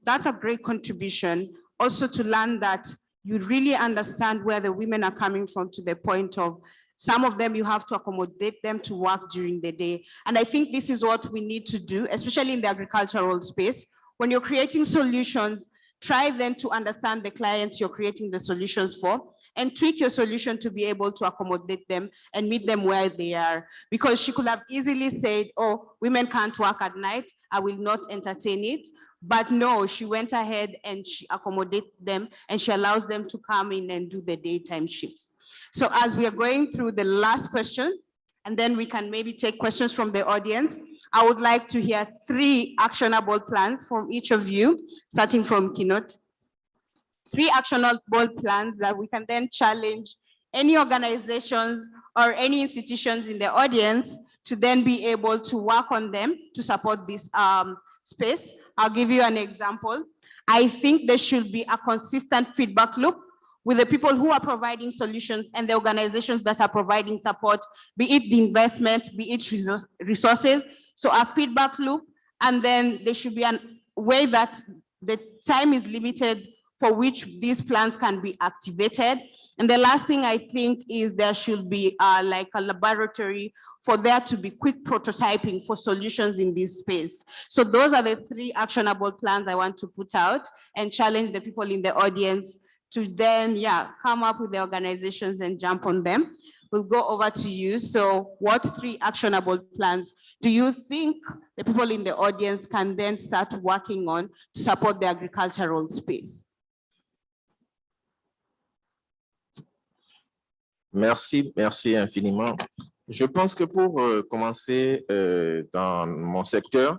That's a great contribution. Also to learn that you really understand where the women are coming from, to the point of some of them you have to accommodate them to work during the day. And I think this is what we need to do, especially in the agricultural space. When you're creating solutions, try then to understand the clients you're creating the solutions for and tweak your solution to be able to accommodate them and meet them where they are. Because she could have easily said, oh, women can't work at night, I will not entertain it. But no, she went ahead and she accommodated them and she allows them to come in and do the daytime shifts. So as we are going through the last question, and then we can maybe take questions from the audience, I would like to hear 3 actionable plans from each of you, starting from Kinot. 3 actionable plans that we can then challenge any organizations or any institutions in the audience to then be able to work on them to support this space. I'll give you an example. I think there should be a consistent feedback loop with the people who are providing solutions and the organizations that are providing support, be it the investment, be it resources. So a feedback loop, and then there should be a way that the time is limited for which these plans can be activated. And the last thing I think is there should be like a laboratory for there to be quick prototyping for solutions in this space. So those are the 3 actionable plans I want to put out and challenge the people in the audience to then, come up with the organizations and jump on them. We'll go over to you. So what 3 actionable plans do you think the people in the audience can then start working on to support the agricultural space? Merci, merci infiniment. Je pense que pour commencer dans mon secteur,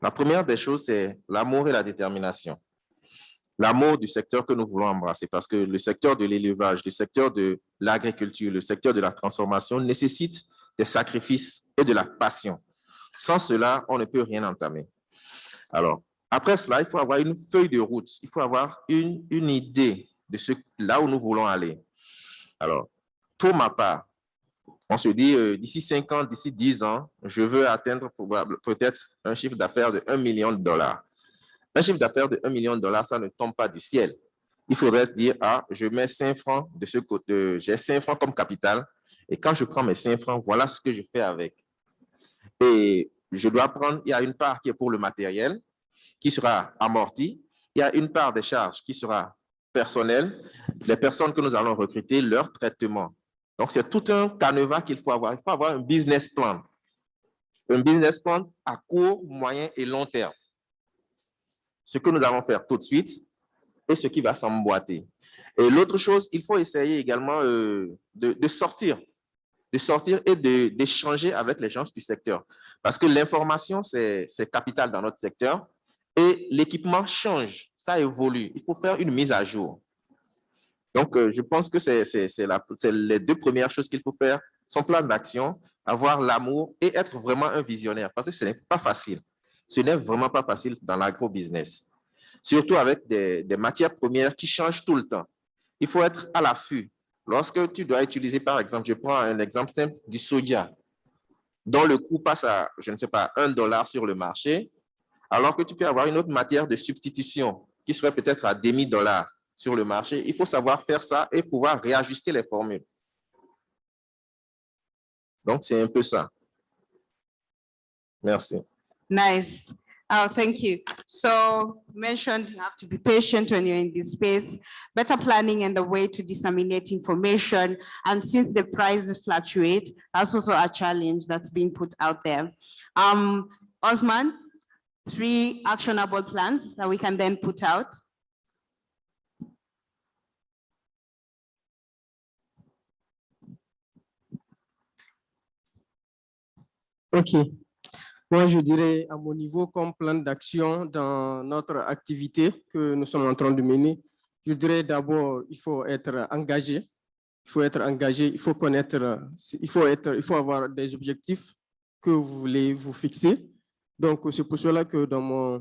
la première des choses, c'est l'amour et la détermination. L'amour du secteur que nous voulons embrasser, parce que le secteur de l'élevage, le secteur de l'agriculture, le secteur de la transformation nécessite des sacrifices et de la passion. Sans cela, on ne peut rien entamer. Alors, après cela, il faut avoir une feuille de route, il faut avoir une idée de là où nous voulons aller. Alors, pour ma part, on se dit d'ici 5 ans, d'ici 10 ans, je veux atteindre peut-être un chiffre d'affaires de $1 million. Un chiffre d'affaires de $1 million, ça ne tombe pas du ciel. Il faudrait se dire, je mets 5 francs de ce côté, j'ai 5 francs comme capital, et quand je prends mes 5 francs, voilà ce que je fais avec. Et je dois prendre, il y a une part qui est pour le matériel, qui sera amortie, il y a une part des charges qui sera personnelle, les personnes que nous allons recruter, leur traitement. Donc, c'est tout un canevas qu'il faut avoir. Il faut avoir un business plan. Un business plan à court, moyen et long terme. Ce que nous allons faire tout de suite et ce qui va s'emboîter. Et l'autre chose, il faut essayer également de sortir et d'échanger avec les gens du secteur. Parce que l'information, c'est capital dans notre secteur et l'équipement change, ça évolue. Il faut faire une mise à jour. Donc, je pense que c'est les 2 premières choses qu'il faut faire, son plan d'action, avoir l'amour et être vraiment un visionnaire. Parce que ce n'est pas facile. Ce n'est vraiment pas facile dans l'agro-business. Surtout avec des matières premières qui changent tout le temps. Il faut être à l'affût. Lorsque tu dois utiliser, par exemple, je prends un exemple simple du soja, dont le coût passe à, je ne sais pas, $1 sur le marché, alors que tu peux avoir une autre matière de substitution qui serait peut-être à $0,5 sur le marché. Il faut savoir faire ça et pouvoir réajuster les formules. Donc, c'est un peu ça. Merci. Nice. Oh, thank you. So mentioned you have to be patient when you're in this space, better planning and the way to disseminate information. And since the prices fluctuate, that's also a challenge that's being put out there. Osman, 3 actionable plans that we can then put out. OK. Moi, je dirais à mon niveau, comme plan d'action dans notre activité que nous sommes en train de mener, je dirais d'abord, il faut être engagé. Il faut être engagé, il faut connaître, il faut avoir des objectifs que vous voulez vous fixer. Donc, c'est pour cela que dans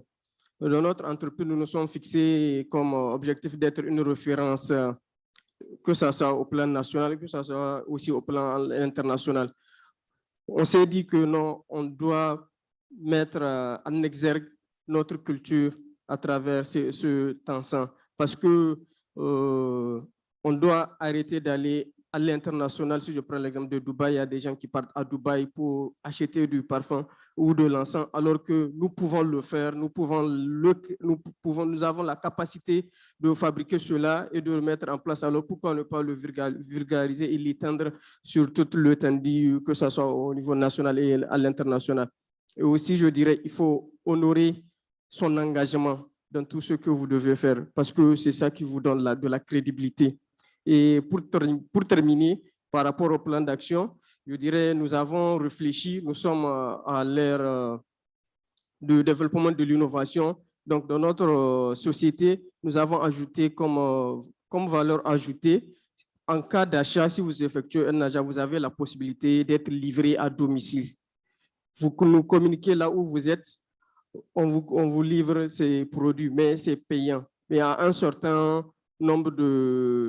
notre entreprise, nous nous sommes fixés comme objectif d'être une référence, que ce soit au plan national, que ce soit aussi au plan international. On s'est dit que non, on doit mettre en exergue notre culture à travers ce temps-ci, parce que on doit arrêter d'aller à l'international. Si je prends l'exemple de Dubaï, il y a des gens qui partent à Dubaï pour acheter du parfum ou de l'encens, alors que nous pouvons le faire, nous avons la capacité de fabriquer cela et de le mettre en place. Alors pourquoi ne pas le vulgariser et l'étendre sur toute l'étendue, que ce soit au niveau national et à l'international. Et aussi, je dirais, il faut honorer son engagement dans tout ce que vous devez faire, parce que c'est ça qui vous donne de la crédibilité. Et pour terminer, par rapport au plan d'action, je dirais, nous avons réfléchi, nous sommes à l'ère de développement de l'innovation. Donc, dans notre société, nous avons ajouté comme valeur ajoutée, en cas d'achat, si vous effectuez un achat, vous avez la possibilité d'être livré à domicile. Vous nous communiquez là où vous êtes, on vous livre ces produits, mais c'est payant. Mais à un certain nombre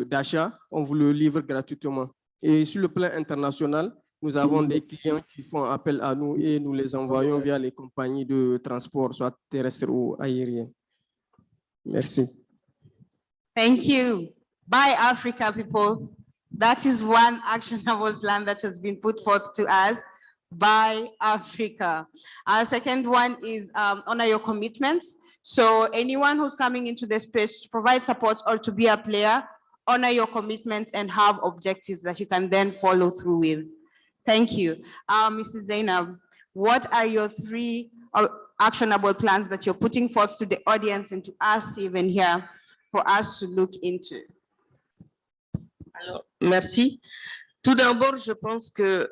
d'achats, on vous le livre gratuitement. Et sur le plan international, nous avons des clients qui font appel à nous et nous les envoyons via les compagnies de transport, soit terrestres ou aériens. Merci. Thank you. Bye, Africa, people. That is one actionable plan that has been put forth to us. by Africa. Our second one is honor your commitments. So anyone who's coming into the space to provide support or to be a player, honor your commitments and have objectives that you can then follow through with. Thank you. Mrs. Zainab, what are your 3 actionable plans that you're putting forth to the audience and to us even here for us to look into? Alors, merci. Tout d'abord, je pense que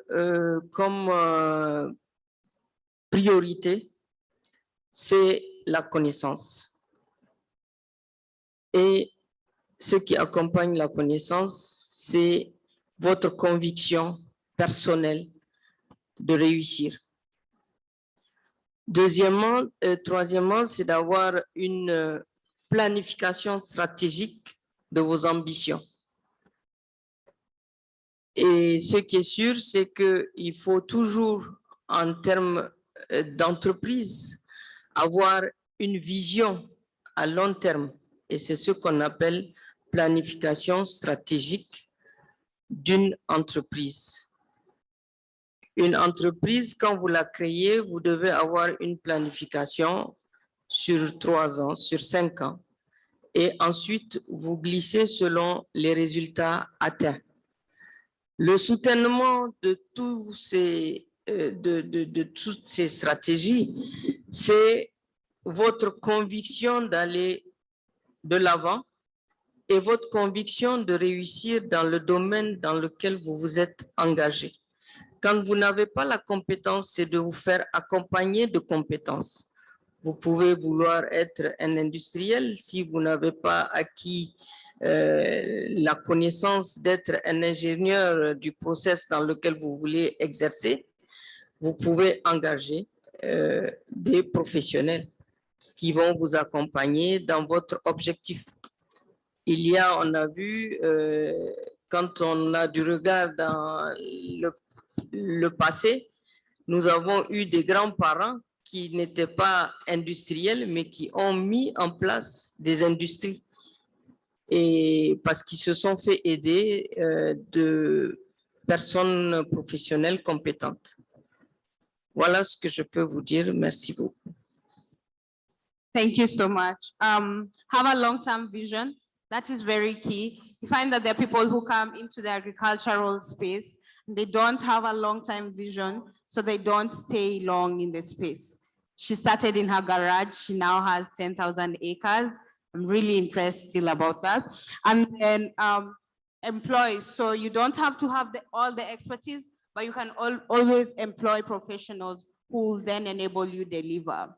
comme priorité, c'est la connaissance. Et ce qui accompagne la connaissance, c'est votre conviction personnelle de réussir. Deuxièmement, troisièmement, c'est d'avoir une planification stratégique de vos ambitions. Et ce qui est sûr, c'est qu'il faut toujours, en termes d'entreprise, avoir une vision à long terme. Et c'est ce qu'on appelle planification stratégique d'une entreprise. Une entreprise, quand vous la créez, vous devez avoir une planification sur 3 ans, sur 5 ans. Et ensuite, vous glissez selon les résultats atteints. Le soutènement de toutes ces stratégies, c'est votre conviction d'aller de l'avant et votre conviction de réussir dans le domaine dans lequel vous vous êtes engagé. Quand vous n'avez pas la compétence, c'est de vous faire accompagner de compétences. Vous pouvez vouloir être un industriel si vous n'avez pas acquis la connaissance d'être un ingénieur du process dans lequel vous voulez exercer. Vous pouvez engager des professionnels qui vont vous accompagner dans votre objectif. On a vu, quand on a du regard dans le passé, nous avons eu des grands-parents qui n'étaient pas industriels, mais qui ont mis en place des industries. Et parce qu'ils se sont fait aider de personnes professionnelles compétentes. Voilà ce que je peux vous dire. Merci beaucoup. Thank you so much. Have a long-term vision. That is very key. You find that there are people who come into the agricultural space, and they don't have a long-term vision, so they don't stay long in the space. She started in her garage. She now has 10,000 acres. I'm really impressed still about that. And then employees, so you don't have to have all the expertise, but you can always employ professionals who will then enable you deliver.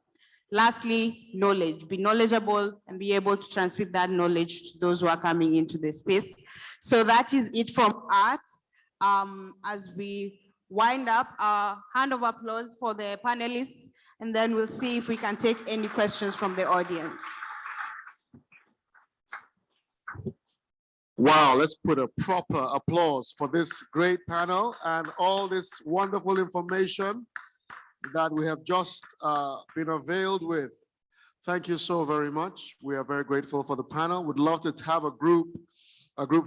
Lastly, knowledge. Be knowledgeable and be able to transmit that knowledge to those who are coming into the space. So that is it from us. As we wind up, a hand of applause for the panelists, and then we'll see if we can take any questions from the audience. Wow, let's put a proper applause for this great panel and all this wonderful information that we have just been availed with. Thank you so very much. We are very grateful for the panel. We'd love to have a group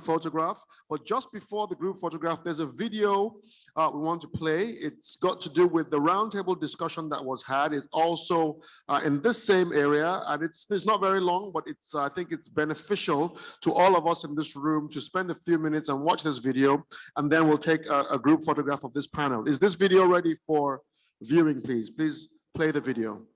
photograph, but just before the group photograph, there's a video we want to play. It's got to do with the roundtable discussion that was had. It's also in this same area, and it's not very long, but I think it's beneficial to all of us in this room to spend a few minutes and watch this video, and then we'll take a group photograph of this panel. Is this video ready for viewing, please? Please play the video.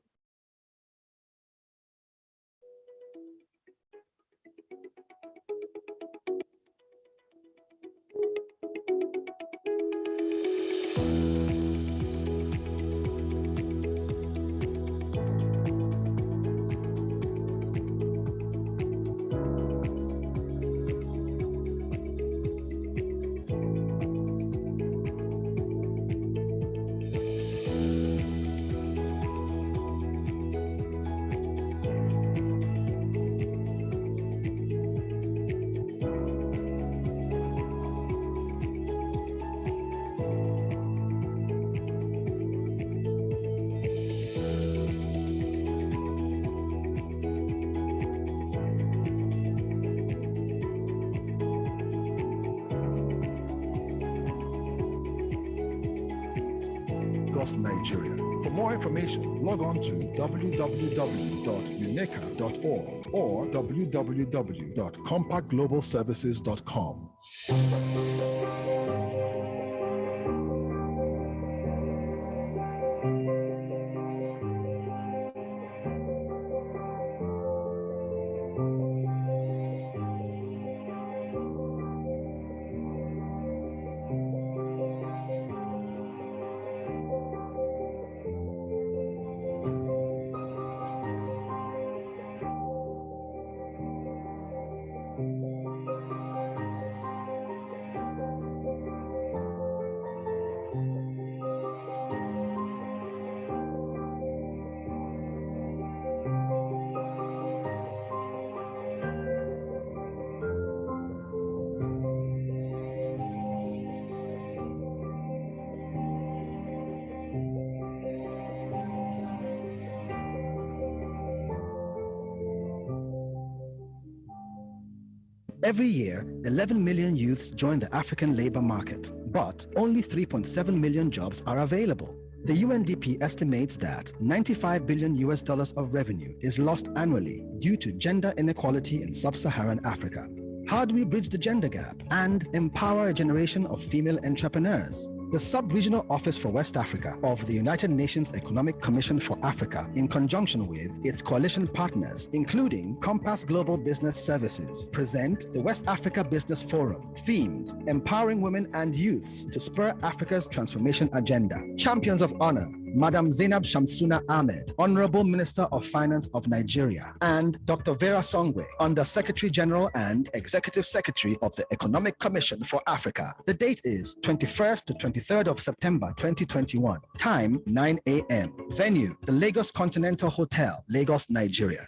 Lagos, Nigeria. For more information, log on to www.uneca.org or www.compactglobalservices.com. Every year, 11 million youths join the African labor market, but only 3.7 million jobs are available. The UNDP estimates that $95 billion of revenue is lost annually due to gender inequality in sub-Saharan Africa. How do we bridge the gender gap and empower a generation of female entrepreneurs? The Sub-Regional Office for West Africa of the United Nations Economic Commission for Africa, in conjunction with its coalition partners, including Compass Global Business Services, present the West Africa Business Forum, themed Empowering Women and Youths to Spur Africa's Transformation Agenda. Champions of Honor, Madam Zainab Shamsuna Ahmed, Honorable Minister of Finance of Nigeria, and Dr. Vera Songwe, Under Secretary General and Executive Secretary of the Economic Commission for Africa. The date is 21st to 23rd of September 2021. Time 9 a.m. Venue, the Lagos Continental Hotel, Lagos, Nigeria.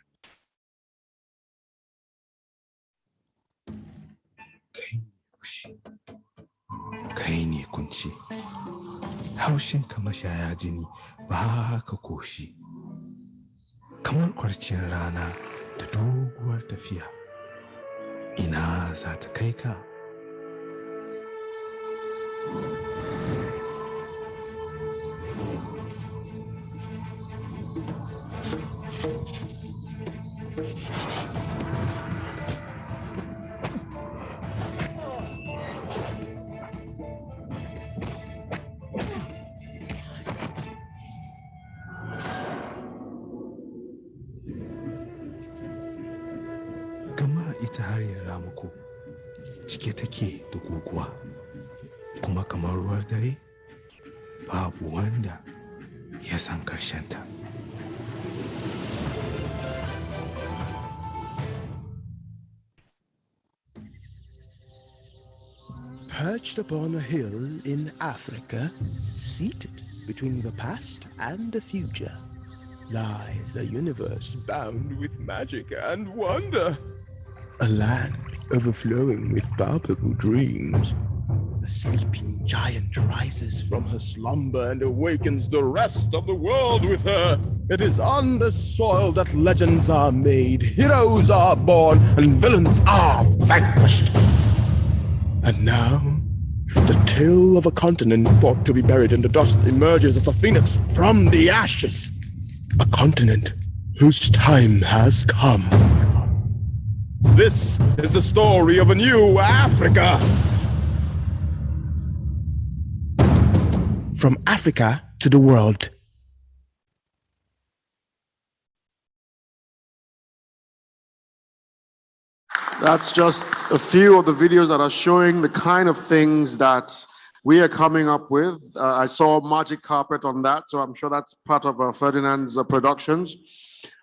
Kai ne kunci, haushin ka mashaya jini ba ka koshi, kamar kwarcin rana da doguwar tafiya, ina za ta kai ka? Ita haryar ramako cike take da guguwa, kuma kamar ruwar dare babu wanda ya san karshenta. Perched upon a hill in Africa, seated between the past and the future, lies a universe bound with magic and wonder. A land overflowing with palpable dreams. The sleeping giant rises from her slumber and awakens the rest of the world with her. It is on this soil that legends are made, heroes are born, and villains are vanquished. And now, the tale of a continent thought to be buried in the dust emerges as a phoenix from the ashes. A continent whose time has come. This is the story of a new Africa. From Africa to the world. That's just a few of the videos that are showing the kind of things that we are coming up with. I saw Magic Carpet on that, so I'm sure that's part of Ferdinand's productions.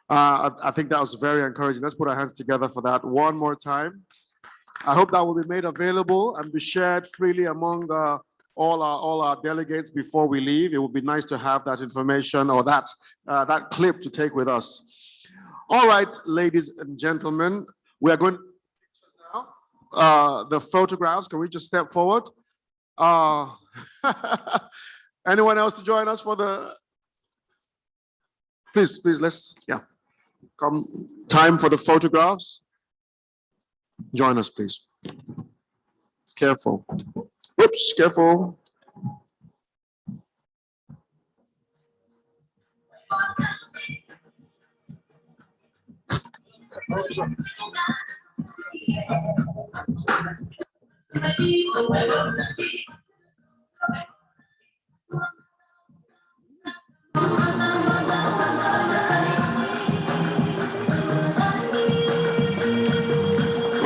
I think that was very encouraging. Let's put our hands together for that one more time. I hope that will be made available and be shared freely among all our delegates before we leave. It would be nice to have that information or that clip to take with us. All right, ladies and gentlemen, we are going now. The photographs, can we just step forward? Anyone else to join us for the? Please, let's, come. Time for the photographs. Join us, please. Careful. Oops, careful.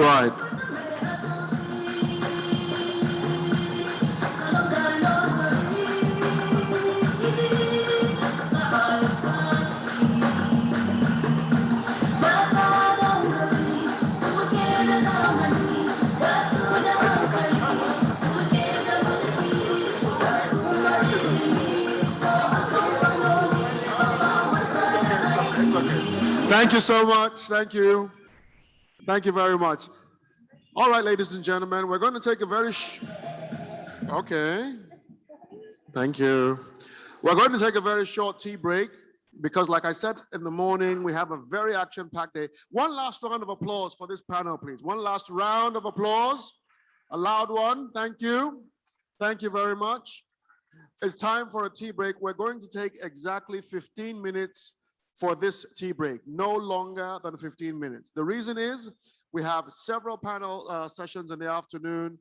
Right. Thank you so much. Thank you. Thank you very much. All right, ladies and gentlemen, we're going to take a very okay. Thank you. We're going to take a very short tea break because, like I said in the morning, we have a very action-packed day. One last round of applause for this panel, please. One last round of applause. A loud one. Thank you. Thank you very much. It's time for a tea break. We're going to take exactly 15 minutes for this tea break, no longer than 15 minutes. The reason is we have several panel sessions in the afternoon.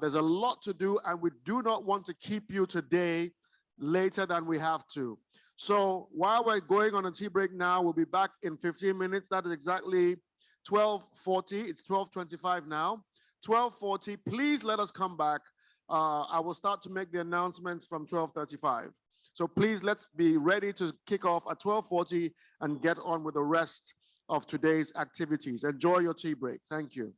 There's a lot to do, and we do not want to keep you today later than we have to. So while we're going on a tea break now, we'll be back in 15 minutes. That is exactly 12:40. It's 12:25 now. 12:40, please let us come back. I will start to make the announcements from 12:35. So please, let's be ready to kick off at 12:40 and get on with the rest of today's activities. Enjoy your tea break. Thank you.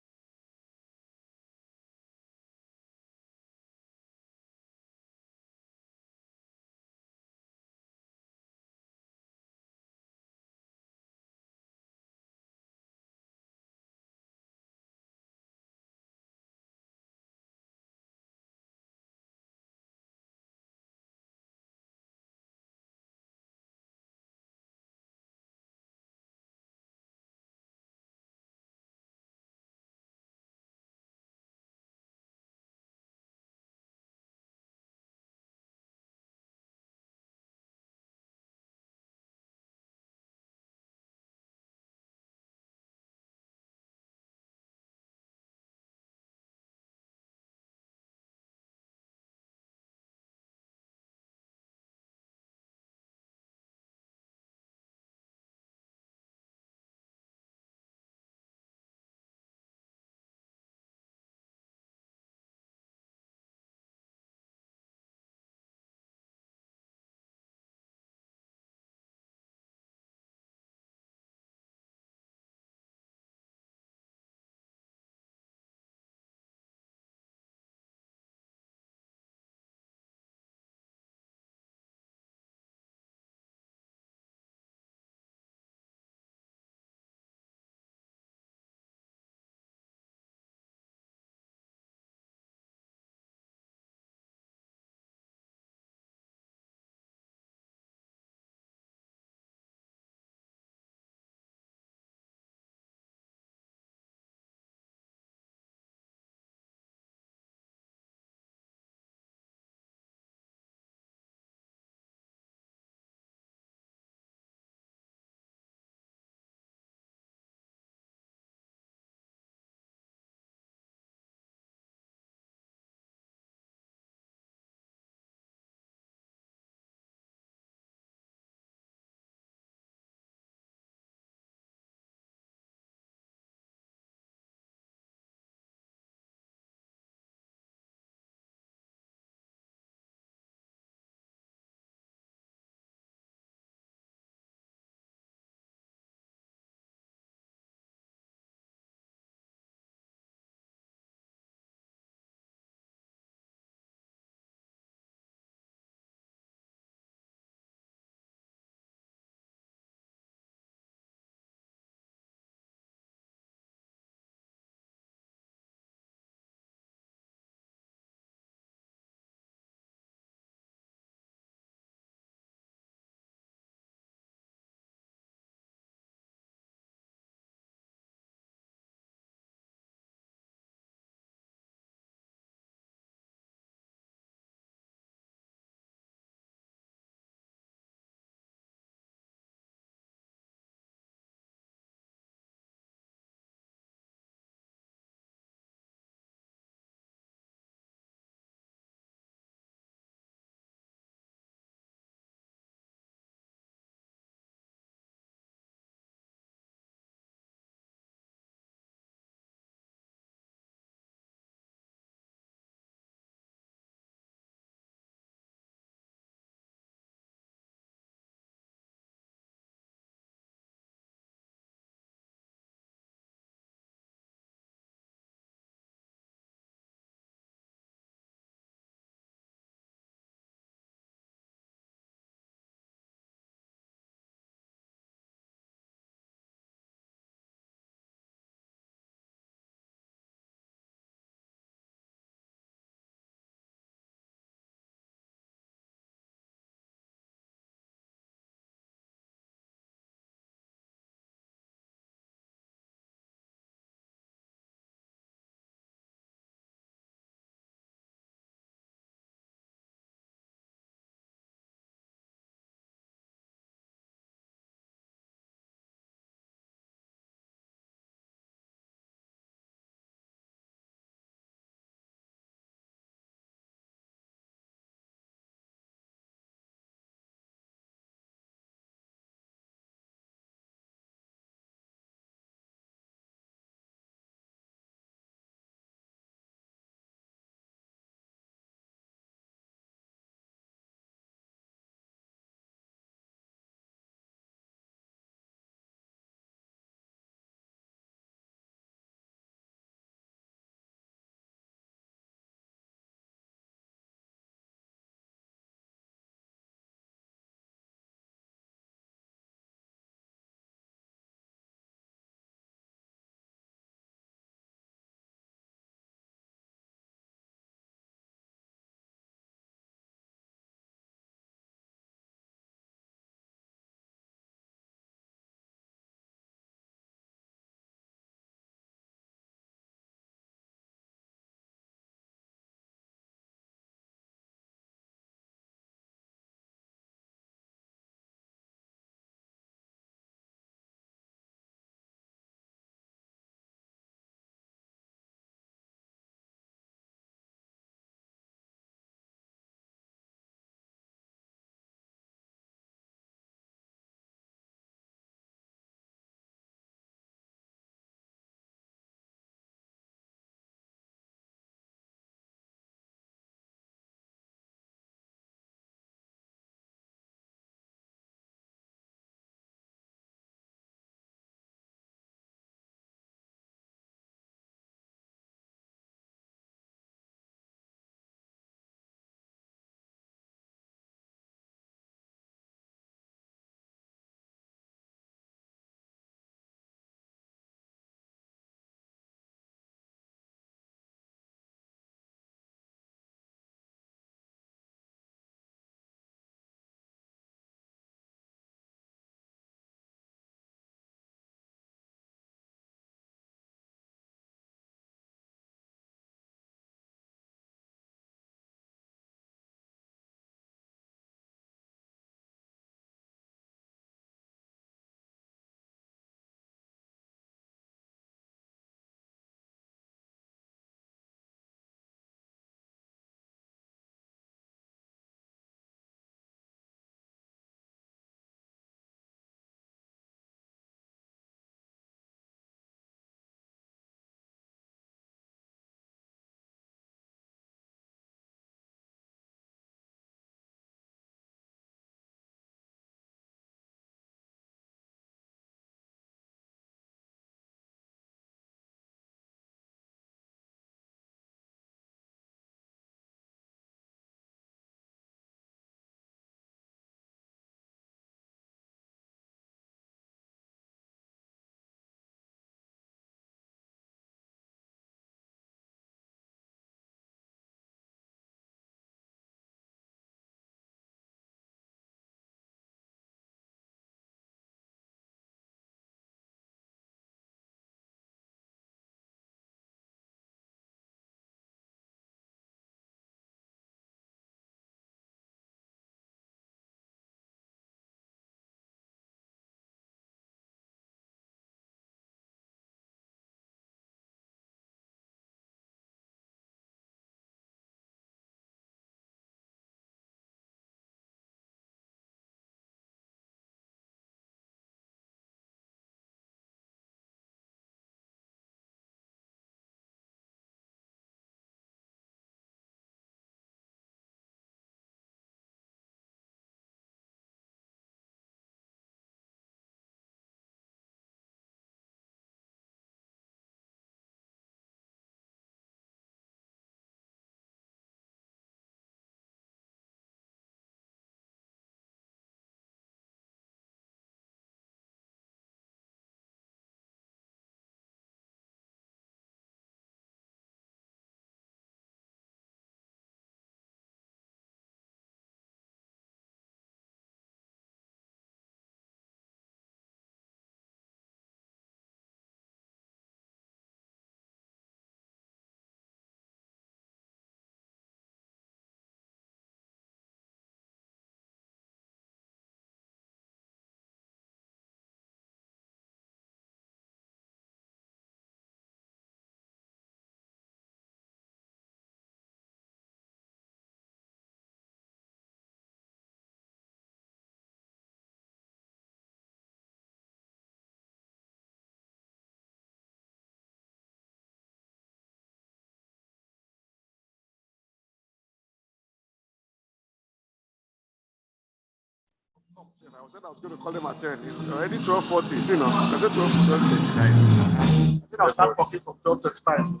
I was going to call him at 10. It's already 12:40. See, no, I said 12:39. I said I'll start talking from 12:35.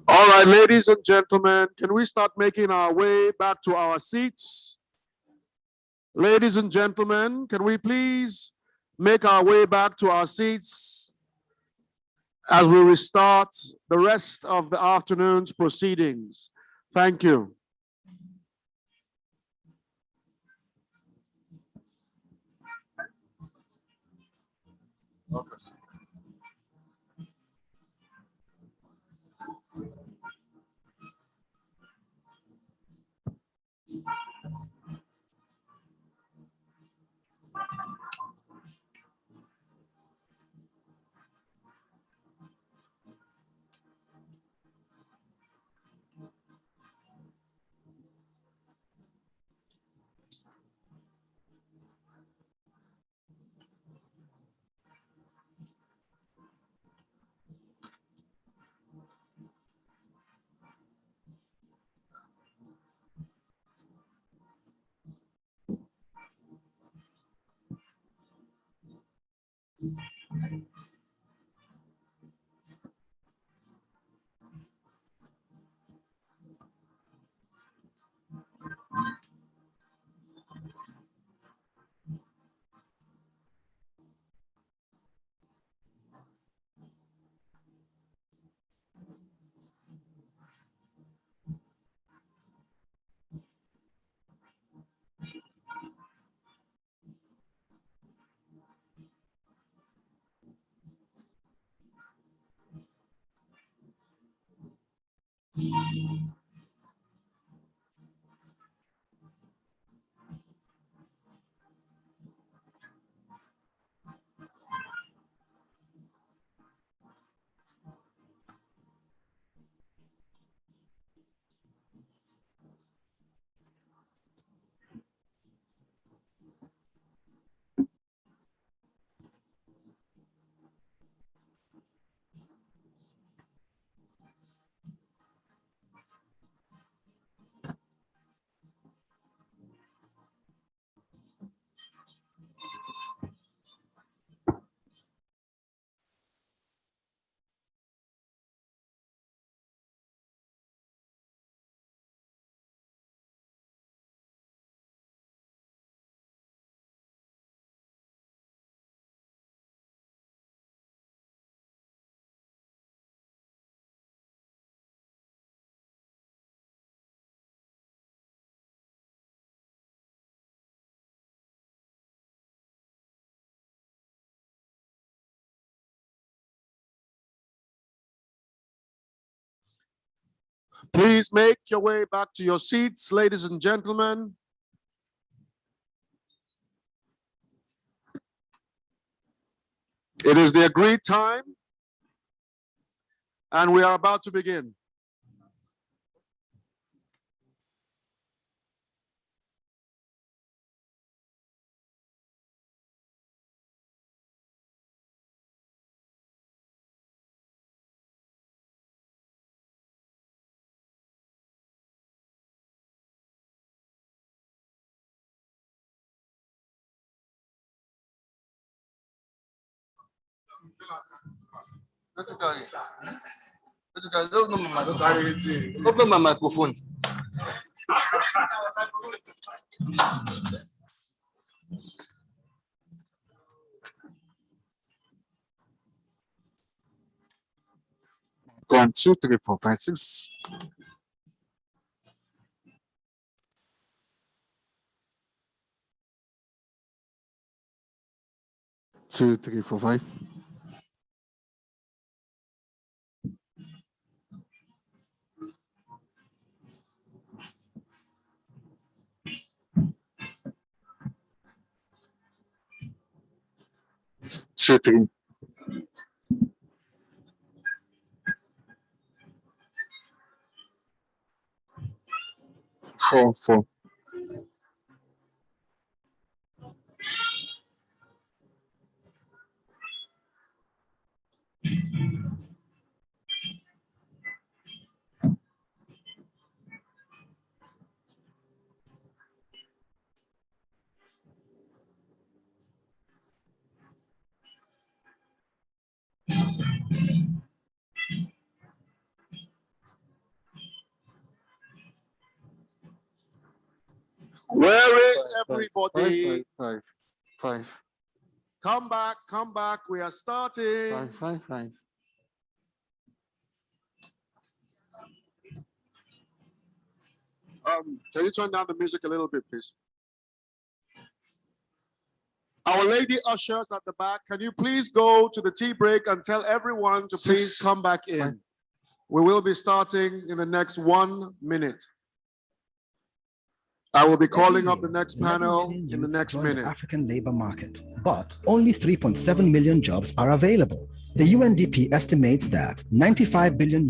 All right, ladies and gentlemen, can we start making our way back to our seats? Ladies and gentlemen, can we please make our way back to our seats as we restart the rest of the afternoon's proceedings? Thank you. Okay. Please make your way back to your seats, ladies and gentlemen. It is the agreed time, and we are about to begin. Open my microphone. Go on, 2, 3, 4, 5, 6. Two, three, four, five. Two, three. 4, 4. Where is everybody? Five. Come back. We are starting. Five. Can you turn down the music a little bit, please? Our lady ushers at the back, can you please go to the tea break and tell everyone to please come back in? We will be starting in the next 1 minute. I will be calling up the next panel in the next minute. The African labor market, but only 3.7 million jobs are available. The UNDP estimates that $95 billion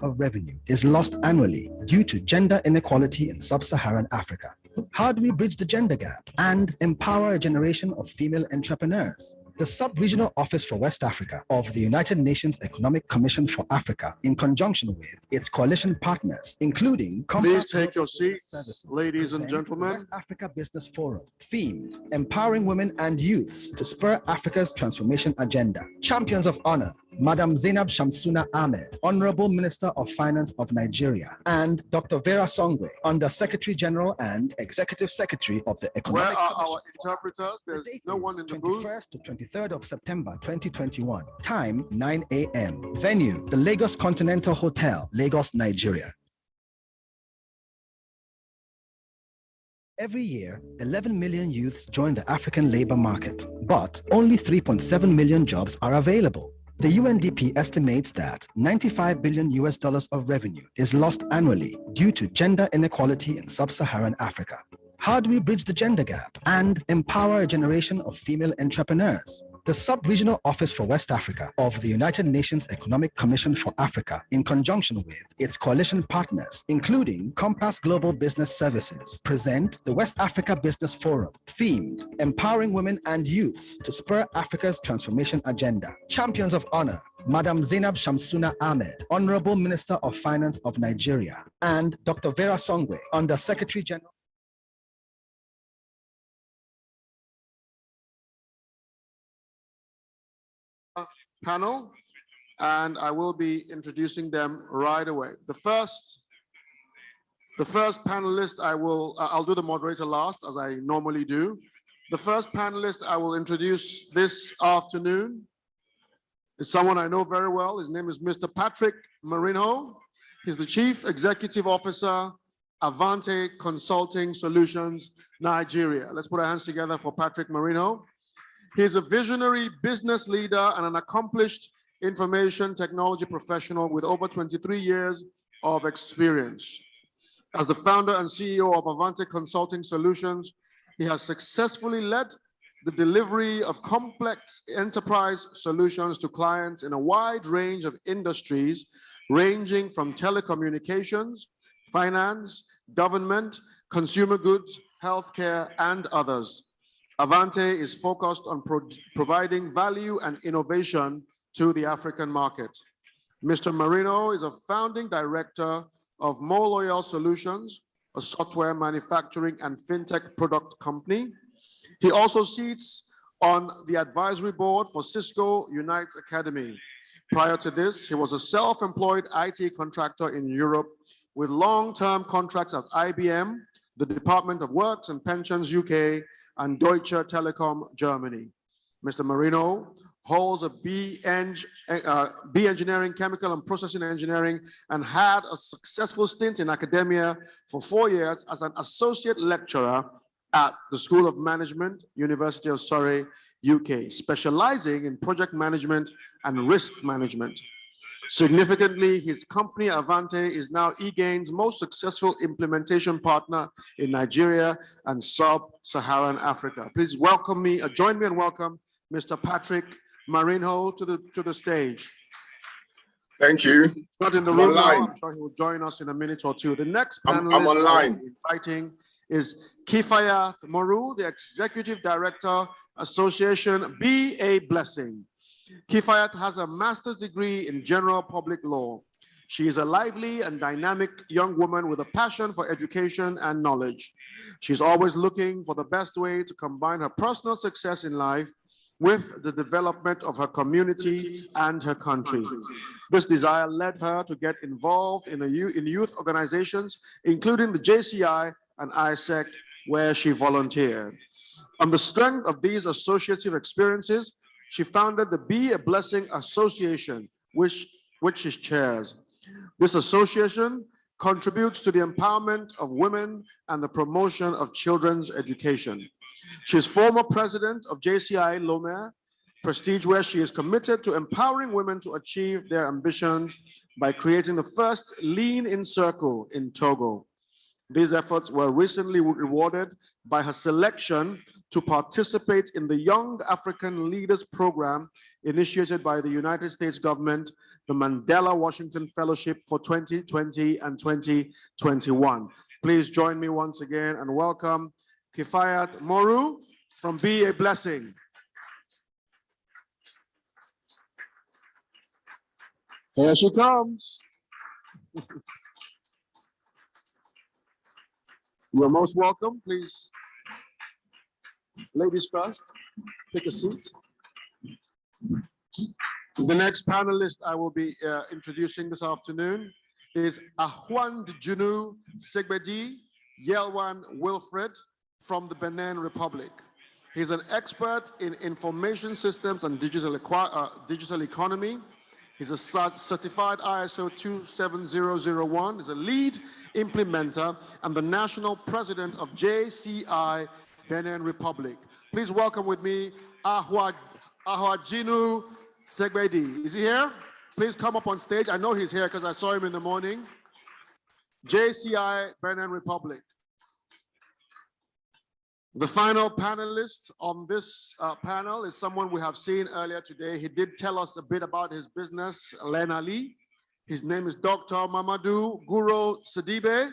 of revenue is lost annually due to gender inequality in sub-Saharan Africa. How do we bridge the gender gap and empower a generation of female entrepreneurs? The Sub-Regional Office for West Africa of the United Nations Economic Commission for Africa, in conjunction with its coalition partners, including Please take your seats, ladies and gentlemen. West Africa Business Forum, themed Empowering Women and Youths to Spur Africa's Transformation Agenda. Champions of Honor, Madam Zainab Shamsuna Ahmed, Honorable Minister of Finance of Nigeria, and Dr. Vera Songwe, Under Secretary General and Executive Secretary of the Economic Where are Commission. our interpreters? There's no one in the booth. 21st to 23rd of September 2021. Time 9 a.m. Venue, the Lagos Continental Hotel, Lagos, Nigeria. Every year, 11 million youths join the African labor market, but only 3.7 million jobs are available. The UNDP estimates that $95 billion of revenue is lost annually due to gender inequality in sub-Saharan Africa. How do we bridge the gender gap and empower a generation of female entrepreneurs? The Sub-Regional Office for West Africa of the United Nations Economic Commission for Africa, in conjunction with its coalition partners, including Compass Global Business Services, present the West Africa Business Forum, themed Empowering Women and Youths to Spur Africa's Transformation Agenda. Champions of Honor, Madam Zainab Shamsuna Ahmed, Honorable Minister of Finance of Nigeria, and Dr. Vera Songwe, Under Secretary General. Panel, and I will be introducing them right away. The first panelist I'll do the moderator last, as I normally do. The first panelist I will introduce this afternoon is someone I know very well. His name is Mr. Patrick Marinho. He's the Chief Executive Officer, Avante Consulting Solutions, Nigeria. Let's put our hands together for Patrick Marinho. He's a visionary business leader and an accomplished information technology professional with over 23 years of experience. As the founder and CEO of Avante Consulting Solutions, he has successfully led the delivery of complex enterprise solutions to clients in a wide range of industries, ranging from telecommunications, finance, government, consumer goods, healthcare, and others. Avante is focused on providing value and innovation to the African market. Mr. Marino is a founding director of More Loyal Solutions, a software manufacturing and fintech product company. He also sits on the advisory board for Cisco Unite Academy. Prior to this, he was a self-employed IT contractor in Europe with long-term contracts at IBM, the Department of Works and Pensions UK, and Deutsche Telekom Germany. Mr. Marino holds a B Engineering, Chemical and Processing Engineering, and had a successful stint in academia for 4 years as an associate lecturer at the School of Management, University of Surrey, UK, specializing in project management and risk management. Significantly, his company Avante is now eGain's most successful implementation partner in Nigeria and sub-Saharan Africa. Please join me and welcome Mr. Patrick Marinho to the stage. Thank you. Not in the room now. I'm sure he will join us in a minute or two. The next panelist I'm online. I'm inviting is Kifayat Moru, the Executive Director, Association Be a Blessing. Kifayat has a master's degree in general public law. She is a lively and dynamic young woman with a passion for education and knowledge. She's always looking for the best way to combine her personal success in life with the development of her community and her country. This desire led her to get involved in youth organizations, including the JCI and ISEC, where she volunteered. On the strength of these associative experiences, she founded the Be a Blessing Association, which she chairs. This association contributes to the empowerment of women and the promotion of children's education. She is former president of JCI Lomé Prestige, where she is committed to empowering women to achieve their ambitions by creating the first Lean-In Circle in Togo. These efforts were recently rewarded by her selection to participate in the Young African Leaders Program initiated by the United States government, the Mandela Washington Fellowship for 2020 and 2021. Please join me once again and welcome Kifayat Moru from Be a Blessing. Here she comes. You're most welcome. Please, ladies first, take a seat. The next panelist I will be introducing this afternoon is Ahwandjunu Segbedi Yelwan Wilfred from the Benin Republic. He's an expert in information systems and digital economy. He's a certified ISO 27001, is a lead implementer and the national president of JCI Benin Republic. Please welcome with me Ahwandjunu Segbedi. Is he here? Please come up on stage. I know he's here because I saw him in the morning. JCI Benin Republic. The final panelist on this panel is someone we have seen earlier today. He did tell us a bit about his business, Lenali. His name is Dr. Mamadou Guro Sidibe,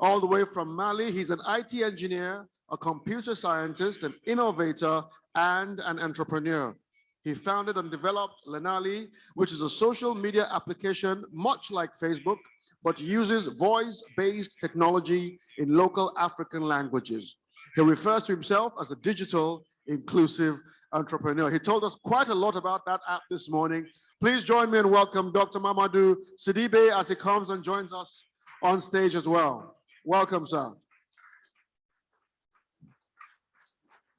all the way from Mali. He's an IT engineer, a computer scientist, an innovator, and an entrepreneur. He founded and developed Lenali, which is a social media application much like Facebook, but uses voice-based technology in local African languages. He refers to himself as a digital inclusive entrepreneur. He told us quite a lot about that app this morning. Please join me and welcome Dr. Mamadou Sidibe as he comes and joins us on stage as well. Welcome, sir.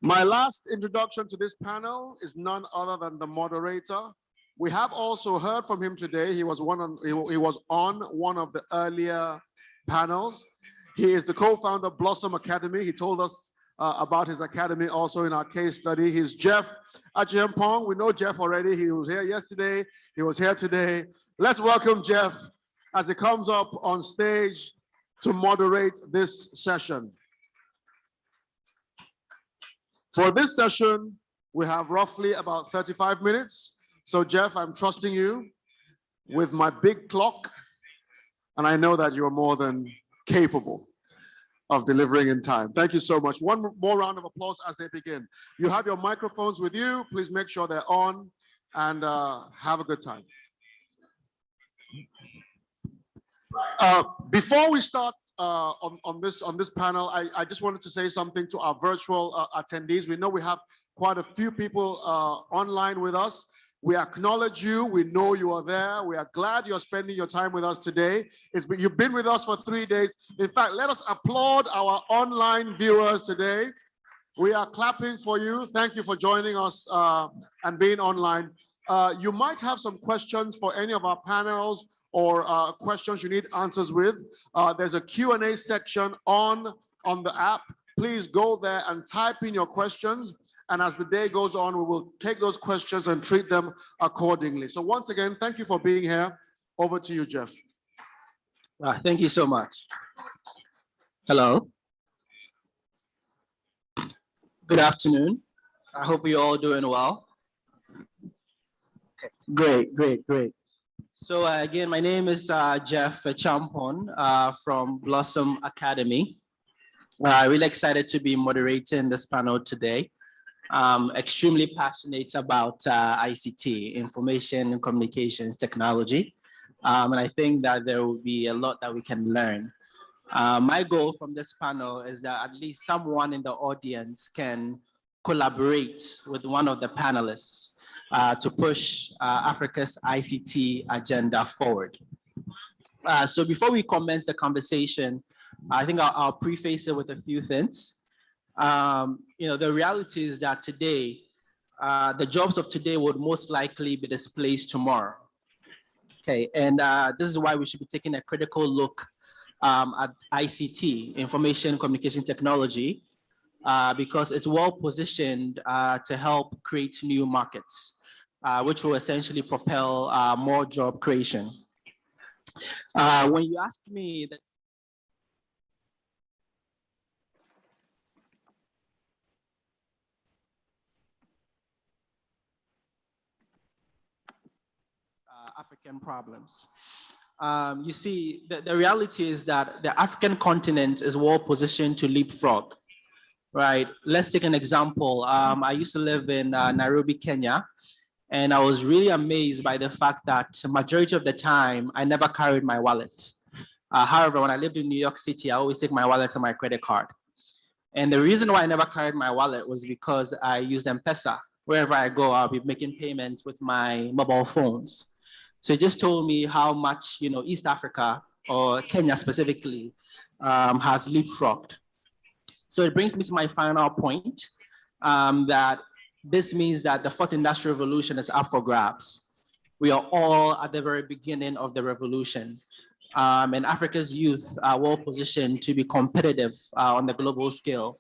My last introduction to this panel is none other than the moderator. We have also heard from him today. He was on one of the earlier panels. He is the co-founder of Blossom Academy. He told us about his academy also in our case study. He's Jeff Achiampong. We know Jeff already. He was here yesterday. He was here today. Let's welcome Jeff as he comes up on stage to moderate this session. For this session, we have roughly about 35 minutes. So Jeff, I'm trusting you with my big clock, and I know that you're more than capable of delivering in time. Thank you so much. One more round of applause as they begin. You have your microphones with you. Please make sure they're on and have a good time. Before we start on this panel, I just wanted to say something to our virtual attendees. We know we have quite a few people online with us. We acknowledge you. We know you are there. We are glad you're spending your time with us today. You've been with us for 3 days. In fact, let us applaud our online viewers today. We are clapping for you. Thank you for joining us and being online. You might have some questions for any of our panels or questions you need answers with. There's a Q&A section on the app. Please go there and type in your questions. And as the day goes on, we will take those questions and treat them accordingly. So once again, thank you for being here. Over to you, Jeff. Thank you so much. Hello. Good afternoon. I hope you're all doing well. Okay. Great. So again, my name is Jeff Champon from Blossom Academy. Really excited to be moderating this panel today. Extremely passionate about ICT, information and communications technology. And I think that there will be a lot that we can learn. My goal from this panel is that at least someone in the audience can collaborate with one of the panelists to push Africa's ICT agenda forward. So before we commence the conversation, I think I'll preface it with a few things. The reality is that today, the jobs of today would most likely be displaced tomorrow. Okay, and this is why we should be taking a critical look at ICT, information communication technology, because it's well positioned to help create new markets, which will essentially propel more job creation. When you ask me that, African problems. You see, the reality is that the African continent is well positioned to leapfrog, right? Let's take an example. I used to live in Nairobi, Kenya, and I was really amazed by the fact that the majority of the time, I never carried my wallet. However, when I lived in New York City, I always take my wallet and my credit card. And the reason why I never carried my wallet was because I used M-Pesa. Wherever I go, I'll be making payments with my mobile phones. So it just told me how much, East Africa or Kenya specifically has leapfrogged. So it brings me to my final point, that this means that the fourth industrial revolution is up for grabs. We are all at the very beginning of the revolution. And Africa's youth are well positioned to be competitive on the global scale.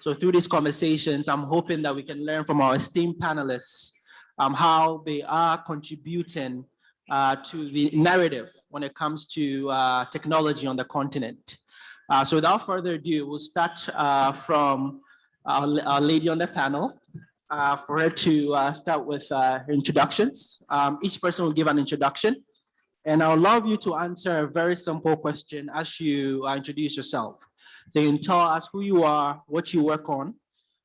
So through these conversations, I'm hoping that we can learn from our esteemed panelists how they are contributing to the narrative when it comes to technology on the continent. So without further ado, we'll start from our lady on the panel for her to start with introductions. Each person will give an introduction, and I'll love you to answer a very simple question as you introduce yourself. So you can tell us who you are, what you work on,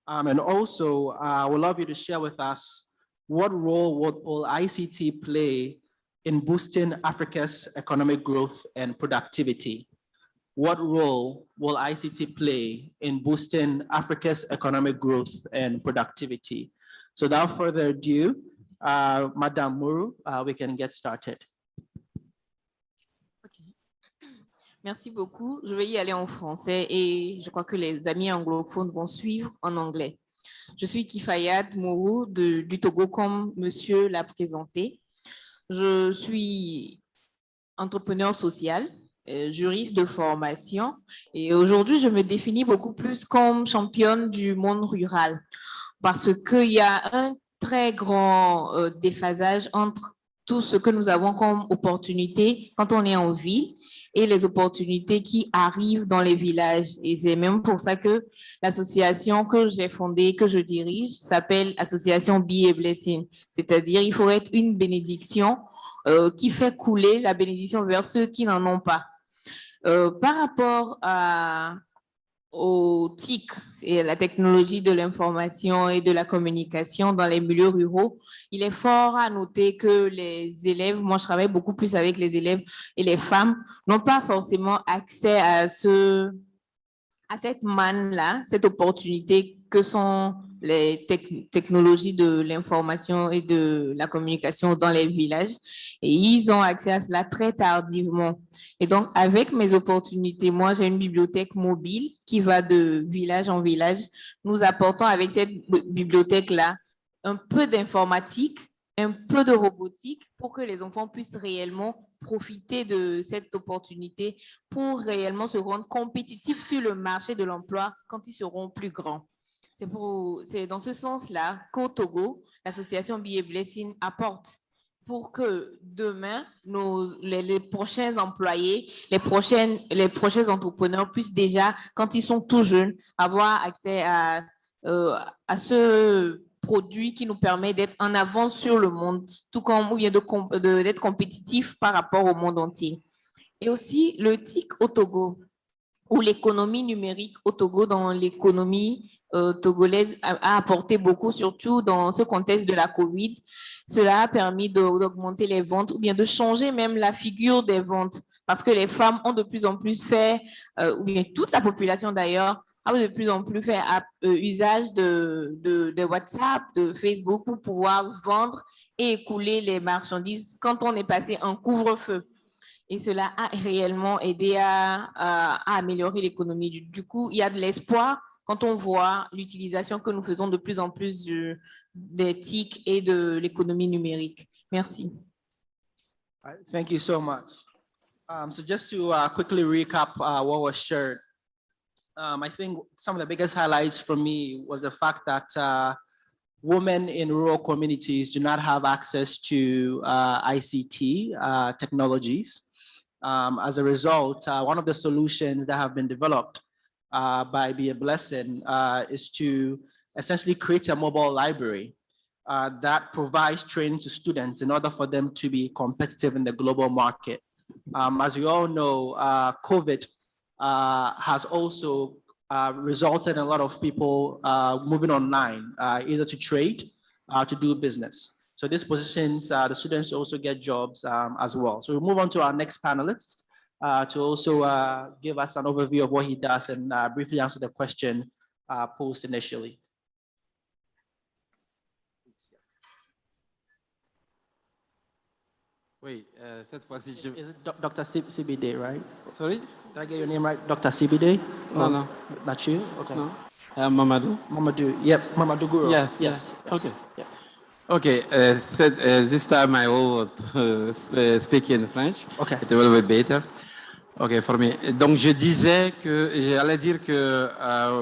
and also we'll love you to share with us what role will ICT play in boosting Africa's economic growth and productivity. What role will ICT play in boosting Africa's economic growth and productivity? So without further ado, Madame Mourou, we can get started. Merci beaucoup. Je vais y aller en français et je crois que les amis anglophones vont suivre en anglais. Je suis Kifayat Mourou du Togo, comme monsieur l'a présenté. Je suis entrepreneur social, juriste de formation, et aujourd'hui, je me définis beaucoup plus comme championne du monde rural parce qu'il y a un très grand déphasage entre tout ce que nous avons comme opportunités quand on est en ville et les opportunités qui arrivent dans les villages. Et c'est même pour ça que l'association que j'ai fondée, que je dirige, s'appelle Association Be a Blessing. C'est-à-dire, il faut être une bénédiction qui fait couler la bénédiction vers ceux qui n'en ont pas. Par rapport au TIC, c'est la technologie de l'information et de la communication dans les milieux ruraux, il est fort à noter que les élèves, moi je travaille beaucoup plus avec les élèves et les femmes, n'ont pas forcément accès à cette manne-là, cette opportunité que sont les technologies de l'information et de la communication dans les villages. Et ils ont accès à cela très tardivement. Et donc, avec mes opportunités, moi, j'ai une bibliothèque mobile qui va de village en village. Nous apportons avec cette bibliothèque-là un peu d'informatique, un peu de robotique pour que les enfants puissent réellement profiter de cette opportunité pour réellement se rendre compétitifs sur le marché de l'emploi quand ils seront plus grands. C'est dans ce sens-là qu'au Togo, l'association Be a Blessing apporte pour que demain, les prochains employés, les prochains entrepreneurs puissent déjà, quand ils sont tout jeunes, avoir accès à ce produit qui nous permet d'être en avance sur le monde, tout comme ou bien d'être compétitif par rapport au monde entier. Et aussi le TIC au Togo, ou l'économie numérique au Togo dans l'économie togolaise a apporté beaucoup, surtout dans ce contexte de la COVID. Cela a permis d'augmenter les ventes ou bien de changer même la figure des ventes parce que les femmes ont de plus en plus fait, ou bien toute la population d'ailleurs, a de plus en plus fait usage de WhatsApp, de Facebook pour pouvoir vendre et écouler les marchandises quand on est passé en couvre-feu. Et cela a réellement aidé à améliorer l'économie. Du coup, il y a de l'espoir quand on voit l'utilisation que nous faisons de plus en plus des TIC et de l'économie numérique. Merci. All right, thank you so much. So just to quickly recap what was shared, I think some of the biggest highlights for me was the fact that women in rural communities do not have access to ICT technologies. As a result, one of the solutions that have been developed by Be a Blessing is to essentially create a mobile library that provides training to students in order for them to be competitive in the global market. As we all know, COVID has also resulted in a lot of people moving online, either to trade, to do business. So this positions the students to also get jobs as well. So we'll move on to our next panelist to also give us an overview of what he does and briefly answer the question posed initially. Oui, cette fois-ci, Is it Dr. CBD, right? Sorry? Did I get your name right? Dr. CBD? No, no. Not you? Okay. No. Mamadou? Mamadou, yep, Mamadou Guru. Yes, yes. Okay. Yeah. Okay, this time I will speak in French. Okay. It will be better. Okay, for me. Donc, j'allais dire que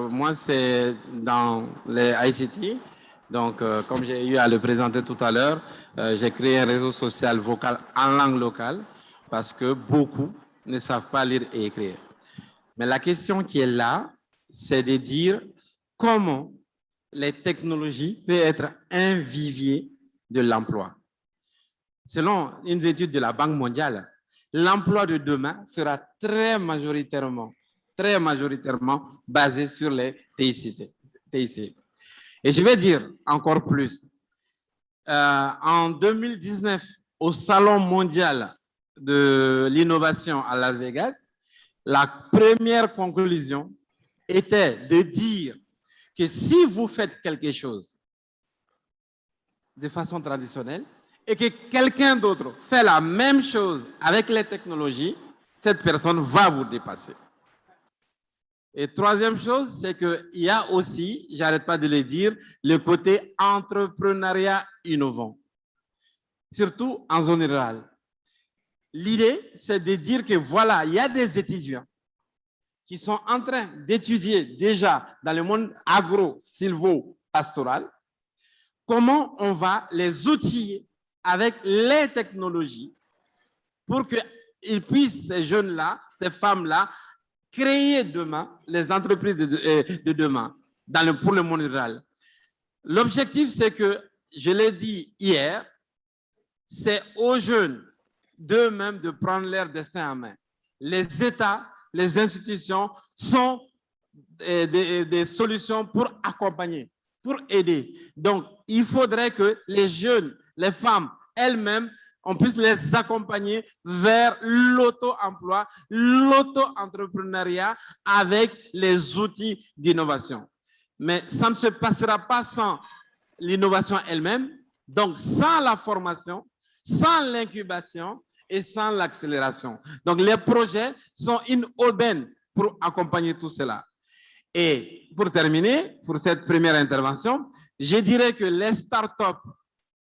moi, c'est dans les ICT. Donc, comme j'ai eu à le présenter tout à l'heure, j'ai créé un réseau social vocal en langue locale parce que beaucoup ne savent pas lire et écrire. Mais la question qui est là, c'est de dire comment les technologies peuvent être un vivier de l'emploi. Selon une étude de la Banque mondiale, l'emploi de demain sera très majoritairement basé sur les TIC. Et je vais dire encore plus. En 2019, au Salon mondial de l'innovation à Las Vegas, la première conclusion était de dire que si vous faites quelque chose de façon traditionnelle et que quelqu'un d'autre fait la même chose avec les technologies, cette personne va vous dépasser. Et troisième chose, c'est qu'il y a aussi, j'arrête pas de le dire, le côté entrepreneuriat innovant, surtout en zone rurale. L'idée, c'est de dire que voilà, il y a des étudiants qui sont en train d'étudier déjà dans le monde agro-silvo-pastoral, comment on va les outiller avec les technologies pour qu'ils puissent, ces jeunes-là, ces femmes-là, créer demain les entreprises de demain pour le monde rural. L'objectif, c'est que, je l'ai dit hier, c'est aux jeunes d'eux-mêmes de prendre leur destin en main. Les États, les institutions sont des solutions pour accompagner, pour aider. Donc, il faudrait que les jeunes, les femmes elles-mêmes, on puisse les accompagner vers l'auto-emploi, l'auto-entrepreneuriat avec les outils d'innovation. Mais ça ne se passera pas sans l'innovation elle-même, donc sans la formation, sans l'incubation et sans l'accélération. Donc les projets sont une aubaine pour accompagner tout cela. Et pour terminer, pour cette première intervention, je dirais que les startups,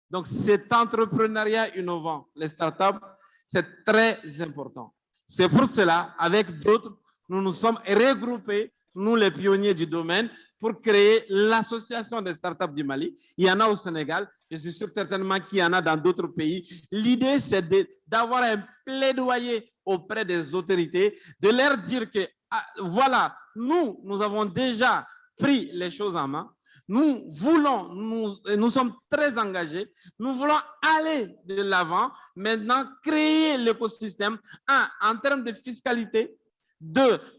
donc cet entrepreneuriat innovant, les startups, c'est très important. C'est pour cela, avec d'autres, nous nous sommes regroupés, nous les pionniers du domaine, pour créer l'association des startups du Mali. Il y en a au Sénégal, je suis sûr certainement qu'il y en a dans d'autres pays. L'idée, c'est d'avoir un plaidoyer auprès des autorités, de leur dire que, voilà, nous avons déjà pris les choses en main. Nous sommes très engagés, nous voulons aller de l'avant, maintenant créer l'écosystème, en termes de fiscalité,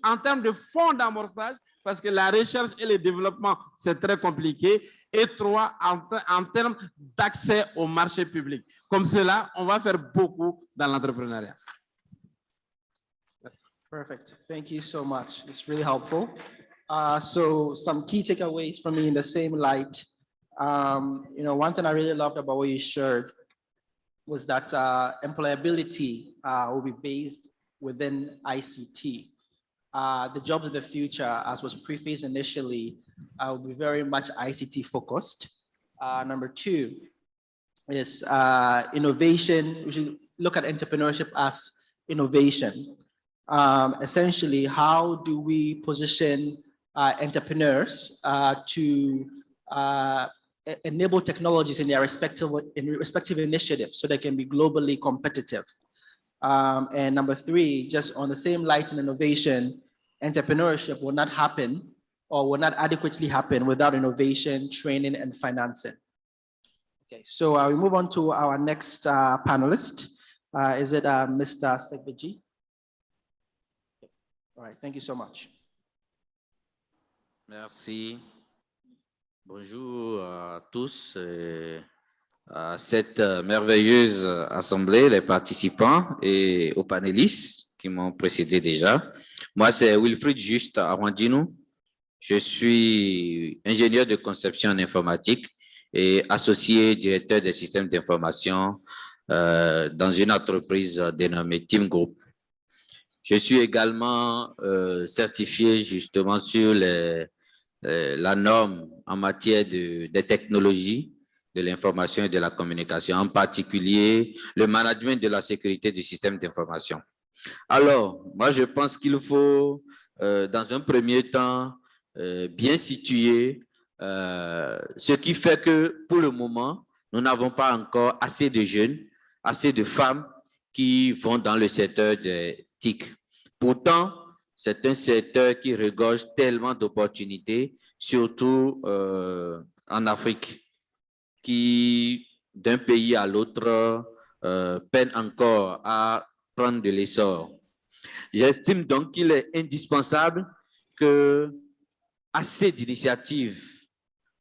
en termes de fonds d'amorçage, parce que la recherche et le développement, c'est très compliqué, et 3, en termes d'accès au marché public. Comme cela, on va faire beaucoup dans l'entrepreneuriat. Perfect. Thank you so much. It's really helpful. So some key takeaways from me in the same light. One thing I really loved about what you shared was that employability will be based within ICT. the jobs of the future, as was prefaced initially, will be very much ICT focused. Number two is innovation. We should look at entrepreneurship as innovation. Essentially, how do we position entrepreneurs to enable technologies in their respective initiatives so they can be globally competitive? And number three, just on the same light in innovation, entrepreneurship will not happen or will not adequately happen without innovation, training, and financing. Okay, so we move on to our next panelist. Is it Mr. Segbeji? All right, thank you so much. Merci. Bonjour à tous et à cette merveilleuse assemblée, les participants et aux panélistes qui m'ont précédé déjà. Moi, c'est Wilfried Juste Arwandino. Je suis ingénieur de conception en informatique et associé directeur des systèmes d'information dans une entreprise dénommée Team Group. Je suis également certifié justement sur la norme en matière des technologies, de l'information et de la communication, en particulier le management de la sécurité du système d'information. Alors, moi, je pense qu'il faut, dans un premier temps, bien situer ce qui fait que, pour le moment, nous n'avons pas encore assez de jeunes, assez de femmes qui vont dans le secteur des TIC. Pourtant, c'est un secteur qui regorge tellement d'opportunités, surtout en Afrique, qui, d'un pays à l'autre, peine encore à prendre de l'essor. J'estime donc qu'il est indispensable que assez d'initiatives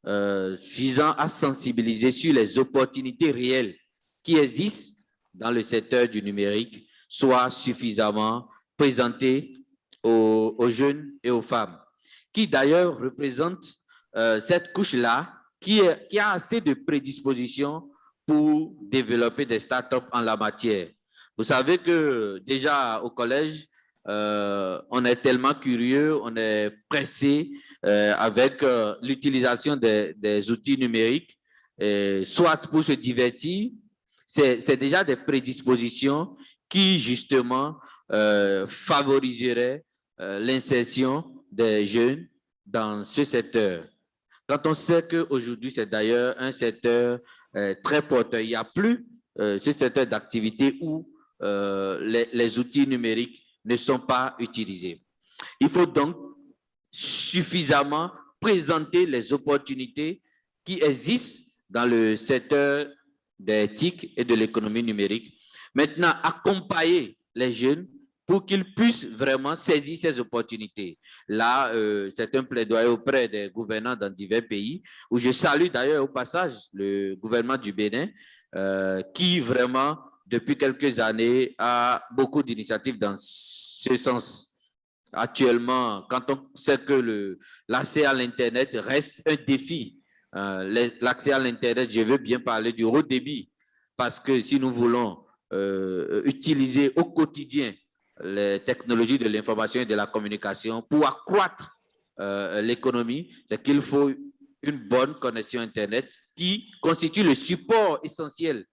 visant à sensibiliser sur les opportunités réelles qui existent dans le secteur du numérique soient suffisamment présentées aux jeunes et aux femmes, qui d'ailleurs représentent cette couche-là qui a assez de prédispositions pour développer des startups en la matière. Vous savez que déjà au collège, on est tellement curieux, on est pressé avec l'utilisation des outils numériques, soit pour se divertir, c'est déjà des prédispositions qui justement favoriseraient l'insertion des jeunes dans ce secteur. Quand on sait qu'aujourd'hui, c'est d'ailleurs un secteur très porteur, il n'y a plus ce secteur d'activité où les outils numériques ne sont pas utilisés. Il faut donc suffisamment présenter les opportunités qui existent dans le secteur des TIC et de l'économie numérique. Maintenant, accompagner les jeunes pour qu'ils puissent vraiment saisir ces opportunités. Là, c'est un plaidoyer auprès des gouvernants dans divers pays, où je salue d'ailleurs au passage le gouvernement du Bénin, qui vraiment, depuis quelques années, a beaucoup d'initiatives dans ce sens. Actuellement, quand on sait que l'accès à l'Internet reste un défi, l'accès à l'Internet, je veux bien parler du haut débit, parce que si nous voulons utiliser au quotidien les technologies de l'information et de la communication pour accroître l'économie, c'est qu'il faut une bonne connexion Internet qui constitue le support essentiel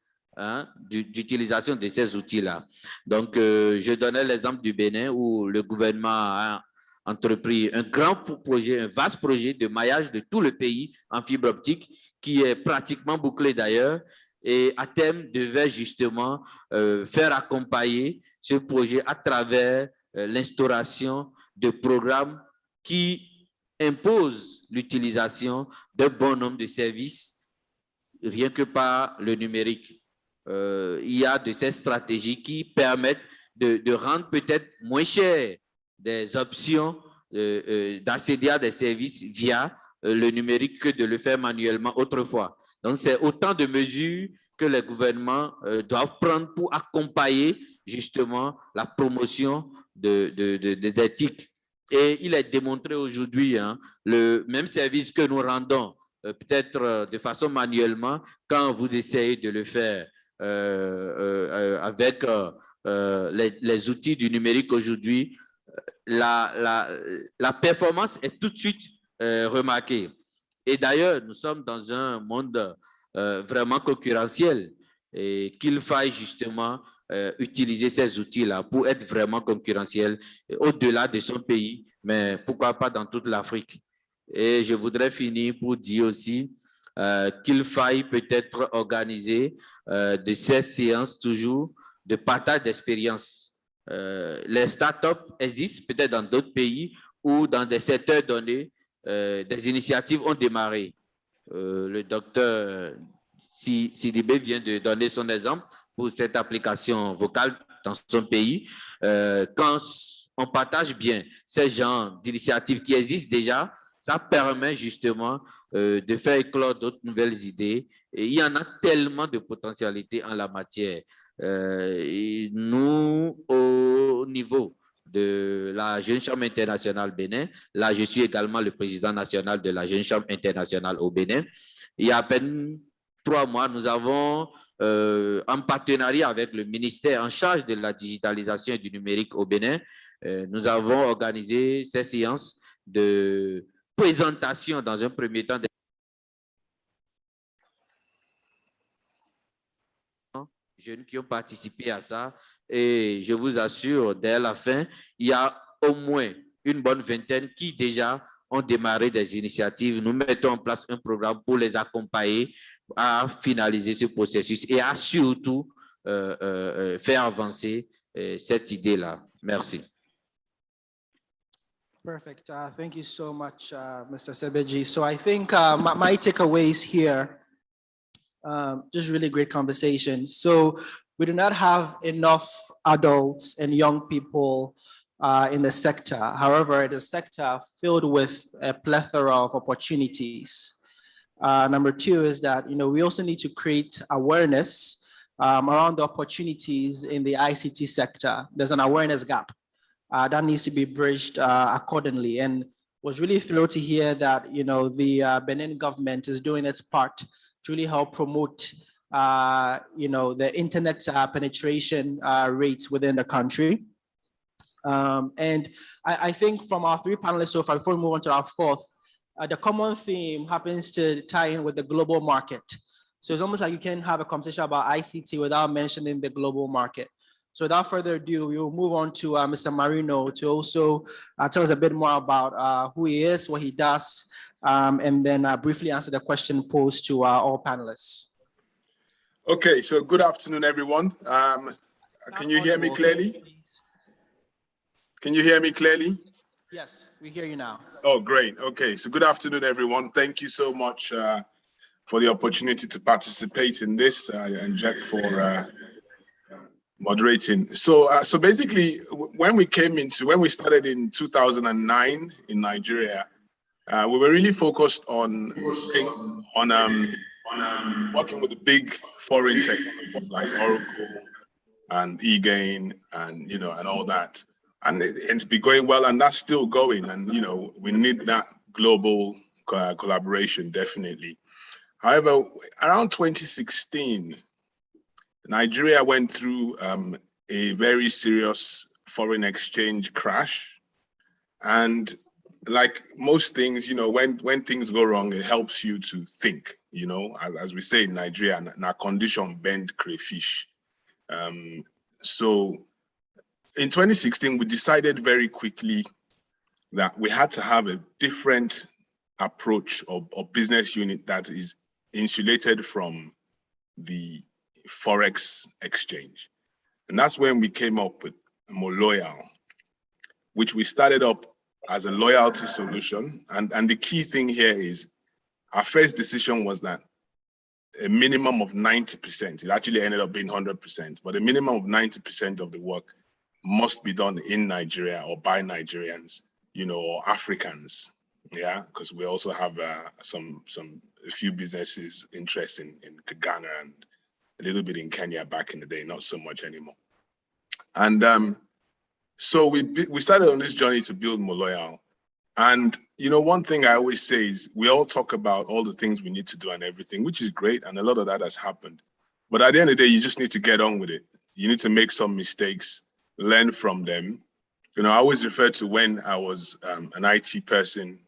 d'utilisation de ces outils-là. Donc, je donnais l'exemple du Bénin où le gouvernement a entrepris un grand projet, un vaste projet de maillage de tout le pays en fibre optique qui est pratiquement bouclé d'ailleurs et à terme devait justement faire accompagner ce projet à travers l'instauration de programmes qui imposent l'utilisation d'un bon nombre de services rien que par le numérique. Il y a de ces stratégies qui permettent de rendre peut-être moins cher des options d'accéder à des services via le numérique que de le faire manuellement autrefois. Donc, c'est autant de mesures que les gouvernements doivent prendre pour accompagner justement la promotion des TIC. Et il est démontré aujourd'hui, le même service que nous rendons, peut-être de façon manuellement, quand vous essayez de le faire avec les outils du numérique aujourd'hui, la performance est tout de suite remarquée. Et d'ailleurs, nous sommes dans un monde vraiment concurrentiel et qu'il faille justement utiliser ces outils-là pour être vraiment concurrentiel au-delà de son pays, mais pourquoi pas dans toute l'Afrique. Et je voudrais finir pour dire aussi qu'il faille peut-être organiser de ces séances toujours de partage d'expérience. Les startups existent peut-être dans d'autres pays ou dans des secteurs donnés, des initiatives ont démarré. Le docteur Sidibé vient de donner son exemple pour cette application vocale dans son pays. Quand on partage bien ces genres d'initiatives qui existent déjà, ça permet justement de faire éclore d'autres nouvelles idées. Et il y en a tellement de potentialités en la matière. Et nous, au niveau de la Jeune Chambre internationale Bénin, là, je suis également le président national de la Jeune Chambre internationale au Bénin. Il y a à peine 3 mois, nous avons, en partenariat avec le ministère en charge de la digitalisation et du numérique au Bénin, nous avons organisé ces séances de présentation dans un premier temps des jeunes qui ont participé à ça. Et je vous assure, dès la fin, il y a au moins une bonne vingtaine qui déjà ont démarré des initiatives. Nous mettons en place un programme pour les accompagner à finaliser ce processus et à surtout faire avancer cette idée-là. Merci. Perfect. Thank you so much, Mr. Sebeji. So I think my takeaways here, just really great conversation. So we do not have enough adults and young people in the sector. However, it is a sector filled with a plethora of opportunities. Number 2 is that, we also need to create awareness around the opportunities in the ICT sector. There's an awareness gap that needs to be bridged accordingly. And was really thrilled to hear that, the Benin government is doing its part to really help promote, the internet penetration rates within the country. And I think from our 3 panelists so far, before we move on to our 4th, the common theme happens to tie in with the global market. So it's almost like you can have a conversation about ICT without mentioning the global market. So without further ado, we will move on to Mr. Marino to also tell us a bit more about who he is, what he does, and then briefly answer the question posed to all panelists. Okay, so good afternoon, everyone. Can you hear me clearly? Can you hear me clearly? Yes, we hear you now. Oh, great. Okay, so good afternoon, everyone. Thank you so much for the opportunity to participate in this, and Jack for moderating. So basically, when we started in 2009 in Nigeria, we were really focused on working with the big foreign technologies like Oracle and eGain and and all that. And it's been going well, and that's still going. And we need that global collaboration, definitely. However, around 2016, Nigeria went through a very serious foreign exchange crash. And like most things, when things go wrong, it helps you to think, as we say in Nigeria, na condition bend crayfish. So in 2016, we decided very quickly that we had to have a different approach or business unit that is insulated from the Forex exchange. And that's when we came up with MoLoyal, which we started up as a loyalty solution. And the key thing here is our first decision was that a minimum of 90%, it actually ended up being 100%, but a minimum of 90% of the work must be done in Nigeria or by Nigerians, or Africans, yeah, because we also have a few businesses interest in Ghana and a little bit in Kenya back in the day, not so much anymore. And so we started on this journey to build MoLoyal. And one thing I always say is we all talk about all the things we need to do and everything, which is great, and a lot of that has happened. But at the end of the day, you just need to get on with it. You need to make some mistakes, learn from them, You know, I always refer to when I was an IT person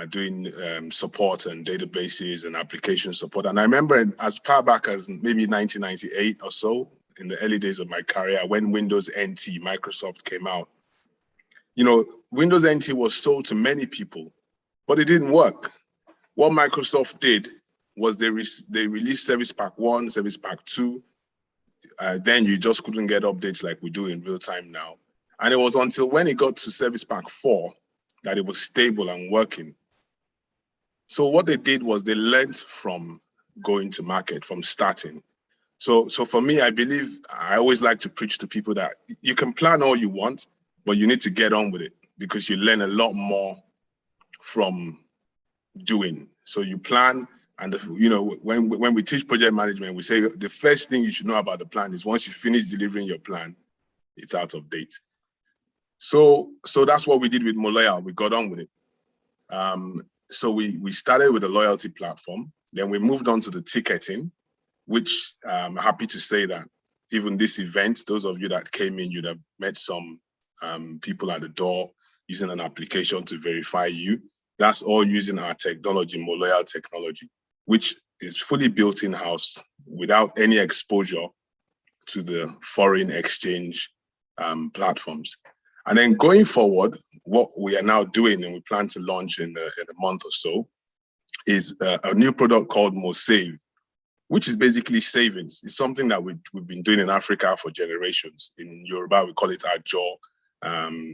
doing support and databases and application support. And I remember as far back as maybe 1998 or so, in the early days of my career, when Windows NT, Microsoft came out. You know, Windows NT was sold to many people, but it didn't work. What Microsoft did was they released Service Pack 1, Service Pack 2. Then you just couldn't get updates like we do in real time now. And it was until when it got to Service Pack 4 that it was stable and working. So what they did was they learned from going to market, from starting. So for me, I believe, I always like to preach to people that you can plan all you want, but you need to get on with it because you learn a lot more from doing. So you plan, and you know, when we teach project management, we say the first thing you should know about the plan is once you finish delivering your plan, it's out of date. So that's what we did with Moloyal. We got on with it. So we started with a loyalty platform. Then we moved on to the ticketing, which I'm happy to say that even this event, those of you that came in, you'd have met some people at the door using an application to verify you. That's all using our technology, Moloyal technology, which is fully built in-house without any exposure to the foreign exchange platforms. And then going forward, what we are now doing, and we plan to launch in a month or so, is a new product called MoSave, which is basically savings. It's something that we've been doing in Africa for generations. In Yoruba, we call it Ajo.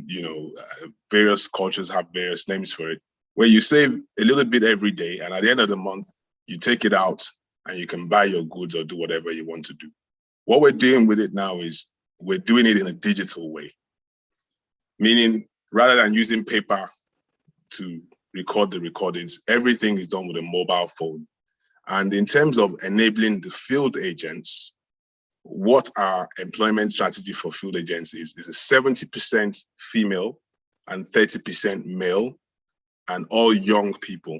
You know, various cultures have various names for it, where you save a little bit every day, and at the end of the month, you take it out and you can buy your goods or do whatever you want to do. What we're doing with it now is we're doing it in a digital way, meaning rather than using paper to record the recordings, everything is done with a mobile phone. And in terms of enabling the field agents, what our employment strategy for field agents is a 70% female and 30% male, and all young people.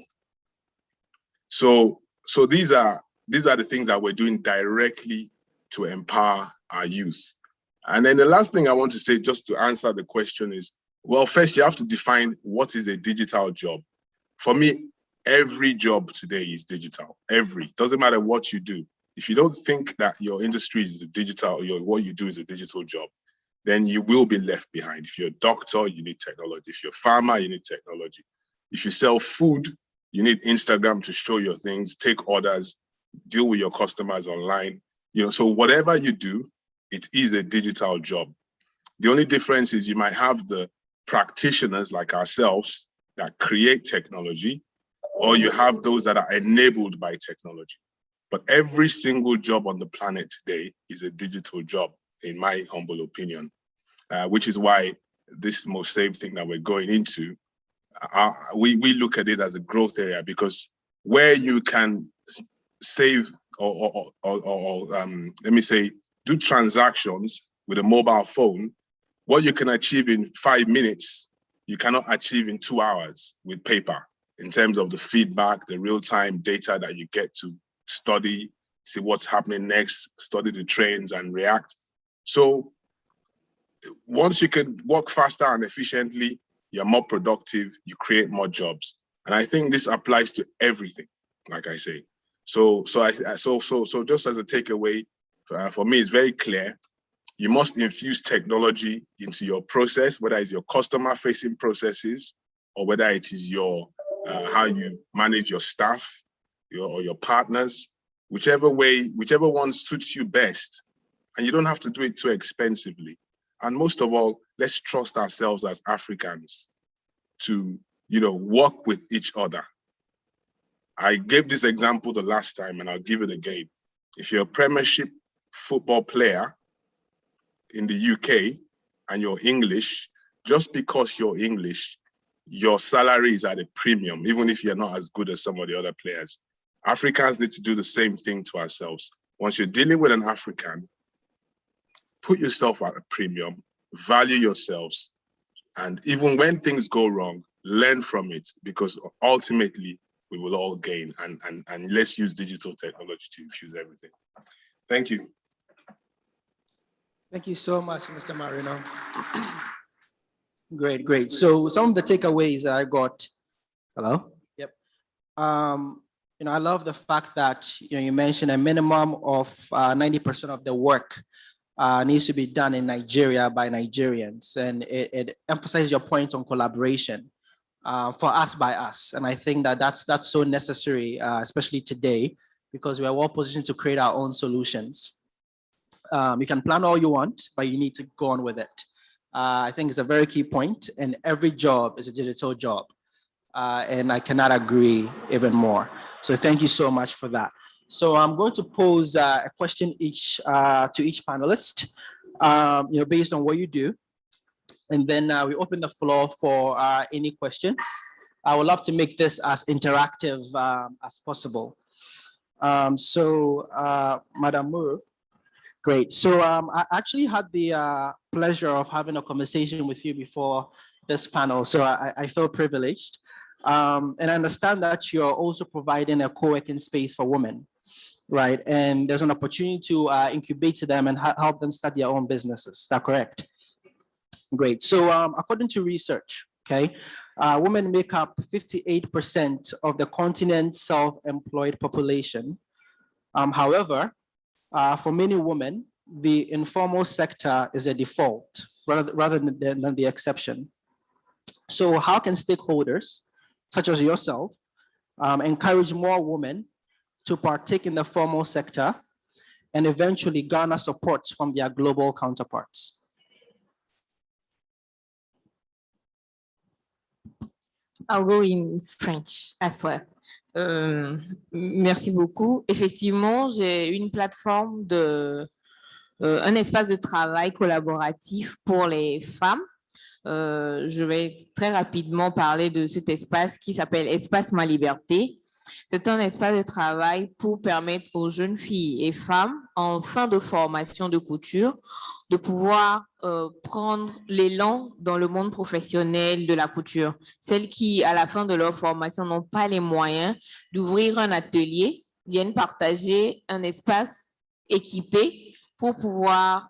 So these are the things that we're doing directly to empower our youth. And then the last thing I want to say, just to answer the question, is, well, first you have to define what is a digital job. For me, every job today is digital. Doesn't matter what you do. If you don't think that your industry is a digital, what you do is a digital job, then you will be left behind. If you're a doctor, you need technology. If you're a farmer, you need technology. If you sell food, you need Instagram to show your things, take orders, deal with your customers online. You know, so whatever you do, it is a digital job. The only difference is you might have the practitioners like ourselves that create technology, or you have those that are enabled by technology. But every single job on the planet today is a digital job, in my humble opinion, which is why this MoSave thing that we're going into, we look at it as a growth area, because where you can save or let me say, do transactions with a mobile phone, what you can achieve in 5 minutes, you cannot achieve in 2 hours with paper, in terms of the feedback, the real-time data that you get to study, see what's happening next, study the trends and react. So once you can work faster and efficiently, you're more productive, you create more jobs. And I think this applies to everything, like I say. So just as a takeaway, for me, it's very clear. You must infuse technology into your process, whether it's your customer-facing processes or whether it is your how you manage your staff or your partners, whichever one suits you best. And you don't have to do it too expensively. And most of all, let's trust ourselves as Africans to, work with each other. I gave this example the last time, and I'll give it again. If you're a Premiership football player in the UK and you're English, just because you're English, your salary is at a premium, even if you're not as good as some of the other players. Africans need to do the same thing to ourselves. Once you're dealing with an African, put yourself at a premium, value yourselves, and even when things go wrong, learn from it, because ultimately we will all gain, and let's use digital technology to infuse everything. Thank you. Thank you so much, Mr. Marino. Great, great. So some of the takeaways that I got. Hello? Yep. I love the fact that you mentioned a minimum of 90% of the work needs to be done in Nigeria by Nigerians, and it emphasizes your point on collaboration for us by us. And I think that that's so necessary, especially today, because we are well positioned to create our own solutions. You can plan all you want, but you need to go on with it. I think it's a very key point, and every job is a digital job. And I cannot agree even more. So thank you so much for that. So I'm going to pose a question to each panelist, based on what you do. And then we open the floor for any questions. I would love to make this as interactive as possible. Madam Muru, great. So I actually had the pleasure of having a conversation with you before this panel. So I feel privileged. And I understand that you're also providing a co-working space for women, right? And there's an opportunity to incubate them and help them start their own businesses. Is that correct? Great. So according to research, okay, women make up 58% of the continent's self-employed population. However, for many women, the informal sector is a default rather than the exception. So how can stakeholders, such as yourself, encourage more women to partake in the formal sector and eventually garner support from their global counterparts? I'll go in French as well. Merci beaucoup. Effectivement, j'ai une plateforme un espace de travail collaboratif pour les femmes. Je vais très rapidement parler de cet espace qui s'appelle Espace Ma Liberté. C'est un espace de travail pour permettre aux jeunes filles et femmes en fin de formation de couture de pouvoir prendre l'élan dans le monde professionnel de la couture. Celles qui, à la fin de leur formation, n'ont pas les moyens d'ouvrir un atelier, viennent partager un espace équipé pour pouvoir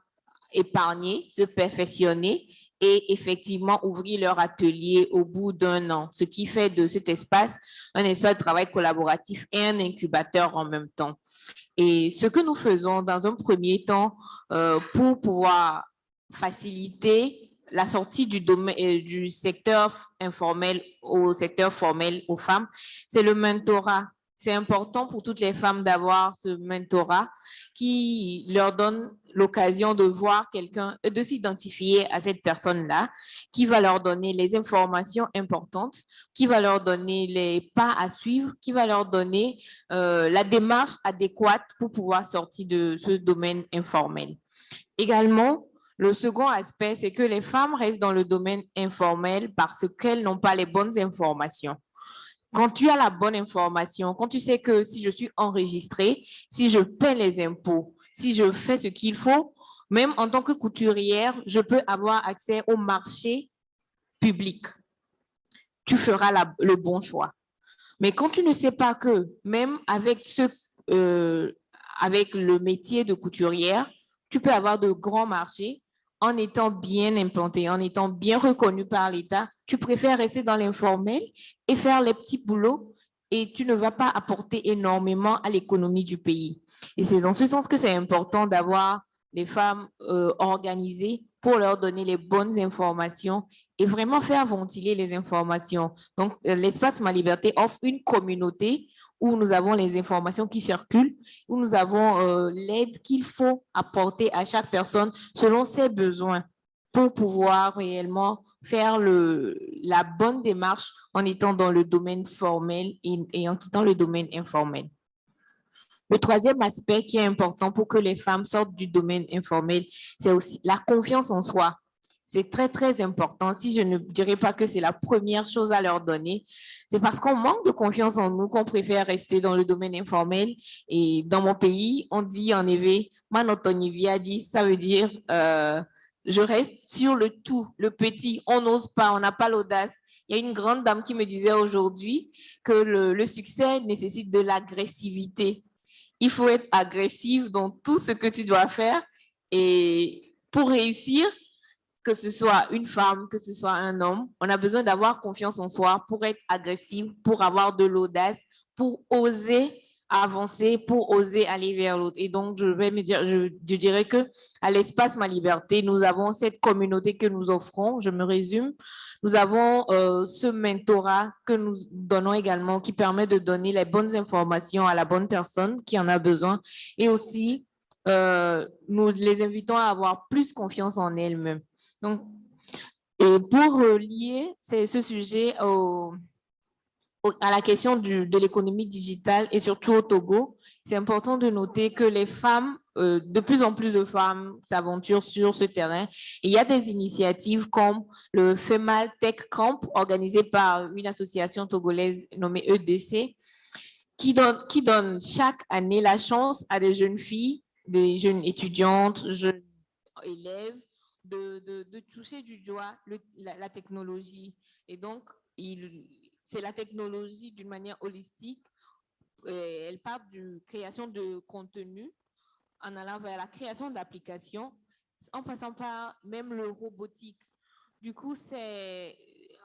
épargner, se perfectionner et effectivement ouvrir leur atelier au bout d'un an, ce qui fait de cet espace un espace de travail collaboratif et un incubateur en même temps. Et ce que nous faisons dans un premier temps pour pouvoir faciliter la sortie du secteur informel au secteur formel aux femmes, c'est le mentorat. C'est important pour toutes les femmes d'avoir ce mentorat qui leur donne l'occasion de voir quelqu'un, de s'identifier à cette personne-là, qui va leur donner les informations importantes, qui va leur donner les pas à suivre, qui va leur donner la démarche adéquate pour pouvoir sortir de ce domaine informel. Également, le second aspect, c'est que les femmes restent dans le domaine informel parce qu'elles n'ont pas les bonnes informations. Quand tu as la bonne information, quand tu sais que si je suis enregistrée, si je paie les impôts, si je fais ce qu'il faut, même en tant que couturière, je peux avoir accès au marché public. Tu feras le bon choix. Mais quand tu ne sais pas que même avec le métier de couturière, tu peux avoir de grands marchés, en étant bien implanté, en étant bien reconnu par l'État, tu préfères rester dans l'informel et faire les petits boulots et tu ne vas pas apporter énormément à l'économie du pays. Et c'est dans ce sens que c'est important d'avoir les femmes organisées pour leur donner les bonnes informations et vraiment faire ventiler les informations. Donc, l'espace Ma Liberté offre une communauté où nous avons les informations qui circulent, où nous avons l'aide qu'il faut apporter à chaque personne selon ses besoins pour pouvoir réellement faire la bonne démarche en étant dans le domaine formel et en quittant le domaine informel. Le troisième aspect qui est important pour que les femmes sortent du domaine informel, c'est aussi la confiance en soi. C'est très, très important. Si je ne dirais pas que c'est la première chose à leur donner, c'est parce qu'on manque de confiance en nous qu'on préfère rester dans le domaine informel. Et dans mon pays, on dit en effet, Manotonivia dit, ça veut dire je reste sur le tout, le petit. On n'ose pas, on n'a pas l'audace. Il y a une grande dame qui me disait aujourd'hui que le succès nécessite de l'agressivité. Il faut être agressif dans tout ce que tu dois faire. Et pour réussir, que ce soit une femme, que ce soit un homme, on a besoin d'avoir confiance en soi pour être agressif, pour avoir de l'audace, pour oser avancer, pour oser aller vers l'autre. Et donc, je dirais que à l'espace Ma Liberté, nous avons cette communauté que nous offrons. Je me résume. Nous avons ce mentorat que nous donnons également, qui permet de donner les bonnes informations à la bonne personne qui en a besoin. Et aussi, nous les invitons à avoir plus confiance en elles-mêmes. Donc, et pour lier ce sujet à la question de l'économie digitale et surtout au Togo, c'est important de noter que les femmes, de plus en plus de femmes s'aventurent sur ce terrain. Et il y a des initiatives comme le Female Tech Camp, organisé par une association togolaise nommée EDC, qui donne chaque année la chance à des jeunes filles, des jeunes étudiantes, jeunes élèves, de toucher du doigt la technologie. Et donc, c'est la technologie d'une manière holistique. Elle part de création de contenu en allant vers la création d'applications, en passant par même le robotique. Du coup,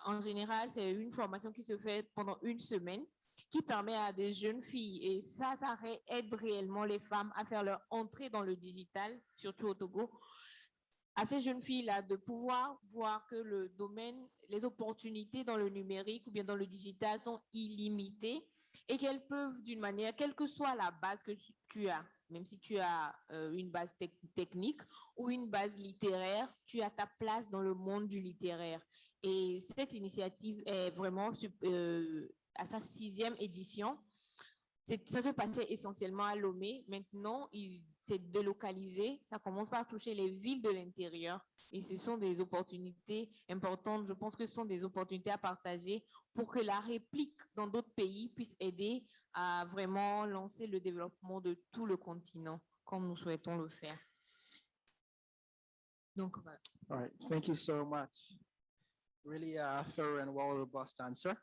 en général, c'est une formation qui se fait pendant une semaine, qui permet à des jeunes filles, et ça aide réellement les femmes à faire leur entrée dans le digital, surtout au Togo, à ces jeunes filles-là de pouvoir voir que le domaine, les opportunités dans le numérique ou bien dans le digital sont illimitées et qu'elles peuvent d'une manière, quelle que soit la base que tu as, même si tu as une base technique ou une base littéraire, tu as ta place dans le monde du littéraire. Et cette initiative est vraiment à sa 6e édition. Ça se passait essentiellement à Lomé. Maintenant, c'est délocalisé. Ça commence par toucher les villes de l'intérieur. Et ce sont des opportunités importantes. Je pense que ce sont des opportunités à partager pour que la réplique dans d'autres pays puisse aider à vraiment lancer le développement de tout le continent, comme nous souhaitons le faire. Donc, voilà. All right, thank you so much. Really thorough and well-robust answer.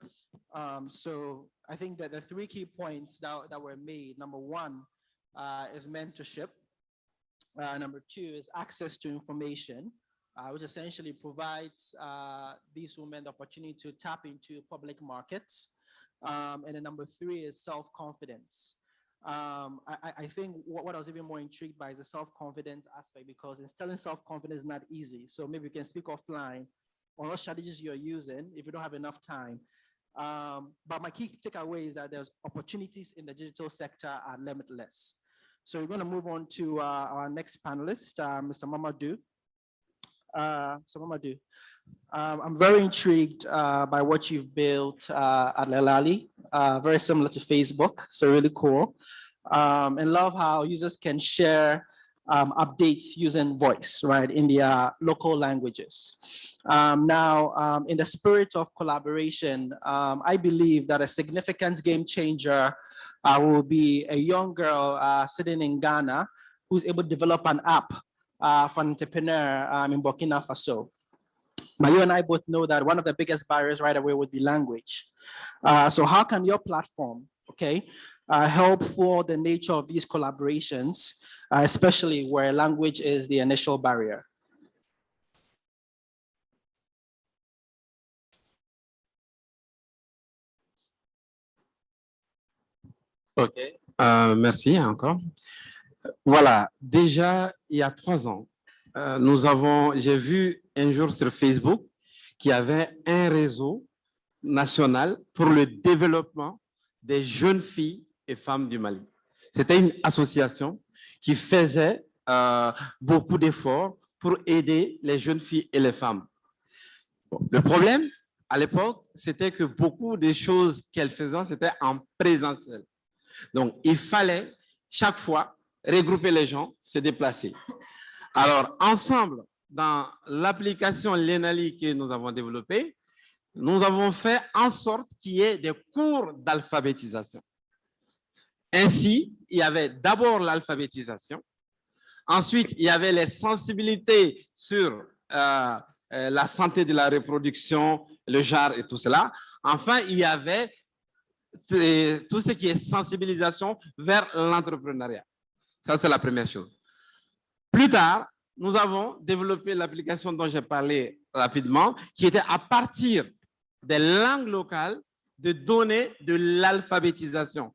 So I think that the 3 key points that were made, number 1 is mentorship. Number 2 is access to information, which essentially provides these women the opportunity to tap into public markets. And then number 3 is self-confidence. I think what I was even more intrigued by is the self-confidence aspect, because instilling self-confidence is not easy. So maybe we can speak offline on what strategies you're using if you don't have enough time. But my key takeaway is that there's opportunities in the digital sector are limitless. So we're going to move on to our next panelist, Mr. Mamadou. So Mamadou, I'm very intrigued by what you've built at Lelali, very similar to Facebook, so really cool. And love how users can share updates using voice, right, in their local languages. Now, in the spirit of collaboration, I believe that a significant game changer will be a young girl sitting in Ghana who's able to develop an app for an entrepreneur in Burkina Faso. Now, you and I both know that one of the biggest barriers right away would be language. So how can your platform, help for the nature of these collaborations, especially where language is the initial barrier? OK, merci encore. Voilà, déjà, il y a 3 ans, j'ai vu un jour sur Facebook qu'il y avait un réseau national pour le développement des jeunes filles et femmes du Mali. C'était une association qui faisait beaucoup d'efforts pour aider les jeunes filles et les femmes. Bon, le problème, à l'époque, c'était que beaucoup des choses qu'elles faisaient, c'était en présentiel. Donc, il fallait chaque fois regrouper les gens, se déplacer. Alors, ensemble, dans l'application Lenali que nous avons développée, nous avons fait en sorte qu'il y ait des cours d'alphabétisation. Ainsi, il y avait d'abord l'alphabétisation. Ensuite, il y avait les sensibilités sur la santé de la reproduction, le genre et tout cela. Enfin, il y avait tout ce qui est sensibilisation vers l'entrepreneuriat. Ça, c'est la première chose. Plus tard, nous avons développé l'application dont j'ai parlé rapidement, qui était à partir des langues locales de donner de l'alphabétisation.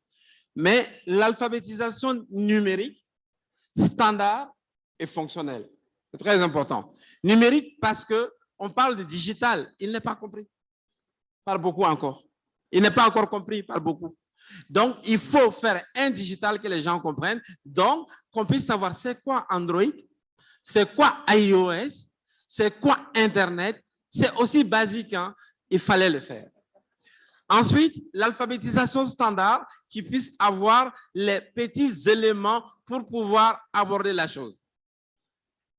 Mais l'alphabétisation numérique, standard et fonctionnelle. C'est très important. Numérique parce qu'on parle de digital, il n'est pas compris par beaucoup encore. Il n'est pas encore compris par beaucoup. Donc, il faut faire un digital que les gens comprennent. Donc, qu'on puisse savoir c'est quoi Android, c'est quoi iOS, c'est quoi Internet. C'est aussi basique, hein? Il fallait le faire. Ensuite, l'alphabétisation standard qui puisse avoir les petits éléments pour pouvoir aborder la chose.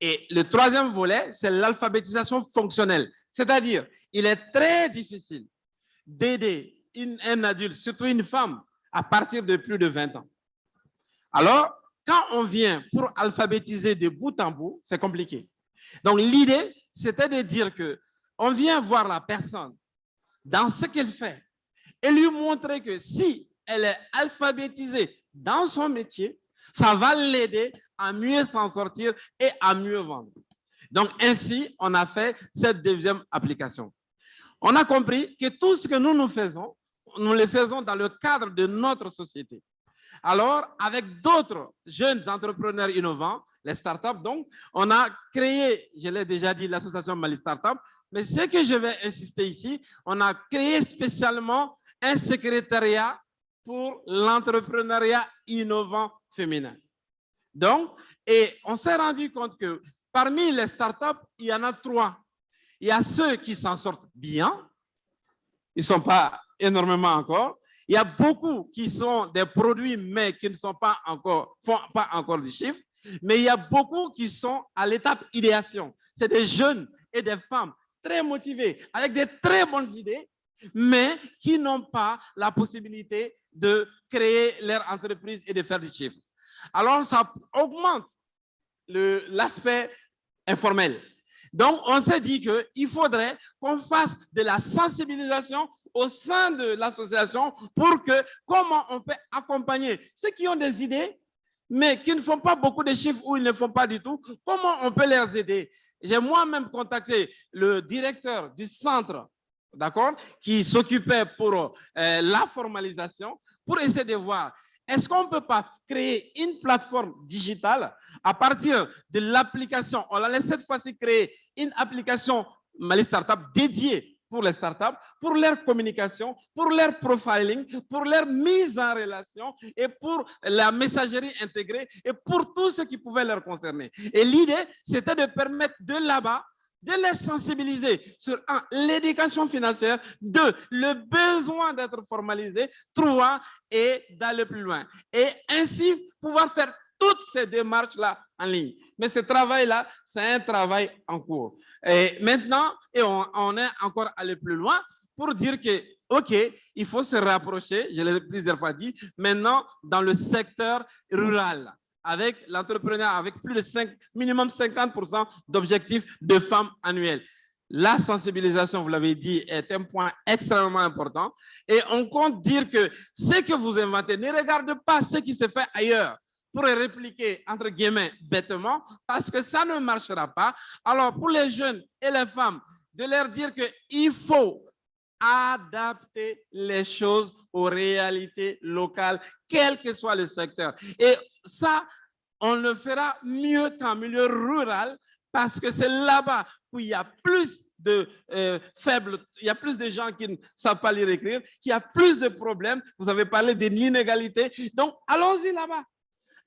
Et le troisième volet, c'est l'alphabétisation fonctionnelle. C'est-à-dire, il est très difficile d'aider un adulte, surtout une femme, à partir de plus de 20 ans. Alors, quand on vient pour alphabétiser de bout en bout, c'est compliqué. Donc, l'idée, c'était de dire qu'on vient voir la personne dans ce qu'elle fait et lui montrer que si elle est alphabétisée dans son métier, ça va l'aider à mieux s'en sortir et à mieux vendre. Donc, ainsi, on a fait cette deuxième application. On a compris que tout ce que nous faisons, nous le faisons dans le cadre de notre société. Alors, avec d'autres jeunes entrepreneurs innovants, les startups, donc, on a créé, je l'ai déjà dit, l'association Mali Startup, mais ce que je vais insister ici, on a créé spécialement un secrétariat pour l'entrepreneuriat innovant féminin. Donc, et on s'est rendu compte que parmi les startups, il y en a 3. Il y a ceux qui s'en sortent bien, ils ne sont pas énormément encore. Il y a beaucoup qui sont des produits, mais qui ne sont pas encore, font pas encore du chiffre. Mais il y a beaucoup qui sont à l'étape idéation. C'est des jeunes et des femmes très motivés, avec des très bonnes idées, mais qui n'ont pas la possibilité de créer leur entreprise et de faire du chiffre. Alors, ça augmente l'aspect informel. Donc, on s'est dit qu'il faudrait qu'on fasse de la sensibilisation au sein de l'association pour que, comment on peut accompagner ceux qui ont des idées, mais qui ne font pas beaucoup de chiffres ou ils ne font pas du tout, comment on peut les aider. J'ai moi-même contacté le directeur du centre, d'accord, qui s'occupait pour la formalisation, pour essayer de voir, est-ce qu'on ne peut pas créer une plateforme digitale à partir de l'application? On a cette fois-ci créé une application Mali Startup dédiée pour les startups, pour leur communication, pour leur profiling, pour leur mise en relation et pour la messagerie intégrée et pour tout ce qui pouvait leur concerner. Et l'idée, c'était de permettre de là-bas de les sensibiliser sur 1, l'éducation financière, 2, le besoin d'être formalisé, 3, et d'aller plus loin. Et ainsi, pouvoir faire toutes ces démarches-là en ligne. Mais ce travail-là, c'est un travail en cours. Et maintenant, on est encore allé plus loin pour dire que, OK, il faut se rapprocher, je l'ai plusieurs fois dit, maintenant dans le secteur rural, avec l'entrepreneuriat, avec plus de minimum 50% d'objectifs de femmes annuels. La sensibilisation, vous l'avez dit, est un point extrêmement important. Et on compte dire que ce que vous inventez, ne regardez pas ce qui se fait ailleurs pour répliquer, entre guillemets, bêtement, parce que ça ne marchera pas. Alors, pour les jeunes et les femmes, de leur dire qu'il faut adapter les choses aux réalités locales, quel que soit le secteur. Et ça, on le fera mieux qu'en milieu rural parce que c'est là-bas où il y a plus de faibles, il y a plus de gens qui ne savent pas lire et écrire, qu'il y a plus de problèmes. Vous avez parlé de l'inégalité. Donc, allons-y là-bas.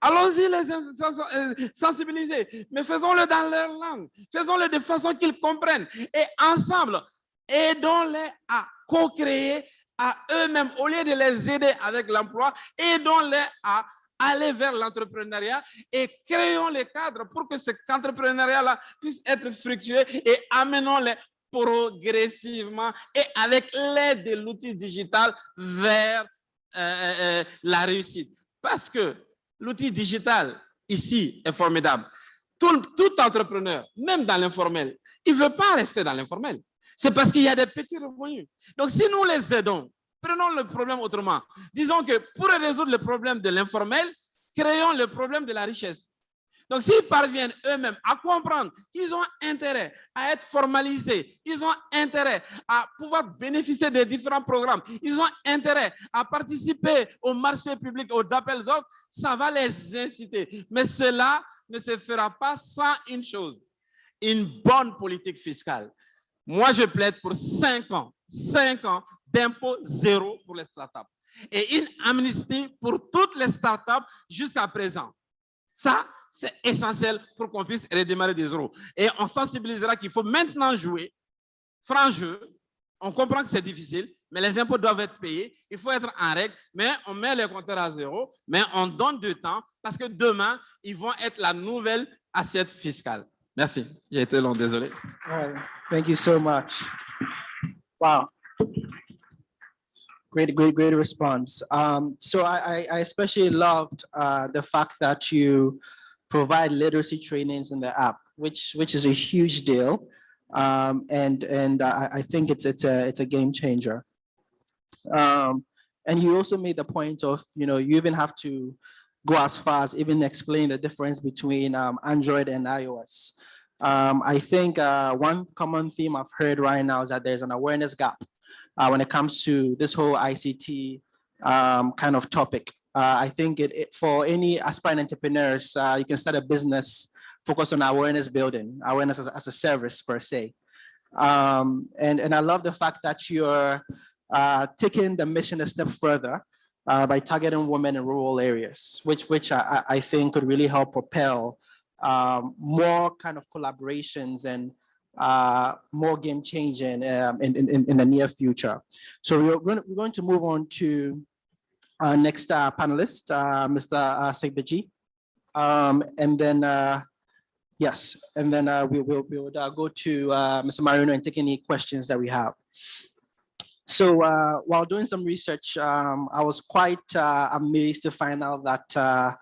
Allons-y les sensibiliser, mais faisons-le dans leur langue. Faisons-le de façon qu'ils comprennent. Et ensemble, aidons-les à co-créer à eux-mêmes, au lieu de les aider avec l'emploi, aidons-les à aller vers l'entrepreneuriat et créons les cadres pour que cet entrepreneuriat-là puisse être fructueux et amenons-les progressivement et avec l'aide de l'outil digital vers la réussite. Parce que l'outil digital ici est formidable. Tout entrepreneur, même dans l'informel, il ne veut pas rester dans l'informel. C'est parce qu'il y a des petits revenus. Donc, si nous les aidons, prenons le problème autrement. Disons que pour résoudre le problème de l'informel, créons le problème de la richesse. Donc, s'ils parviennent eux-mêmes à comprendre qu'ils ont intérêt à être formalisés, ils ont intérêt à pouvoir bénéficier des différents programmes, ils ont intérêt à participer au marché public, aux appels d'offres, ça va les inciter. Mais cela ne se fera pas sans une chose, une bonne politique fiscale. Moi, je plaide pour 5 ans d'impôt zéro pour les startups et une amnistie pour toutes les startups jusqu'à présent. Ça, c'est essentiel pour qu'on puisse redémarrer des zéros. Et on sensibilisera qu'il faut maintenant jouer franc jeu. On comprend que c'est difficile, mais les impôts doivent être payés. Il faut être en règle, mais on met les compteurs à zéro, mais on donne du temps parce que demain, ils vont être la nouvelle assiette fiscale. Merci. J'ai été long, désolé. All right. Thank you so much. Wow. Great response. So I especially loved the fact that you provide literacy trainings in the app, which is a huge deal. And I think it's a game changer. And you also made the point of, you even have to go as far as even explain the difference between Android and iOS. I think one common theme I've heard right now is that there's an awareness gap when it comes to this whole ICT kind of topic. I think for any aspiring entrepreneurs, you can start a business focused on awareness building, awareness as a service per se. And I love the fact that you're taking the mission a step further by targeting women in rural areas, which I think could really help propel more kind of collaborations and more game changing in the near future. So we're going to move on to our next panelist, Mr. Segbeji. And then, yes, and then we will go to Mr. Marino and take any questions that we have. So while doing some research, I was quite amazed to find out that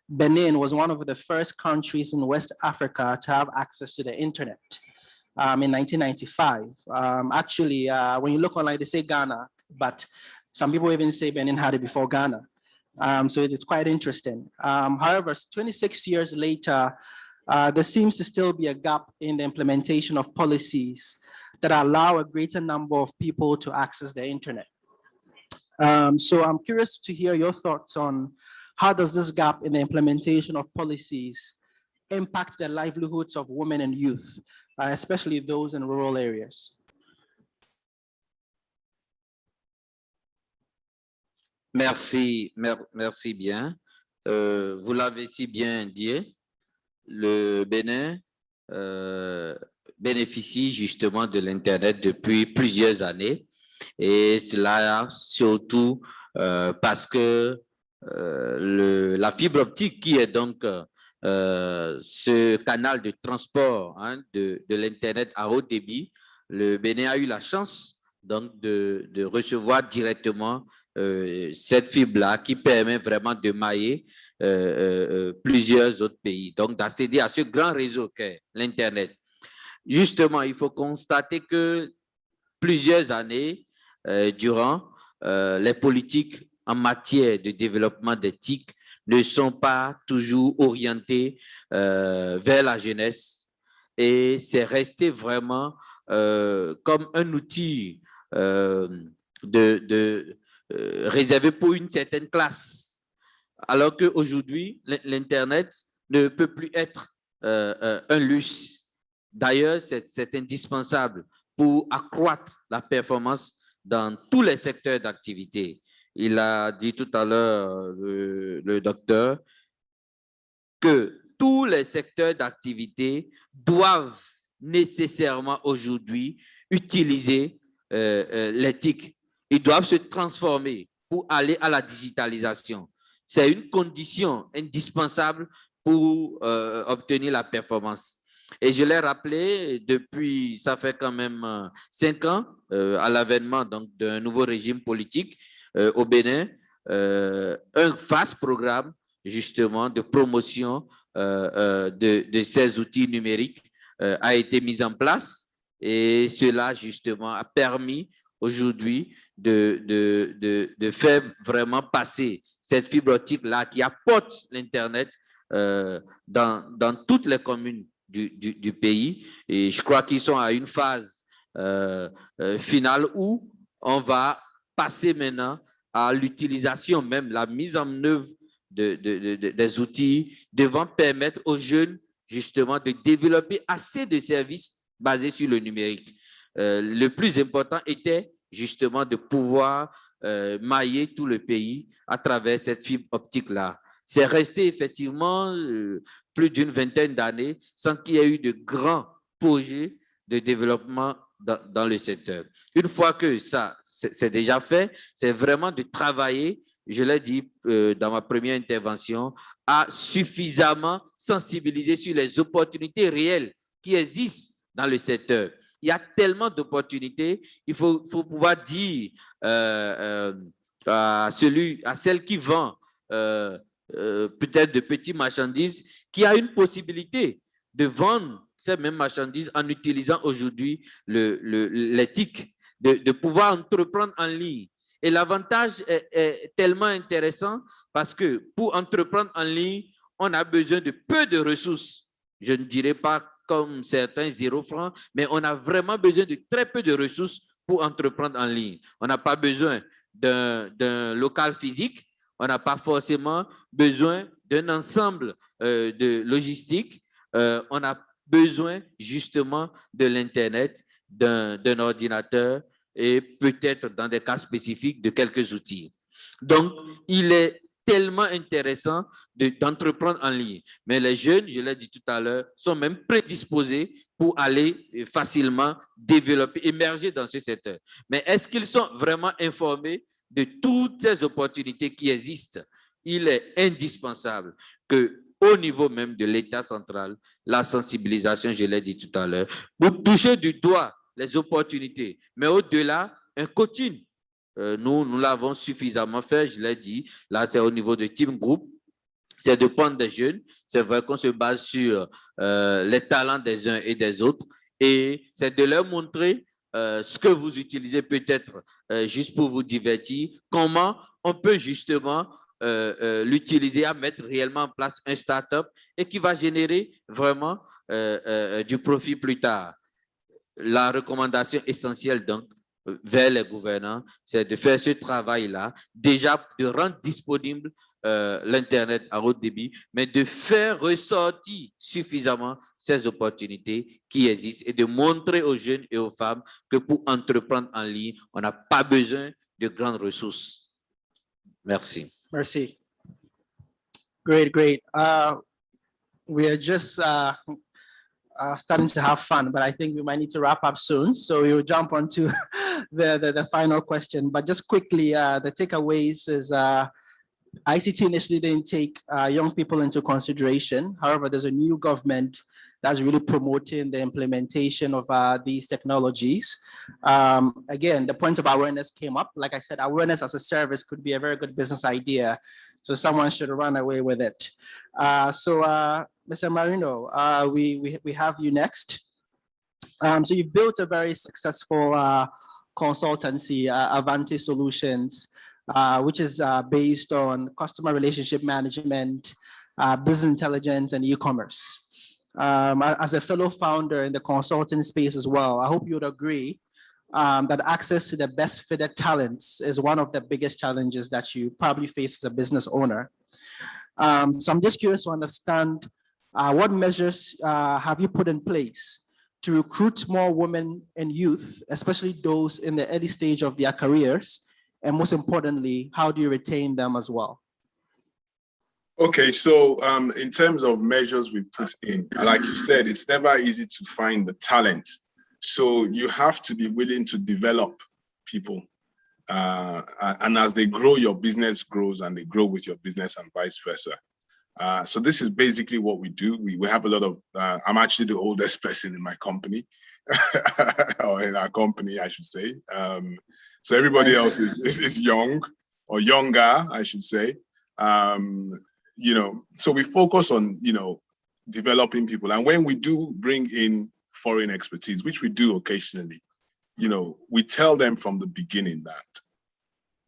Benin was one of the first countries in West Africa to have access to the internet in 1995. Actually, when you look online, they say Ghana, but some people even say Benin had it before Ghana. So it's quite interesting. However, 26 years later, there seems to still be a gap in the implementation of policies that allow a greater number of people to access the internet. So I'm curious to hear your thoughts on how does this gap in the implementation of policies impact the livelihoods of women and youth, especially those in rural areas? Merci bien. Vous l'avez si bien dit, le Bénin bénéficie justement de l'Internet depuis plusieurs années, et cela surtout parce que la fibre optique, qui est donc ce canal de transport de l'Internet à haut débit, le Bénin a eu la chance donc de recevoir directement cette fibre-là qui permet vraiment de mailler plusieurs autres pays, donc d'accéder à ce grand réseau qu'est l'Internet. Justement, il faut constater que plusieurs années durant, les politiques en matière de développement des TIC ne sont pas toujours orientées vers la jeunesse, et c'est resté vraiment comme un outil réservé pour une certaine classe, alors qu'aujourd'hui, l'Internet ne peut plus être un luxe. D'ailleurs, c'est indispensable pour accroître la performance dans tous les secteurs d'activité. Il a dit tout à l'heure, le docteur, que tous les secteurs d'activité doivent nécessairement aujourd'hui utiliser les TIC. Ils doivent se transformer pour aller à la digitalisation. C'est une condition indispensable pour obtenir la performance. Et je l'ai rappelé depuis, ça fait quand même 5 ans, à l'avènement d'un nouveau régime politique au Bénin, un vaste programme justement de promotion de ces outils numériques a été mis en place, et cela justement a permis aujourd'hui de faire vraiment passer cette fibre optique-là qui apporte l'Internet dans toutes les communes du pays. Et je crois qu'ils sont à une phase finale où on va passer maintenant à l'utilisation, même la mise en œuvre des outils devant permettre aux jeunes justement de développer assez de services basés sur le numérique. Le plus important était justement de pouvoir mailler tout le pays à travers cette fibre optique-là. C'est resté effectivement plus d'une vingtaine d'années sans qu'il y ait eu de grands projets de développement dans le secteur. Une fois que ça, c'est déjà fait, c'est vraiment de travailler, je l'ai dit dans ma première intervention, à suffisamment sensibiliser sur les opportunités réelles qui existent dans le secteur. Il y a tellement d'opportunités, il faut pouvoir dire à celle qui vend peut-être de petites marchandises, qui a une possibilité de vendre ces mêmes marchandises en utilisant aujourd'hui l'éthique, de pouvoir entreprendre en ligne. Et l'avantage est tellement intéressant parce que pour entreprendre en ligne, on a besoin de peu de ressources. Je ne dirais pas comme certains 0 francs, mais on a vraiment besoin de très peu de ressources pour entreprendre en ligne. On n'a pas besoin d'un local physique, on n'a pas forcément besoin d'un ensemble de logistique, on a besoin justement de l'Internet, d'un ordinateur et peut-être dans des cas spécifiques de quelques outils. Donc, il est tellement intéressant d'entreprendre en ligne. Mais les jeunes, je l'ai dit tout à l'heure, sont même prédisposés pour aller facilement développer, émerger dans ce secteur. Mais est-ce qu'ils sont vraiment informés de toutes ces opportunités qui existent? Il est indispensable qu'au niveau même de l'État central, la sensibilisation, je l'ai dit tout à l'heure, pour toucher du doigt les opportunités, mais au-delà, un coaching. Nous l'avons suffisamment fait, je l'ai dit. Là, c'est au niveau de Team Group. C'est de prendre des jeunes. C'est vrai qu'on se base sur les talents des uns et des autres. Et c'est de leur montrer ce que vous utilisez peut-être juste pour vous divertir, comment on peut justement l'utiliser à mettre réellement en place un start-up et qui va générer vraiment du profit plus tard. La recommandation essentielle donc vers les gouvernants, c'est de faire ce travail-là, déjà de rendre disponible l'Internet à haut débit, mais de faire ressortir suffisamment ces opportunités qui existent et de montrer aux jeunes et aux femmes que pour entreprendre en ligne, on n'a pas besoin de grandes ressources. Merci. Merci. Great, great. We are just starting to have fun, but I think we might need to wrap up soon. So we will jump on to the final question. But just quickly, the takeaways is ICT initially didn't take young people into consideration. However, there's a new government that's really promoting the implementation of these technologies. Again, the point of awareness came up. Like I said, awareness as a service could be a very good business idea. So someone should run away with it. Mr. Marino, we have you next. So you've built a very successful consultancy, Avanti Solutions, which is based on customer relationship management, business intelligence, and e-commerce. As a fellow founder in the consulting space as well, I hope you would agree that access to the best fitted talents is one of the biggest challenges that you probably face as a business owner. So I'm just curious to understand what measures have you put in place to recruit more women and youth, especially those in the early stage of their careers? And most importantly, how do you retain them as well? Okay, so in terms of measures we put in, like you said, it's never easy to find the talent. So you have to be willing to develop people. And as they grow, your business grows and they grow with your business and vice versa. So this is basically what we do. We have a lot of, I'm actually the oldest person in my company, or in our company, I should say. So everybody else is young or younger, I should say. You know, so we focus on, you know, developing people. And when we do bring in foreign expertise, which we do occasionally, you know, we tell them from the beginning that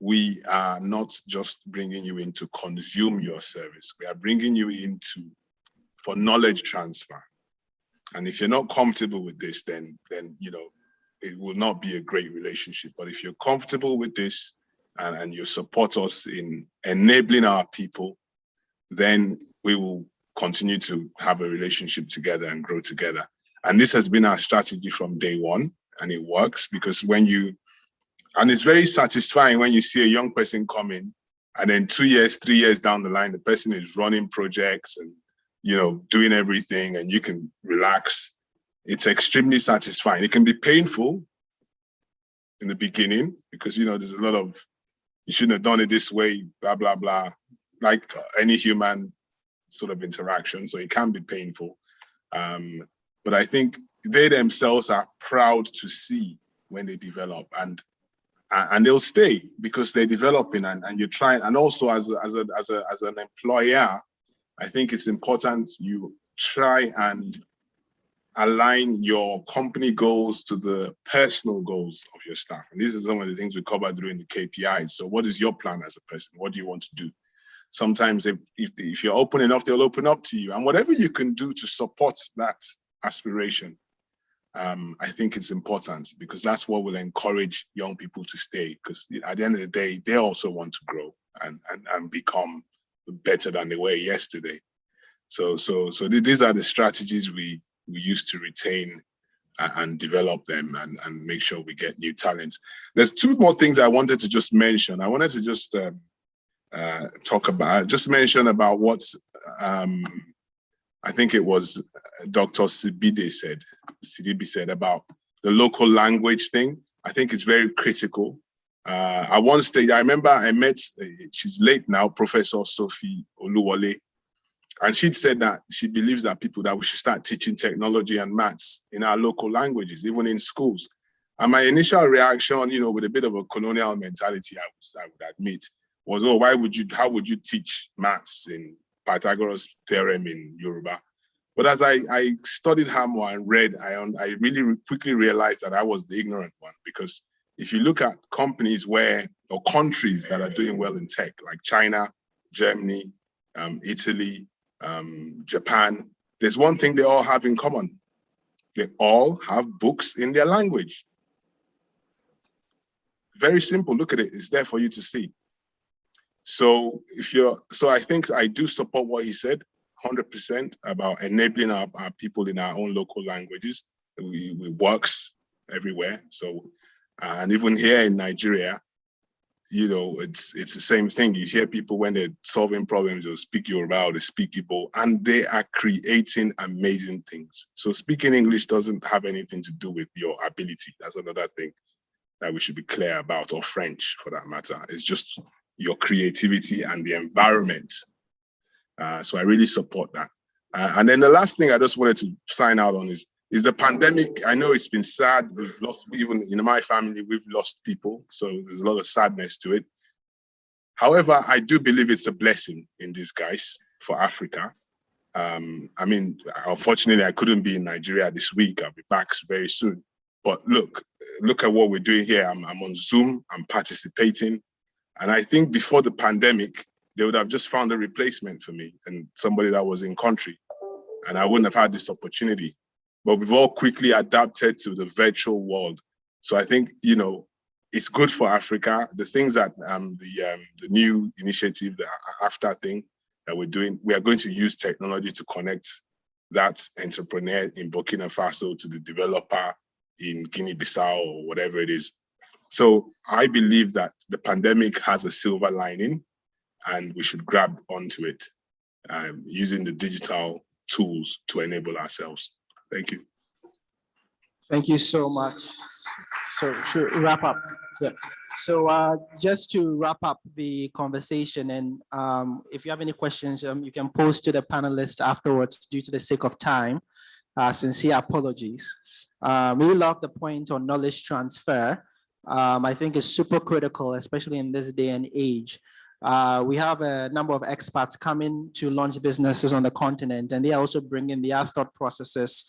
we are not just bringing you in to consume your service. We are bringing you for knowledge transfer. And if you're not comfortable with this, then it will not be a great relationship. But if you're comfortable with this and you support us in enabling our people, then we will continue to have a relationship together and grow together. And this has been our strategy from day one, and it works because and it's very satisfying when you see a young person come in and then 2 years, 3 years down the line, the person is running projects and, doing everything and you can relax. It's extremely satisfying. It can be painful in the beginning because, there's a lot of, you shouldn't have done it this way, blah, blah, blah, like any human sort of interaction. So it can be painful. But I think they themselves are proud to see when they develop and they'll stay because they're developing and you're trying. And also as an employer, I think it's important you try and align your company goals to the personal goals of your staff. And this is some of the things we covered during the KPIs. So what is your plan as a person? What do you want to do? Sometimes if you're open enough, they'll open up to you. And whatever you can do to support that aspiration, I think it's important because that's what will encourage young people to stay. Because at the end of the day, they also want to grow and become better than they were yesterday. So these are the strategies we use to retain and develop them and make sure we get new talents. There's two more things I wanted to just mention. I wanted to just mention about what I think it was Dr. Sidibe said about the local language thing. I think it's very critical. At one stage, I remember I met, she's late now, Professor Sophie Oluwole, and she'd said that she believes that we should start teaching technology and maths in our local languages, even in schools. And my initial reaction, with a bit of a colonial mentality, I would admit, was, oh, how would you teach maths in Pythagoras theorem in Yoruba? But as I studied her more and read, I really quickly realized that I was the ignorant one, because if you look at companies or countries that are doing well in tech, like China, Germany, Italy, Japan, there's one thing they all have in common. They all have books in their language. Very simple, look at it, it's there for you to see. So I think I do support what he said, 100% about enabling our people in our own local languages. It works everywhere. So, and even here in Nigeria, it's the same thing. You hear people when they're solving problems, they'll speak Yoruba or they speak Igbo, and they are creating amazing things. So speaking English doesn't have anything to do with your ability. That's another thing that we should be clear about, or French for that matter. It's just your creativity and the environment. So I really support that. And then the last thing I just wanted to sign out on is the pandemic. I know it's been sad. We've lost, even in my family, we've lost people. So there's a lot of sadness to it. However, I do believe it's a blessing in disguise for Africa. Unfortunately, I couldn't be in Nigeria this week. I'll be back very soon. But look at what we're doing here. I'm on Zoom, I'm participating. And I think before the pandemic, they would have just found a replacement for me and somebody that was in country, and I wouldn't have had this opportunity. But we've all quickly adapted to the virtual world. So I think, it's good for Africa. The things that the new initiative, the AFTA thing that we're doing, we are going to use technology to connect that entrepreneur in Burkina Faso to the developer in Guinea-Bissau or whatever it is. So I believe that the pandemic has a silver lining, and we should grab onto it using the digital tools to enable ourselves. Thank you. Thank you so much. So should wrap up. Yeah. So just to wrap up the conversation, and if you have any questions, you can post to the panelists afterwards due to the sake of time. Sincere apologies. We love the point on knowledge transfer. I think it's super critical, especially in this day and age. We have a number of experts coming to launch businesses on the continent, and they are also bringing their thought processes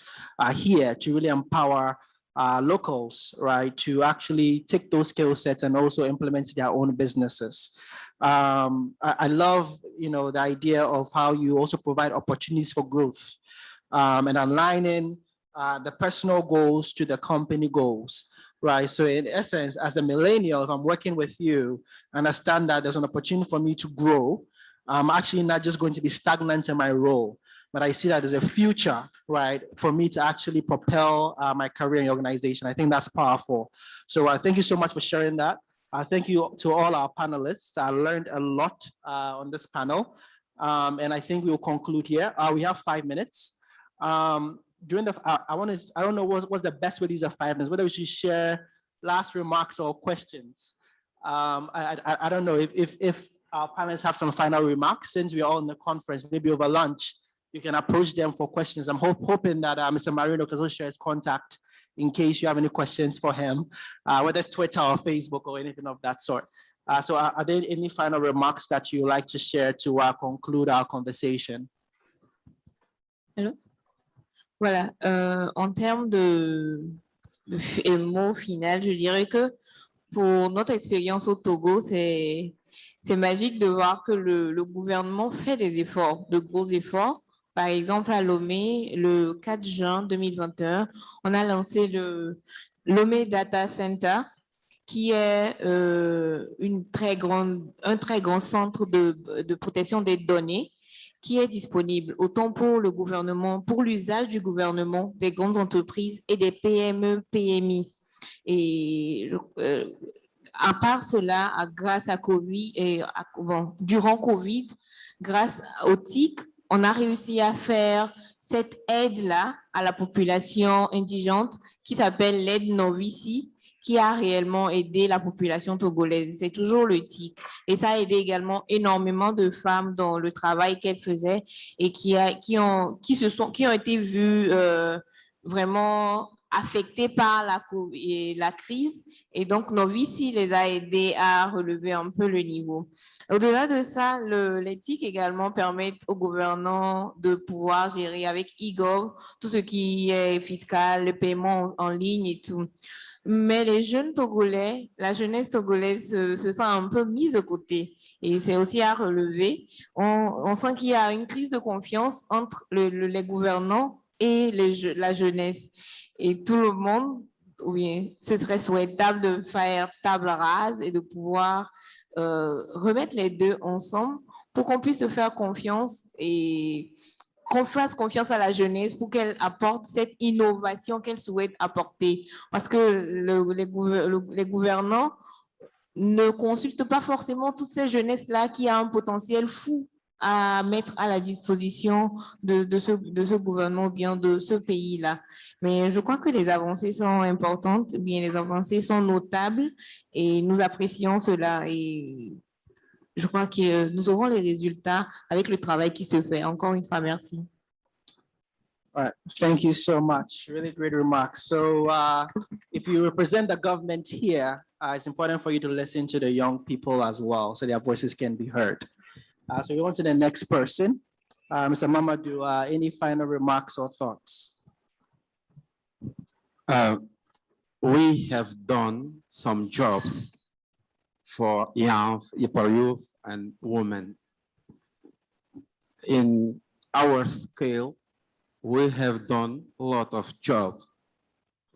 here to really empower locals, right, to actually take those skill sets and also implement their own businesses. I love, the idea of how you also provide opportunities for growth and aligning the personal goals to the company goals, right? So in essence, as a millennial, if I'm working with you, I understand that there's an opportunity for me to grow. I'm actually not just going to be stagnant in my role, but I see that there's a future, right, for me to actually propel my career in the organization. I think that's powerful. So thank you so much for sharing that. Thank you to all our panelists. I learned a lot on this panel. And I think we'll conclude here. We have 5 minutes. During the, I don't know what's the best way to use the 5 minutes, whether we should share last remarks or questions. I don't know if our panelists have some final remarks, since we're all in the conference, maybe over lunch, you can approach them for questions. I'm hoping that Mr. Marino can also share his contact in case you have any questions for him, whether it's Twitter or Facebook or anything of that sort. So are there any final remarks that you would like to share to conclude our conversation? Hello? Voilà, en termes de mot final, je dirais que pour notre expérience au Togo, c'est magique de voir que le gouvernement fait des efforts, de gros efforts. Par exemple, à Lomé, le 4 juin 2021, on a lancé le Lomé Data Center, qui est un très grand centre de protection des données qui est disponible autant pour le gouvernement, pour l'usage du gouvernement, des grandes entreprises et des PME, PMI. Et à part cela, grâce à Covid et durant Covid, grâce au TIC, on a réussi à faire cette aide-là à la population indigente qui s'appelle l'aide Novici, qui a réellement aidé la population togolaise. C'est toujours le TIC. Et ça a aidé également énormément de femmes dans le travail qu'elles faisaient et qui ont été vues vraiment affectées par la crise. Et donc, Novici les a aidés à relever un peu le niveau. Au-delà de ça, les TIC également permettent aux gouvernants de pouvoir gérer avec e-gov tout ce qui est fiscal, le paiement en ligne et tout. Mais les jeunes Togolais, la jeunesse togolaise se sent un peu mise de côté. Et c'est aussi à relever. On sent qu'il y a une crise de confiance entre les gouvernants et la jeunesse. Et tout le monde, oui, ce serait souhaitable de faire table rase et de pouvoir remettre les deux ensemble pour qu'on puisse se faire confiance et qu'on fasse confiance à la jeunesse pour qu'elle apporte cette innovation qu'elle souhaite apporter. Parce que les gouvernants ne consultent pas forcément toutes ces jeunesses-là qui ont un potentiel fou à mettre à la disposition de ce gouvernement ou bien de ce pays-là. Mais je crois que les avancées sont importantes, bien les avancées sont notables et nous apprécions cela. Et je crois que nous aurons les résultats avec le travail qui se fait. Encore une fois, merci. All right, thank you so much. Really great remarks. So if you represent the government here, it's important for you to listen to the young people as well, so their voices can be heard. So we on to the next person. Mr. Mamadou, any final remarks or thoughts? We have done some jobs for youth and women. In our scale, we have done a lot of jobs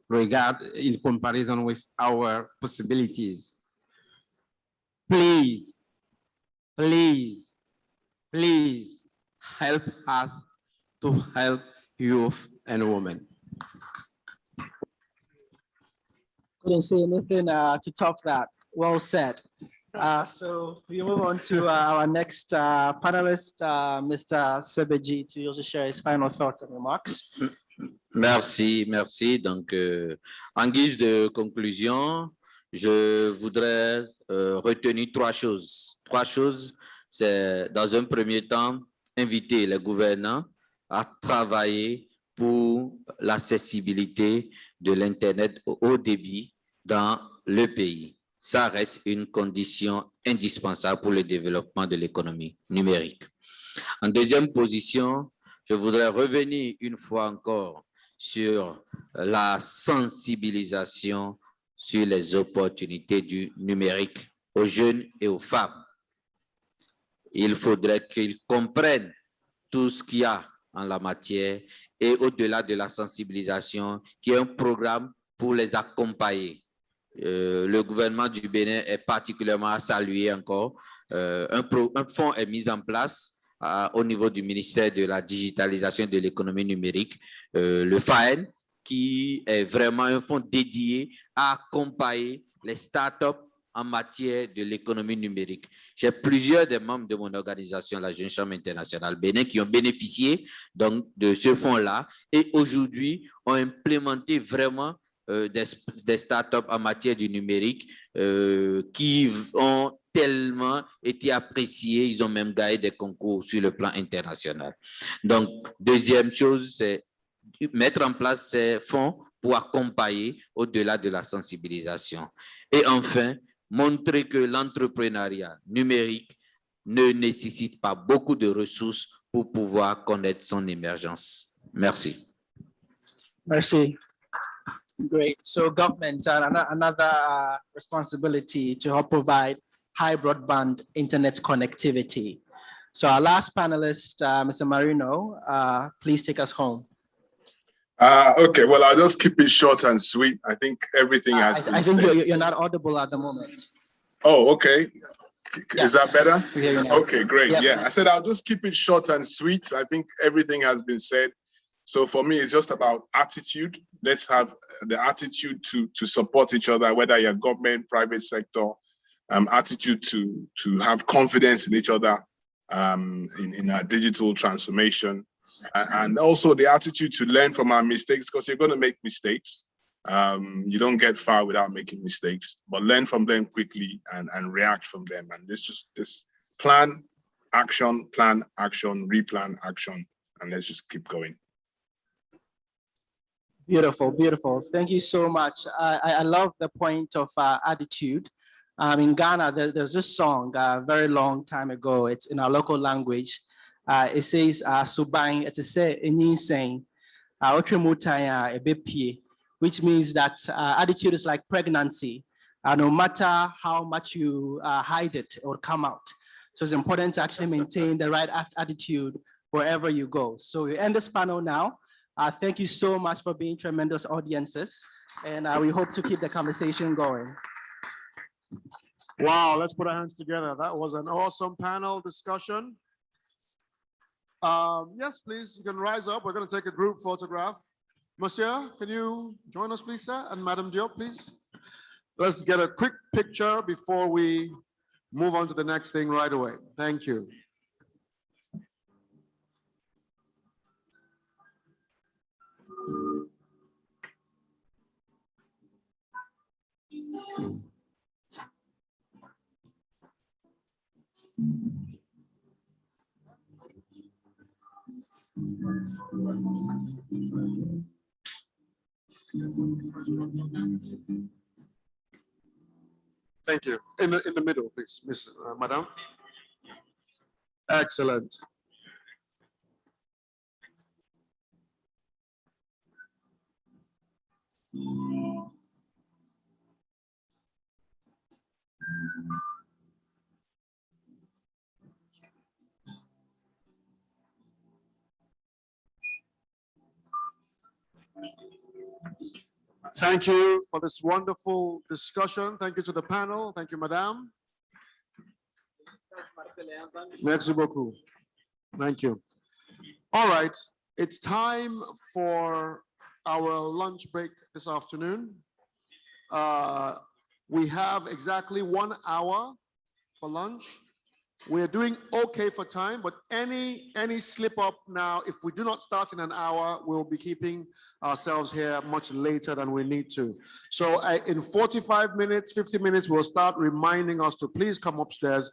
in comparison with our possibilities. Please, please, please help us to help youth and women. Couldn't say anything to top that. Well said. So we move on to our next panelist, Mr. Sebeji, to also share his final thoughts and remarks. Merci, merci. Donc, en guise de conclusion, je voudrais retenir trois choses. Trois choses, c'est dans un premier temps, inviter les gouvernants à travailler pour l'accessibilité de l'Internet au haut débit dans le pays. Ça reste une condition indispensable pour le développement de l'économie numérique. En deuxième position, je voudrais revenir une fois encore sur la sensibilisation sur les opportunités du numérique aux jeunes et aux femmes. Il faudrait qu'ils comprennent tout ce qu'il y a en la matière et au-delà de la sensibilisation, qu'il y ait un programme pour les accompagner. Le gouvernement du Bénin est particulièrement à saluer encore. Un fonds est mis en place au niveau du ministère de la digitalisation et de l'économie numérique, le FAEN, qui est vraiment un fonds dédié à accompagner les startups en matière de l'économie numérique. J'ai plusieurs des membres de mon organisation, la Jeune Chambre internationale Bénin, qui ont bénéficié donc de ce fonds-là et aujourd'hui ont implémenté vraiment des startups en matière du numérique qui ont tellement été appréciés, ils ont même gagné des concours sur le plan international. Donc, deuxième chose, c'est mettre en place ces fonds pour accompagner au-delà de la sensibilisation. Et enfin, montrer que l'entrepreneuriat numérique ne nécessite pas beaucoup de ressources pour pouvoir connaître son émergence. Merci. Merci. Great. So government, another responsibility to help provide high broadband internet connectivity. So our last panelist, Mr. Marino, please take us home. Okay, well, I'll just keep it short and sweet. I think everything has been said. I think you're not audible at the moment. Oh, okay. Yes. Is that better? We hear you now. Okay, great. Yep. Yeah, I said I'll just keep it short and sweet. I think everything has been said. So for me, it's just about attitude. Let's have the attitude to support each other, whether you're government, private sector, attitude to have confidence in each other in our digital transformation. And also the attitude to learn from our mistakes, because you're going to make mistakes. You don't get far without making mistakes, but learn from them quickly and react from them. And this plan, action, replan, action, and let's just keep going. Beautiful, beautiful. Thank you so much. I love the point of attitude. In Ghana, there's this song a very long time ago. It's in our local language. It says, "Subang etese enyiseng, otremutaya ebepie," which means that attitude is like pregnancy. No matter how much you hide it, it will come out. So it's important to actually maintain the right attitude wherever you go. So we end this panel now. Thank you so much for being tremendous audiences. And we hope to keep the conversation going. Wow, let's put our hands together. That was an awesome panel discussion. Yes, please, you can rise up. We're going to take a group photograph. Monsieur, can you join us, please, sir? And Madam Diop, please. Let's get a quick picture before we move on to the next thing right away. Thank you. Thank you. In the middle, please, Miss Madam. Excellent. Thank you for this wonderful discussion. Thank you to the panel. Thank you, Madame. Merci beaucoup. Thank you. All right, it's time for our lunch break this afternoon. We have exactly 1 hour for lunch. We're doing okay for time, but any slip up now, if we do not start in an hour, we'll be keeping ourselves here much later than we need to. So in 45 minutes, 50 minutes, we'll start reminding us to please come upstairs.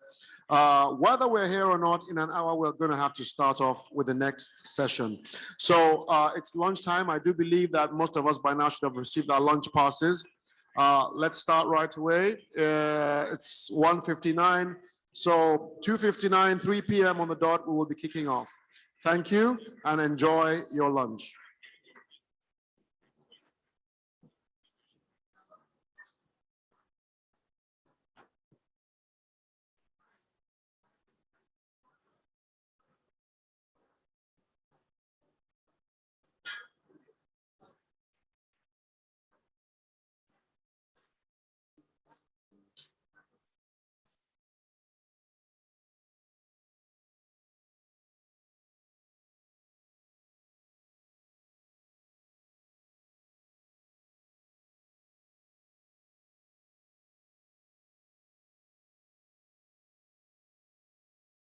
Whether we're here or not, in an hour, we're going to have to start off with the next session. So it's lunchtime. I do believe that most of us by now should have received our lunch passes. Let's start right away. It's 1:59. So 2:59, 3 p.m. on the dot, we will be kicking off. Thank you and enjoy your lunch.